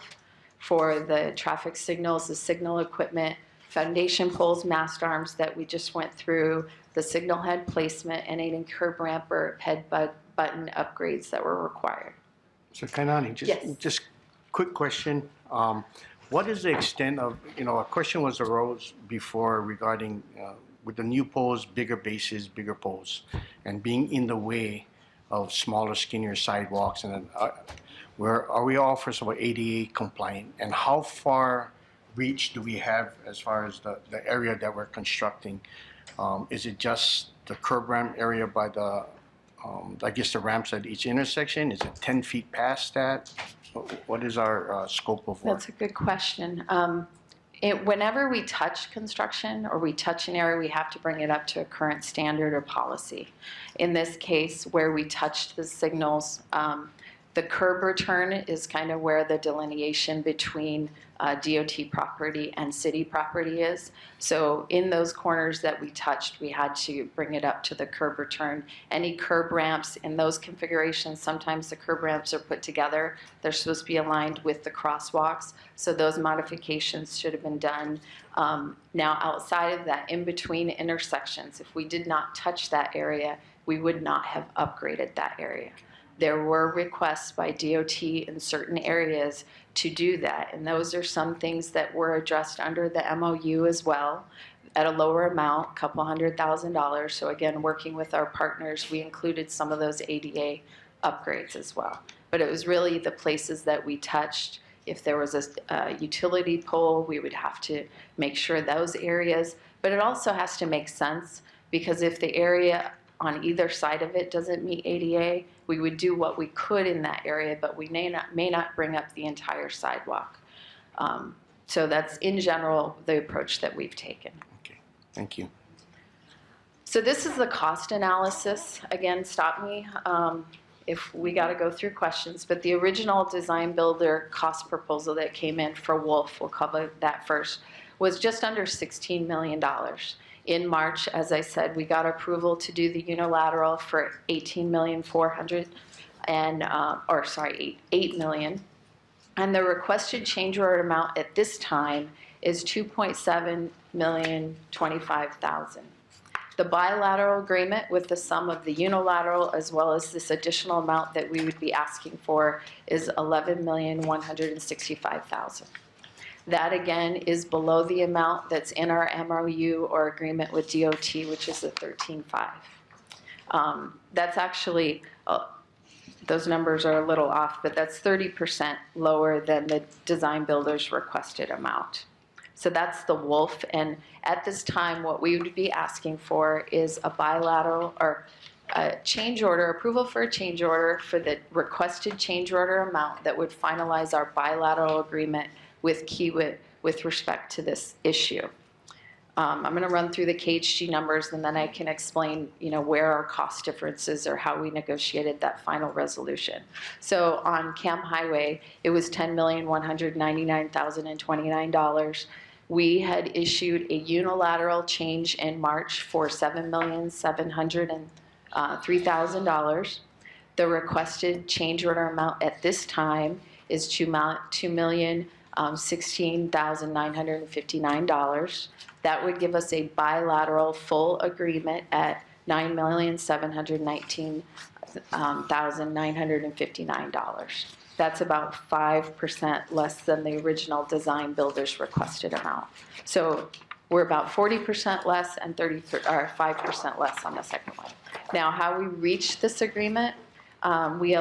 for the traffic signals, the signal equipment, foundation poles, mast arms that we just went through, the signal head placement, and any curb ramp or head button upgrades that were required. So Kainani, Yes. just quick question. What is the extent of, a question was arose before regarding with the new poles, bigger bases, bigger poles, and being in the way of smaller, skinnier sidewalks. And are we all, first of all, ADA compliant? And how far reach do we have as far as the area that we're constructing? Is it just the curb ramp area by the, I guess the ramps at each intersection? Is it 10 feet past that? What is our scope of work? That's a good question. Whenever we touch construction or we touch an area, we have to bring it up to a current standard or policy. In this case, where we touched the signals, the curb return is kind of where the delineation between DOT property and city property is. So in those corners that we touched, we had to bring it up to the curb return. Any curb ramps in those configurations, sometimes the curb ramps are put together. They're supposed to be aligned with the crosswalks. So those modifications should have been done. Now outside of that, in between intersections, if we did not touch that area, we would not have upgraded that area. There were requests by DOT in certain areas to do that, and those are some things that were addressed under the MOU as well at a lower amount, a couple $100,000. So again, working with our partners, we included some of those ADA upgrades as well. But it was really the places that we touched. If there was a utility pole, we would have to make sure those areas, but it also has to make sense, because if the area on either side of it doesn't meet ADA, we would do what we could in that area, but we may not bring up the entire sidewalk. So that's in general the approach that we've taken. Okay, thank you. So this is the cost analysis. Again, stop me if we got to go through questions, but the original design builder cost proposal that came in for Wolf, we'll cover that first, was just under $16 million. In March, as I said, we got approval to do the unilateral for $18,400,000 and, $8 million. And the requested change order amount at this time is $2.7,025,000. The bilateral agreement with the sum of the unilateral as well as this additional amount that we would be asking for is $11,165,000. That again is below the amount that's in our MOU or agreement with DOT, which is the 13.5. That's actually, those numbers are a little off, but that's 30% lower than the design builder's requested amount. So that's the Wolf, and at this time, what we would be asking for is a bilateral or a change order, approval for a change order for the requested change order amount that would finalize our bilateral agreement with Kiewit with respect to this issue. I'm going to run through the KHG numbers, and then I can explain, where our cost differences or how we negotiated that final resolution. So on Cam Highway, it was $10,199,029. We had issued a unilateral change in March for $7,703,000. The requested change order amount at this time is $2,016,959. That would give us a bilateral full agreement at $9,719,959. That's about 5% less than the original design builder's requested amount. So we're about 40% less and 5% less on the second one. Now, how we reached this agreement, we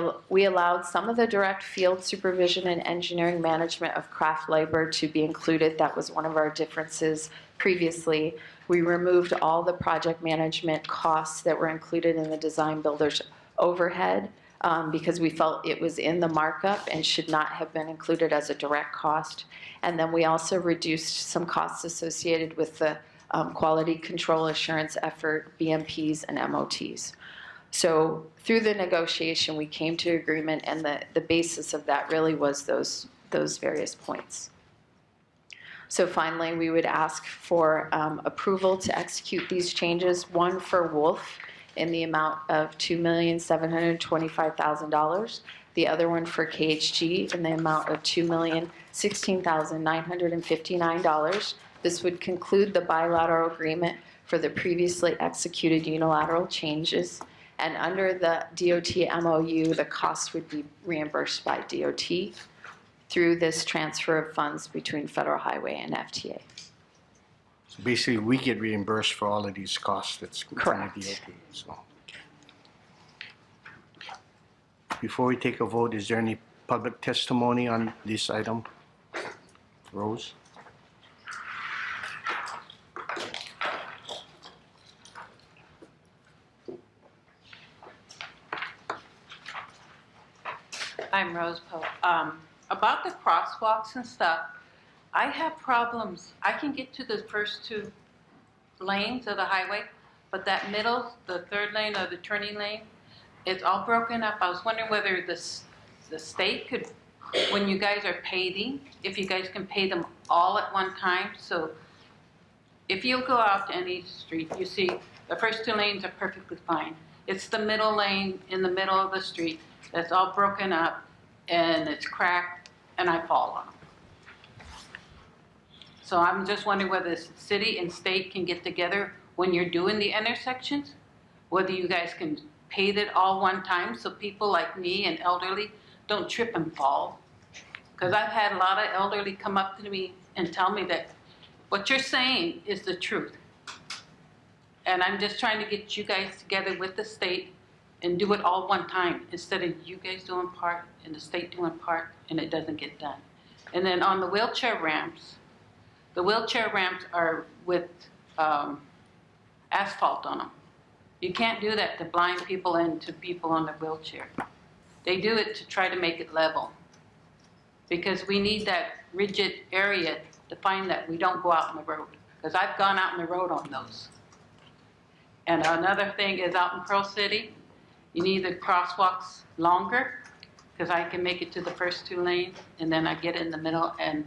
allowed some of the direct field supervision and engineering management of craft labor to be included. That was one of our differences previously. We removed all the project management costs that were included in the design builder's overhead because we felt it was in the markup and should not have been included as a direct cost. And then we also reduced some costs associated with the quality control assurance effort, BMPs and MOTs. So through the negotiation, we came to agreement, and the basis of that really was those various points. So finally, we would ask for approval to execute these changes, one for Wolf in the amount of $2,725,000, the other one for KHG in the amount of $2,016,959. This would conclude the bilateral agreement for the previously executed unilateral changes. And under the DOT MOU, the cost would be reimbursed by DOT through this transfer of funds between Federal Highway and FTA. So basically, we get reimbursed for all of these costs that's correct. DOT. So, before we take a vote, is there any public testimony on this item? Rose? I'm Rose Poe. About the crosswalks and stuff, I have problems. I can get to the first two lanes of the highway, but that middle, the third lane or the turning lane, it's all broken up. I was wondering whether the state could, when you guys are paving, if you guys can pay them all at one time. So if you go out to any street, you see the first two lanes are perfectly fine. It's the middle lane in the middle of the street that's all broken up and it's cracked and I fall on them. So I'm just wondering whether the city and state can get together when you're doing the intersections, whether you guys can pave it all one time so people like me and elderly don't trip and fall. Because I've had a lot of elderly come up to me and tell me that what you're saying is the truth. And I'm just trying to get you guys together with the state and do it all one time instead of you guys doing part and the state doing part and it doesn't get done. And then on the wheelchair ramps, the wheelchair ramps are with asphalt on them. You can't do that to blind people and to people on the wheelchair. They do it to try to make it level. Because we need that rigid area to find that we don't go out on the road. Because I've gone out on the road on those. And another thing is out in Pearl City, you need the crosswalks longer, because I can make it to the first two lanes, and then I get in the middle, and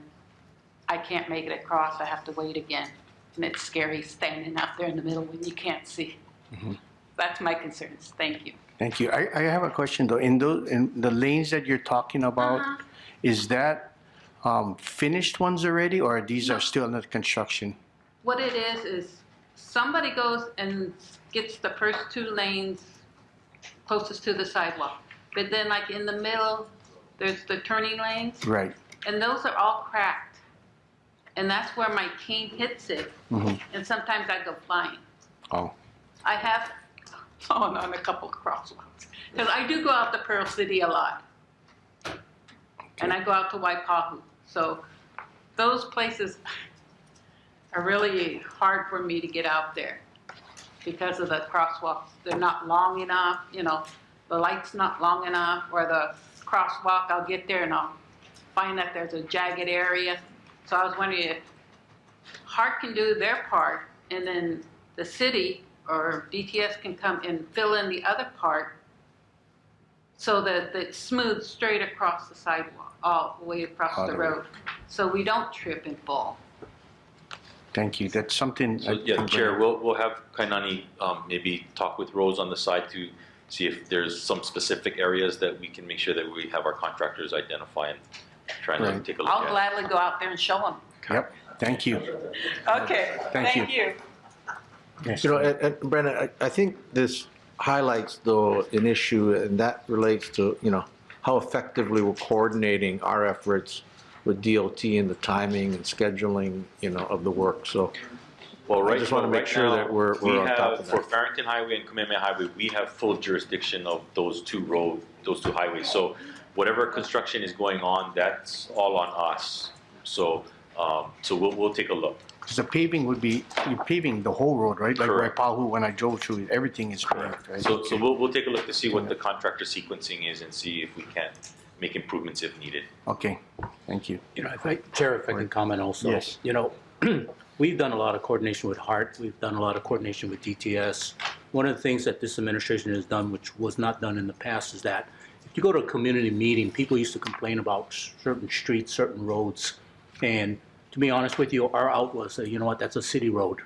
I can't make it across. I have to wait again. And it's scary standing out there in the middle when you can't see. Mm-hmm. That's my concerns. Thank you. Thank you. I have a question though. In the lanes that you're talking about, is that finished ones already, or these are still under construction? What it is somebody goes and gets the first two lanes closest to the sidewalk. But then like in the middle, there's the turning lanes. Right. And those are all cracked. And that's where my cane hits it. Mm-hmm. And sometimes I go flying. Oh. I have fallen on a couple of crosswalks. Because I do go out to Pearl City a lot. Okay. And I go out to Waipahu. So those places are really hard for me to get out there because of the crosswalks. They're not long enough, you know, the light's not long enough, or the crosswalk, I'll get there and I'll find that there's a jagged area. So I was wondering if HART can do their part, and then the city or DTS can come and fill in the other part so that it's smooth straight across the sidewalk, all the way across the road, so we don't trip and fall. Thank you. That's something. So, yeah, Chair, we'll have Kainani maybe talk with Rose on the side to see if there's some specific areas that we can make sure that we have our contractors identify and try and take a look at. I'll gladly go out there and show them. Yep. Thank you. Okay. Thank you. You know, and Brennan, I think this highlights though an issue, and that relates to, you know, how effectively we're coordinating our efforts with DOT and the timing and scheduling, you know, of the work. So, well, right, I just want to make sure that we're on top of that. For Farrington Highway and Kamehameha Highway, we have full jurisdiction of those two highways. So whatever construction is going on, that's all on us. So, so we'll take a look. Because the paving would be, you're paving the whole road, right? Like Correct. Waipahu, when I drove through it, everything is paved, right? So we'll take a look to see what the contractor sequencing is and see if we can make improvements if needed. Okay, thank you. You know, Chair, if I can comment also. Yes. You know, we've done a lot of coordination with HART. We've done a lot of coordination with DTS. One of the things that this administration has done, which was not done in the past, is that if you go to a community meeting, people used to complain about certain streets, certain roads. And to be honest with you, our out was, you know what, that's a city road.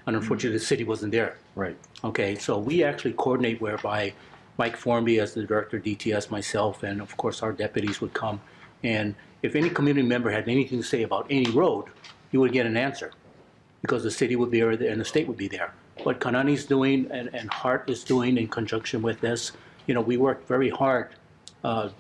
And unfortunately, the city wasn't there. Right. Okay, so we actually coordinate whereby Mike Formby as the director of DTS, myself, and of course our deputies would come. And if any community member had anything to say about any road, you would get an answer because the city would be there and the state would be there. What Kanani's doing and HART is doing in conjunction with this, you know, we worked very hard.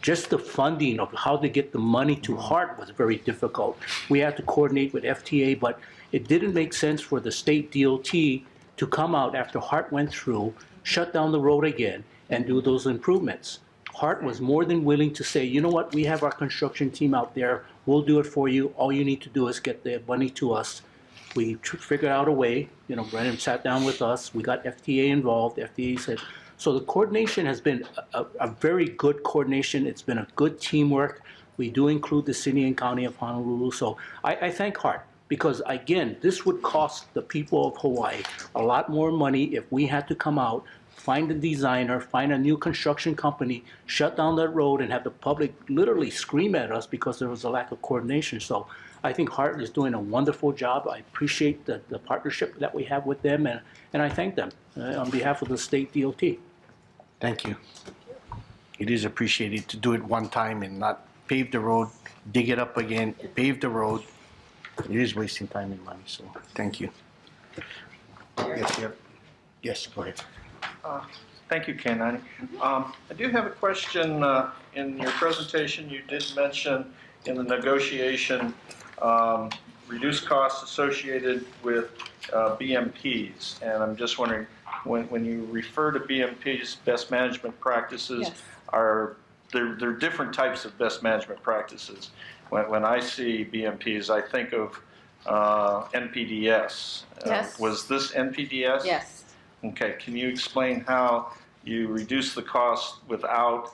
Just the funding of how to get the money to HART was very difficult. We had to coordinate with FTA, but it didn't make sense for the state DOT to come out after HART went through, shut down the road again, and do those improvements. HART was more than willing to say, you know what, we have our construction team out there, we'll do it for you, all you need to do is get the money to us. We figured out a way, you know, Brennan sat down with us, we got FTA involved, FTA said, so the coordination has been a very good coordination, it's been a good teamwork. We do include the city and county of Honolulu, so I thank HART. Because again, this would cost the people of Hawaii a lot more money if we had to come out, find a designer, find a new construction company, shut down that road and have the public literally scream at us because there was a lack of coordination. So I think HART is doing a wonderful job. I appreciate the partnership that we have with them and I thank them on behalf of the state DOT. Thank you. It is appreciated to do it one time and not pave the road, dig it up again, pave the road. It is wasting time and money, so thank you. Yes, yes, go ahead. Thank you, Kanani. I do have a question. In your presentation, you did mention in the negotiation reduced costs associated with BMPs. And I'm just wondering, when you refer to BMPs, best management practices, Yes. They're different types of best management practices. When I see BMPs, I think of NPDS. Yes. Was this NPDS? Yes. Okay, can you explain how you reduce the cost without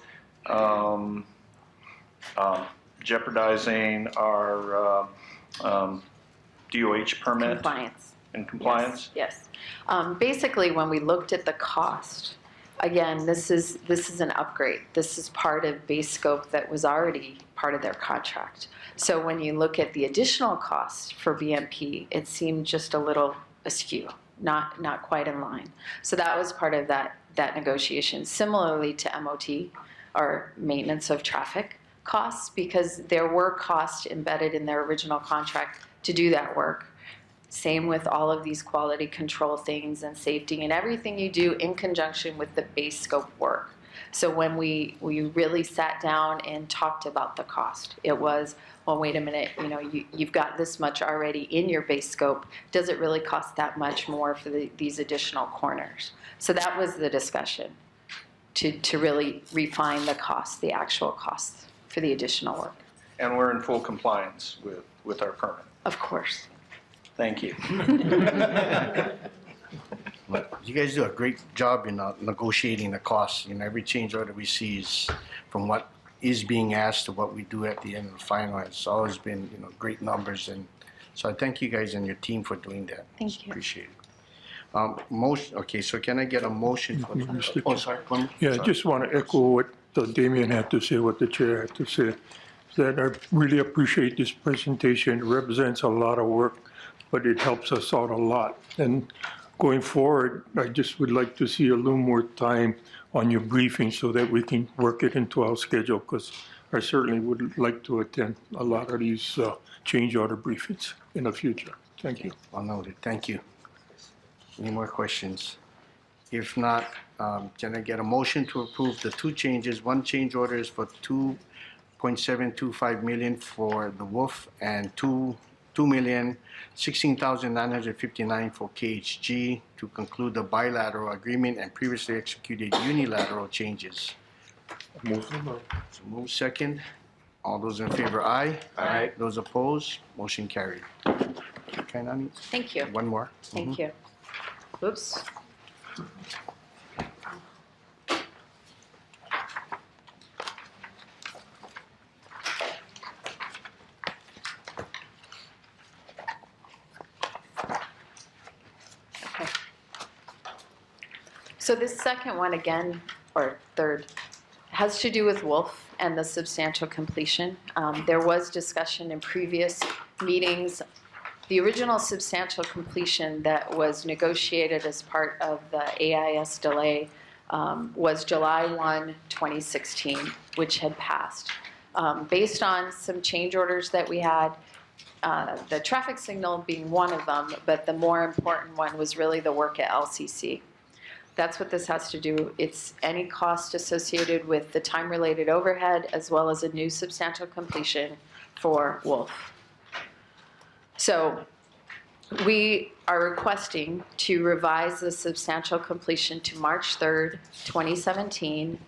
jeopardizing our DOH permit? Compliance. And compliance? Yes. Basically, when we looked at the cost, again, this is an upgrade. This is part of base scope that was already part of their contract. So when you look at the additional cost for BMP, it seemed just a little askew, not quite in line. So that was part of that negotiation. Similarly to MOT, or maintenance of traffic costs, because there were costs embedded in their original contract to do that work. Same with all of these quality control things and safety and everything you do in conjunction with the base scope work. So when we really sat down and talked about the cost, it was, well, wait a minute, you know, you've got this much already in your base scope. Does it really cost that much more for these additional corners? So that was the discussion, to really refine the cost, the actual costs for the additional work. And we're in full compliance with our permit. Of course. Thank you. But you guys do a great job in negotiating the costs. You know, every change order we see is from what is being asked to what we do at the end of the final. It's always been, you know, great numbers, and so I thank you guys and your team for doing that. Thank you. Appreciate it. Okay, so can I get a motion for? Mr. Oh, sorry. Yeah, I Sorry. just want to echo what Damien had to say, what the chair had to say, that I really appreciate this presentation. It represents a lot of work, but it helps us out a lot. And going forward, I just would like to see a little more time on your briefing so that we can work it into our schedule, because I certainly would like to attend a lot of these change order briefings in the future. Thank you. Well noted. Thank you. Any more questions? If not, can I get a motion to approve the two changes? One change order is for $2.725 million for the Wolf and $2,016,959 for KHG to conclude the bilateral agreement and previously executed unilateral changes. So move second. All those in favor, aye. Aye. Those opposed, motion carried. Okay, Nani? Thank you. One more. Thank you. Oops. Okay. So this second one again, or third, has to do with Wolf and the substantial completion. There was discussion in previous meetings. The original substantial completion that was negotiated as part of the AIS delay was July 1, 2016, which had passed. Based on some change orders that we had, the traffic signal being one of them, but the more important one was really the work at LCC. That's what this has to do. It's any cost associated with the time-related overhead as well as a new substantial completion for Wolf. So we are requesting to revise the substantial completion to March 3rd, 2017,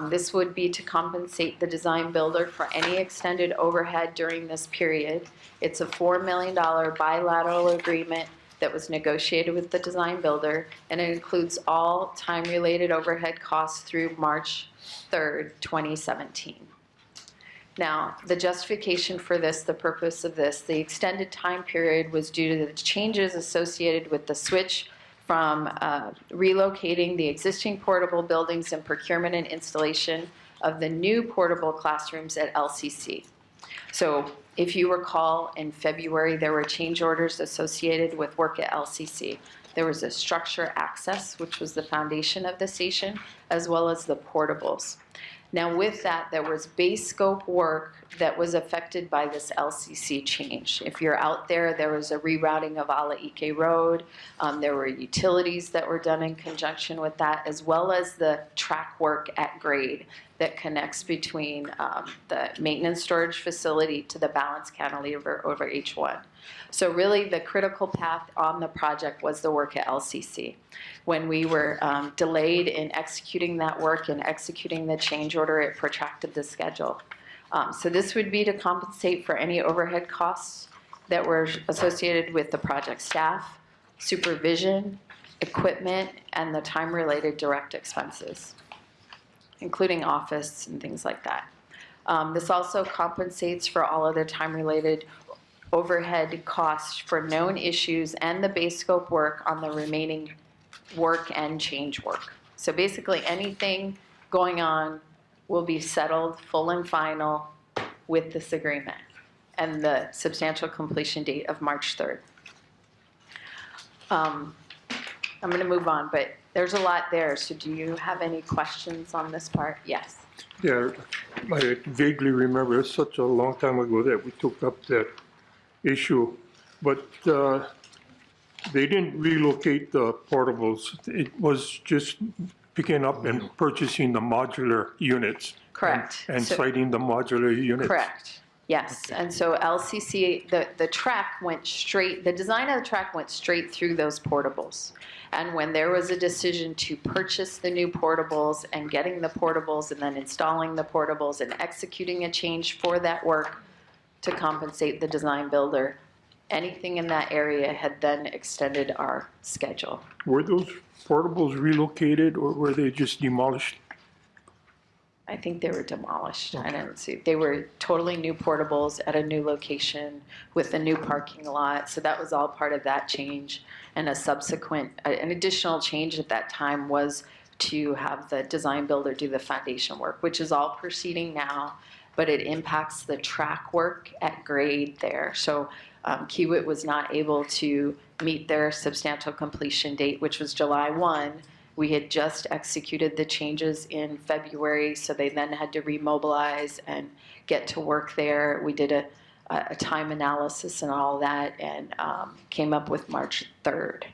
This would be to compensate the design builder for any extended overhead during this period. It's a $4 million bilateral agreement that was negotiated with the design builder, and it includes all time-related overhead costs through March 3rd, 2017. Now, the justification for this, the purpose of this, the extended time period was due to the changes associated with the switch from relocating the existing portable buildings and procurement and installation of the new portable classrooms at LCC. So if you recall, in February, there were change orders associated with work at LCC. There was a structure access, which was the foundation of the station, as well as the portables. Now with that, there was base scope work that was affected by this LCC change. If you're out there, there was a rerouting of Ala Ike Road. There were utilities that were done in conjunction with that, as well as the track work at grade that connects between the maintenance storage facility to the balance cantilever over H1. So really the critical path on the project was the work at LCC. When we were delayed in executing that work and executing the change order, it protracted the schedule. So this would be to compensate for any overhead costs that were associated with the project staff, supervision, equipment, and the time-related direct expenses, including office and things like that. This also compensates for all other time-related overhead costs for known issues and the base scope work on the remaining work and change work. So basically anything going on will be settled full and final with this agreement and the substantial completion date of March 3rd. I'm going to move on, but there's a lot there. So do you have any questions on this part? Yes. Yeah, I vaguely remember it's such a long time ago that we took up that issue, but they didn't relocate the portables. It was just picking up and purchasing the modular units. Correct. And So- citing the modular units. Correct. Yes. Okay. And so LCC, the track went straight, the design of the track went straight through those portables. And when there was a decision to purchase the new portables and getting the portables and then installing the portables and executing a change for that work to compensate the design builder, anything in that area had then extended our schedule. Were those portables relocated or were they just demolished? I think they were demolished. I didn't see. They were totally new portables at a new location with a new parking lot. So that was all part of that change. And a subsequent, an additional change at that time was to have the design builder do the foundation work, which is all proceeding now, but it impacts the track work at grade there. So Kiewit was not able to meet their substantial completion date, which was July 1. We had just executed the changes in February, so they then had to remobilize and get to work there. We did a time analysis and all that, and came up with March 3rd.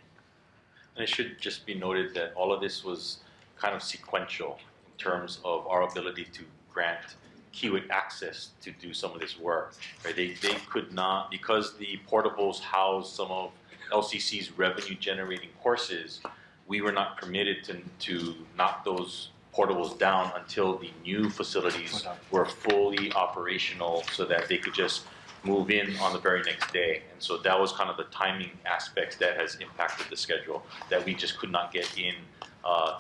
And it should just be noted that all of this was kind of sequential in terms of our ability to grant Kiewit access to do some of this work. Right? They could not, because the portables house some of LCC's revenue generating courses, we were not permitted to knock those portables down until the new facilities were fully operational so that they could just move in on the very next day. And so that was kind of the timing aspects that has impacted the schedule, that we just could not get in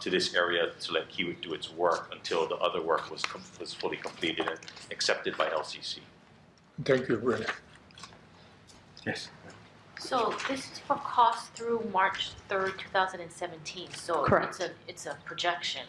to this area to let Kiewit do its work until the other work was fully completed and accepted by LCC. Thank you, Brenda. Yes. So this is for cost through March 3rd, 2017. So Correct. it's a projection.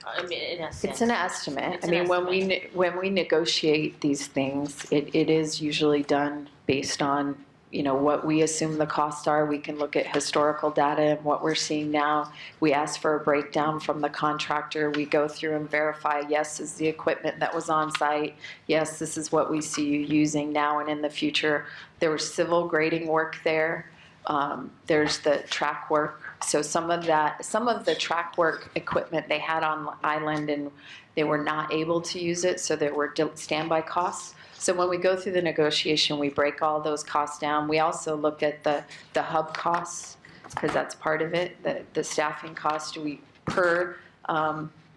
I mean, in a sense. It's an estimate. It's I an mean, estimate. when we negotiate these things, it is usually done based on, you know, what we assume the costs are. We can look at historical data and what we're seeing now. We ask for a breakdown from the contractor. We go through and verify, yes, this is the equipment that was on site. Yes, this is what we see you using now and in the future. There was civil grading work there. There's the track work. So some of the track work equipment they had on island and they were not able to use it, so there were standby costs. So when we go through the negotiation, we break all those costs down. We also look at the hub costs, because that's part of it, the staffing cost. We per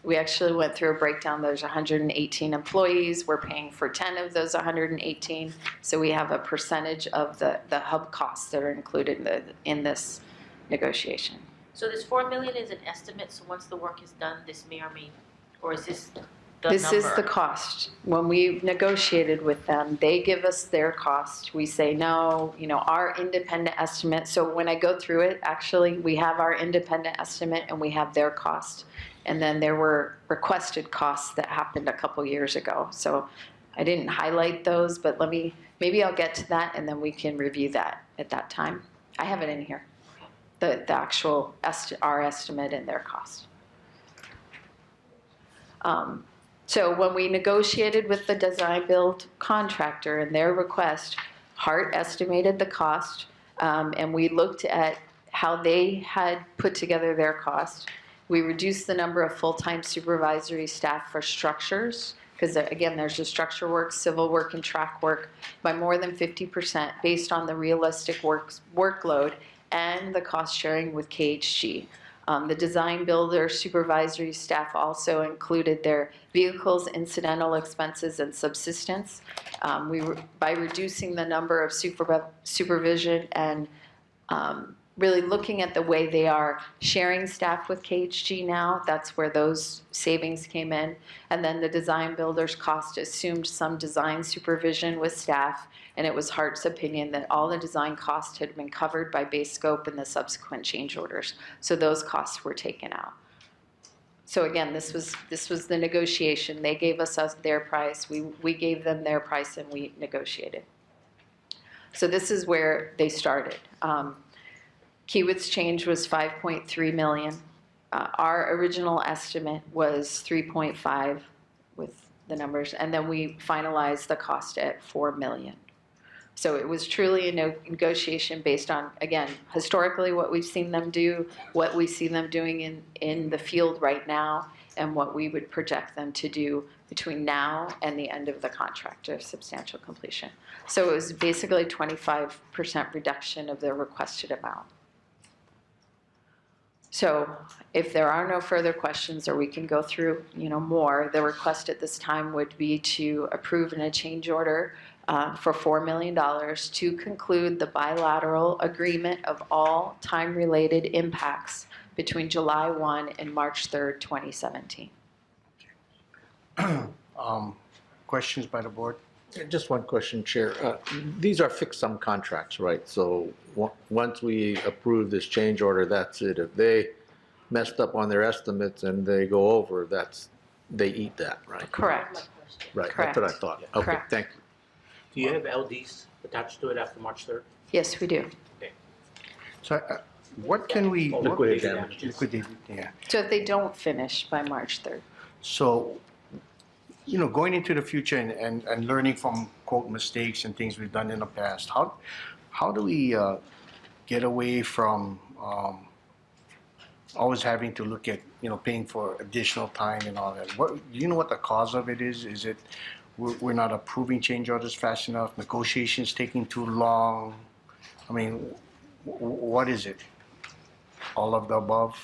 We actually went through a breakdown. There's 118 employees. We're paying for 10 of those 118. So we have a percentage of the hub costs that are included in this negotiation. So this 4 million is an estimate, so once the work is done, this may or may, or is this the This number? is the cost. When we negotiated with them, they give us their cost. We say, no, our independent estimate. So when I go through it, actually, we have our independent estimate and we have their cost. And then there were requested costs that happened a couple years ago. So I didn't highlight those, but maybe I'll get to that and then we can review that at that time. I have it in here, the actual, our estimate and their cost. So when we negotiated with the design build contractor and their request, HART estimated the cost, and we looked at how they had put together their cost. We reduced the number of full-time supervisory staff for structures, because again, there's the structure work, civil work, and track work by more than 50% based on the realistic workload and the cost sharing with KHG. The design builder supervisory staff also included their vehicles, incidental expenses, and subsistence. By reducing the number of supervision and really looking at the way they are sharing staff with KHG now, that's where those savings came in. And then the design builder's cost assumed some design supervision with staff, and it was HART's opinion that all the design costs had been covered by base scope and the subsequent change orders. So those costs were taken out. So again, this was the negotiation. They gave us their price, we gave them their price, and we negotiated. So this is where they started. Kiewit's change was 5.3 million. Our original estimate was 3.5 with the numbers, and then we finalized the cost at 4 million. So it was truly a negotiation based on, again, historically what we've seen them do, what we see them doing in the field right now, and what we would project them to do between now and the end of the contract of substantial completion. So it was basically 25% reduction of the requested amount. So if there are no further questions, or we can go through more, the request at this time would be to approve in a change order for $4 million to conclude the bilateral agreement of all time-related impacts between July 1 and March 3rd, 2017. Questions by the board? Just one question, Chair. These are fixed sum contracts, right? So once we approve this change order, that's it. If they messed up on their estimates and they go over, they eat that, right? Correct. Right, Correct. that's what I thought. Okay, Correct. thank you. Do you have LDs attached to it after March 3rd? Yes, we do. Okay. So what can we? Liquidated damages. Liquidated, yeah. So if they don't finish by March 3rd. So, going into the future and learning from, quote, mistakes and things we've done in the past, how do we get away from always having to look at, paying for additional time and all that? Do you know what the cause of it is? Is it we're not approving change orders fast enough, negotiations taking too long? I mean, what is it? All of the above?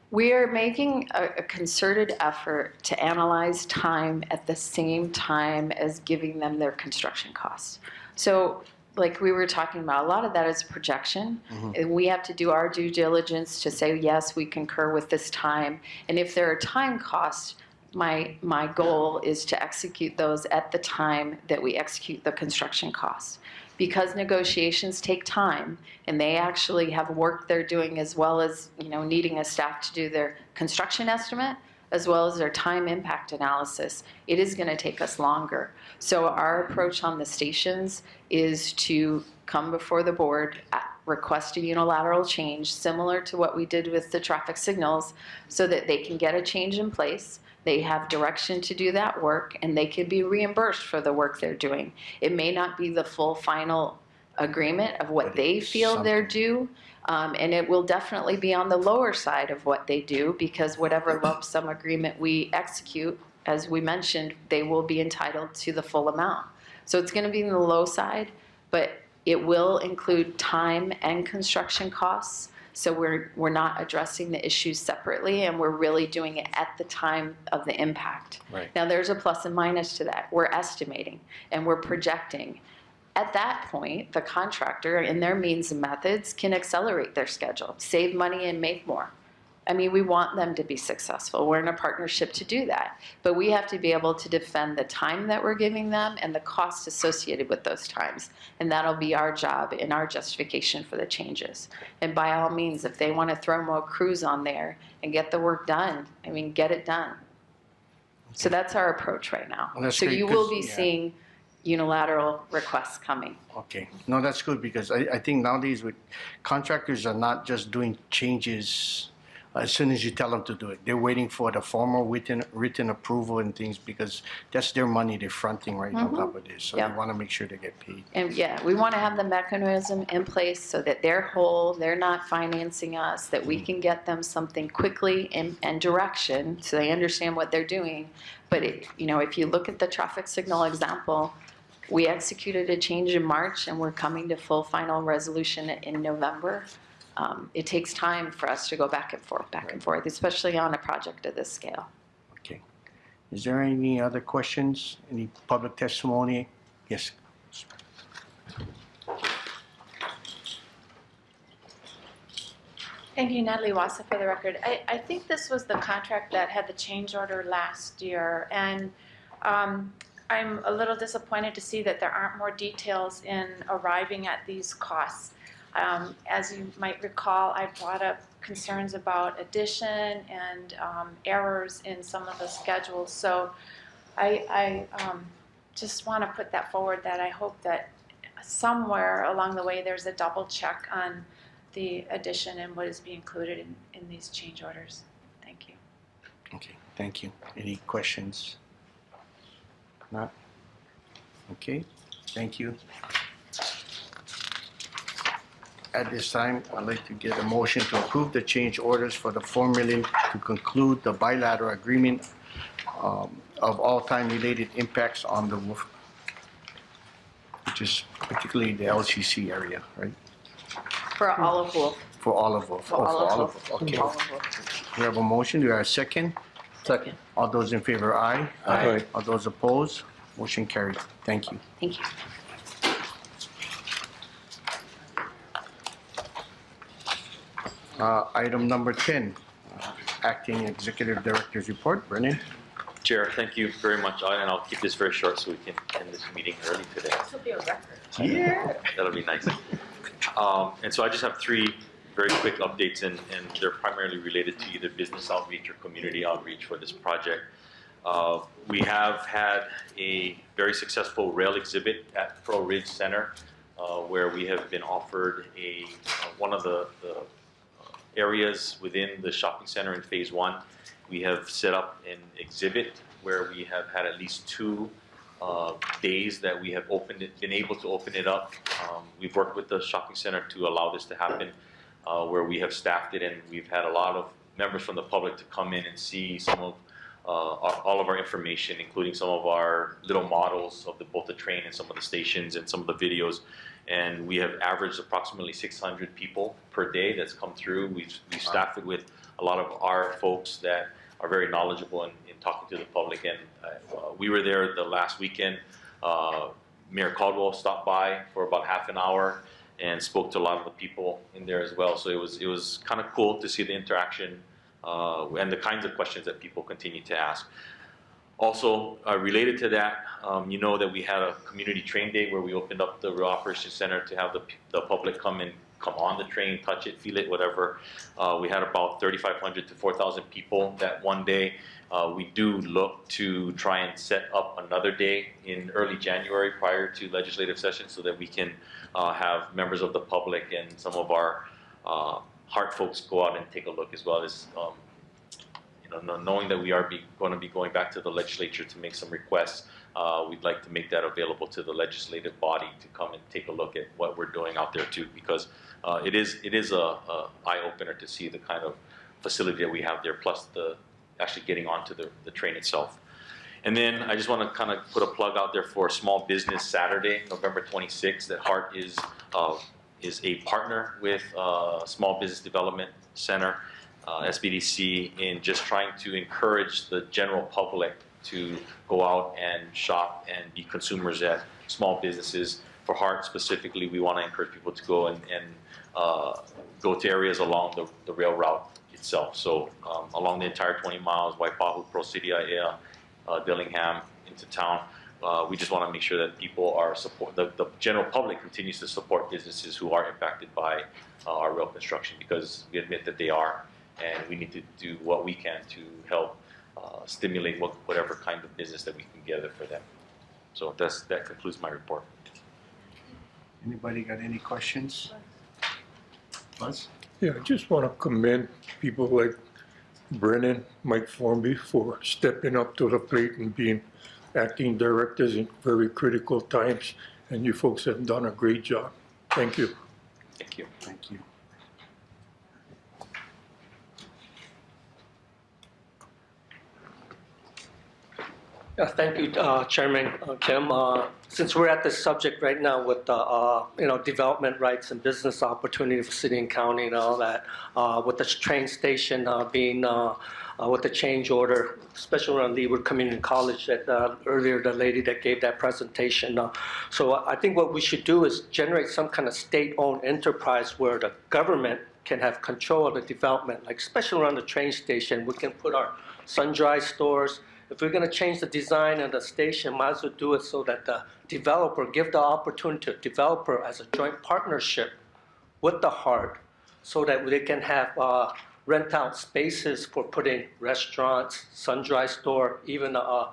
We are making a concerted effort to analyze time at the same time as giving them their construction costs. So like we were talking about, a lot of that is projection. And we have to do our due diligence to say, yes, we concur with this time. And if there are time costs, my goal is to execute those at the time that we execute the construction costs. Because negotiations take time, and they actually have work they're doing as well as needing a staff to do their construction estimate, as well as their time impact analysis, it is going to take us longer. So our approach on the stations is to come before the board, request a unilateral change, similar to what we did with the traffic signals, so that they can get a change in place. They have direction to do that work, and they can be reimbursed for the work they're doing. It may not be the full final agreement of what they feel they're due, and it will definitely be on the lower side of what they do, because whatever lump sum agreement we execute, as we mentioned, they will be entitled to the full amount. So it's going to be in the low side, but it will include time and construction costs. So we're not addressing the issues separately, and we're really doing it at the time of the impact. Right. Now, there's a plus and minus to that. We're estimating and we're projecting. At that point, the contractor, in their means and methods, can accelerate their schedule, save money and make more. I mean, we want them to be successful. We're in a partnership to do that. But we have to be able to defend the time that we're giving them and the costs associated with those times. And that'll be our job and our justification for the changes. And by all means, if they want to throw more crews on there and get the work done, I mean, get it done. So that's our approach right now. Well, that's so great, you will 'cause- be yeah. seeing unilateral requests coming. Okay, no, that's good, because I think nowadays with contractors are not just doing changes as soon as you tell them to do it. They're waiting for the formal written approval and things, because that's their money they're fronting right on top of this. So Yep. they want to make sure they get paid. And yeah, we want to have the mechanism in place so that they're whole, they're not financing us, that we can get them something quickly and direction so they understand what they're doing. But if you look at the traffic signal example, we executed a change in March and we're coming to full final resolution in November. It takes time for us to go back and forth, especially on a project of this scale. Okay. Is there any other questions? Any public testimony? Yes. Thank you, Natalie Wassa, for the record. I think this was the contract that had the change order last year, and I'm a little disappointed to see that there aren't more details in arriving at these costs. As you might recall, I brought up concerns about addition and errors in some of the schedules. So I just want to put that forward, that I hope that somewhere along the way there's a double check on the addition and what is being included in these change orders. Thank you. Okay, thank you. Any questions? Not? Okay, thank you. At this time, I'd like to get a motion to approve the change orders for the $4 million to conclude the bilateral agreement of all time-related impacts on the roof, which is particularly the LCC area, right? For Olive Wolf. For Olive Wolf. For Olive Wolf. Okay. Olive Wolf. We have a motion. Do we have a second? Second. All those in favor, aye. Aye. All those opposed? Motion carried. Thank you. Thank you. Item number 10, Acting Executive Director's Report. Brennan? Chair, thank you very much, and I'll keep this very short so we can end this meeting early today. This will be a record. Yeah. That'll be nice. And so I just have three very quick updates, and they're primarily related to either business outreach or community outreach for this project. We have had a very successful rail exhibit at Pearl Ridge Center, where we have been offered one of the areas within the shopping center in phase 1. We have set up an exhibit where we have had at least 2 days that we have been able to open it up. We've worked with the shopping center to allow this to happen, where we have staffed it, and we've had a lot of members from the public to come in and see some of all of our information, including some of our little models of both the train and some of the stations and some of the videos. And we have averaged approximately 600 people per day that's come through. We've staffed it with a lot of our folks that are very knowledgeable in talking to the public. And we were there the last weekend. Mayor Caldwell stopped by for about half an hour and spoke to a lot of the people in there as well. So it was kind of cool to see the interaction and the kinds of questions that people continue to ask. Also, related to that, you know that we had a community train day where we opened up the Rail Operations Center to have the public come on the train, touch it, feel it, whatever. We had about 3,500 to 4,000 people that one day. We do look to try and set up another day in early January prior to legislative session so that we can have members of the public and some of our HART folks go out and take a look, as well as knowing that we are going to be going back to the legislature to make some requests. We'd like to make that available to the legislative body to come and take a look at what we're doing out there too, because it is a eye-opener to see the kind of facility that we have there, plus actually getting onto the train itself. And then I just want to kind of put a plug out there for Small Business Saturday, November 26th, that HART is is a partner with Small Business Development Center, SBDC, in just trying to encourage the general public to go out and shop and be consumers at small businesses. For HART specifically, we want to encourage people to go and go to areas along the rail route itself. So along the entire 20 miles, Waipahu, Pro City, Aiea, Dillingham into town. We just want to make sure that people are the general public continues to support businesses who are impacted by our rail construction, because we admit that they are, and we need to do what we can to help stimulate whatever kind of business that we can gather for them. So that concludes my report. Anybody got any questions? Buzz? Yeah, I just want to commend people like Brennan, Mike Formby for stepping up to the plate and being acting directors in very critical times. And you folks have done a great job. Thank you. Thank you. Thank you. Thank you, Chairman Kim. Since we're at this subject right now with development rights and business opportunity for city and county and all that, with the train station being with the change order, especially around Leeward Community College, that earlier the lady that gave that presentation. So I think what we should do is generate some kind of state-owned enterprise where the government can have control of the development, like especially around the train station. We can put our sun-dry stores. If we're going to change the design of the station, might as well do it so that the developer, give the opportunity to developer as a joint partnership with the HART, so that they can have rent out spaces for putting restaurants, sun-dry store, even a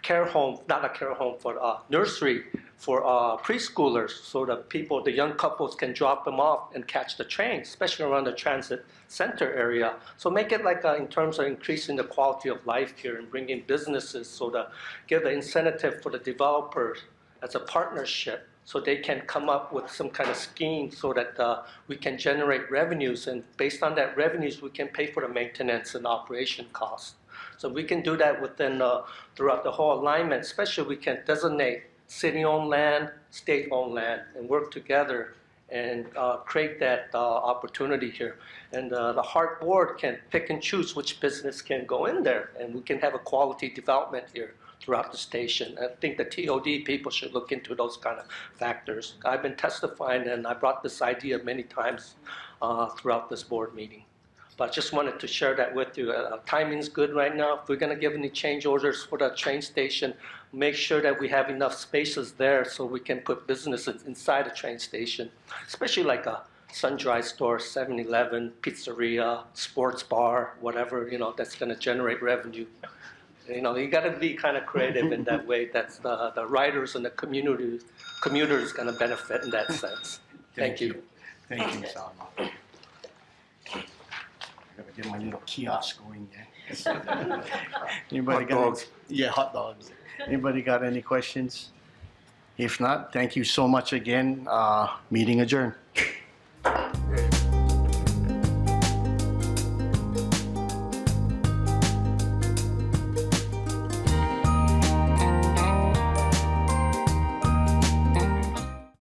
care home, not a care home, for nursery for preschoolers, so that people, the young couples, can drop them off and catch the train, especially around the transit center area. So make it like in terms of increasing the quality of life here and bringing businesses, so that give the incentive for the developers as a partnership, so they can come up with some kind of scheme so that we can generate revenues, and based on that revenues we can pay for the maintenance and operation costs. So we can do that within throughout the whole alignment. Especially we can designate city-owned land, state-owned land, and work together and create that opportunity here. And the HART board can pick and choose which business can go in there, and we can have a quality development here throughout the station. I think the TOD people should look into those kind of factors. I've been testifying, and I brought this idea many times throughout this board meeting. But just wanted to share that with you. Timing's good right now. If we're going to give any change orders for the train station, make sure that we have enough spaces there so we can put businesses inside the train station, especially like a sun-dry store, 7-Eleven, pizzeria, sports bar, whatever, that's going to generate revenue. You got to be kind of creative in that way. That's the riders and the commuters going to benefit in that sense. Thank you. Thank you, Salma. I'm gonna get my little kiosk going here. Anybody got dogs. Yeah, hot dogs. Anybody got any questions? If not, thank you so much again. Meeting adjourned.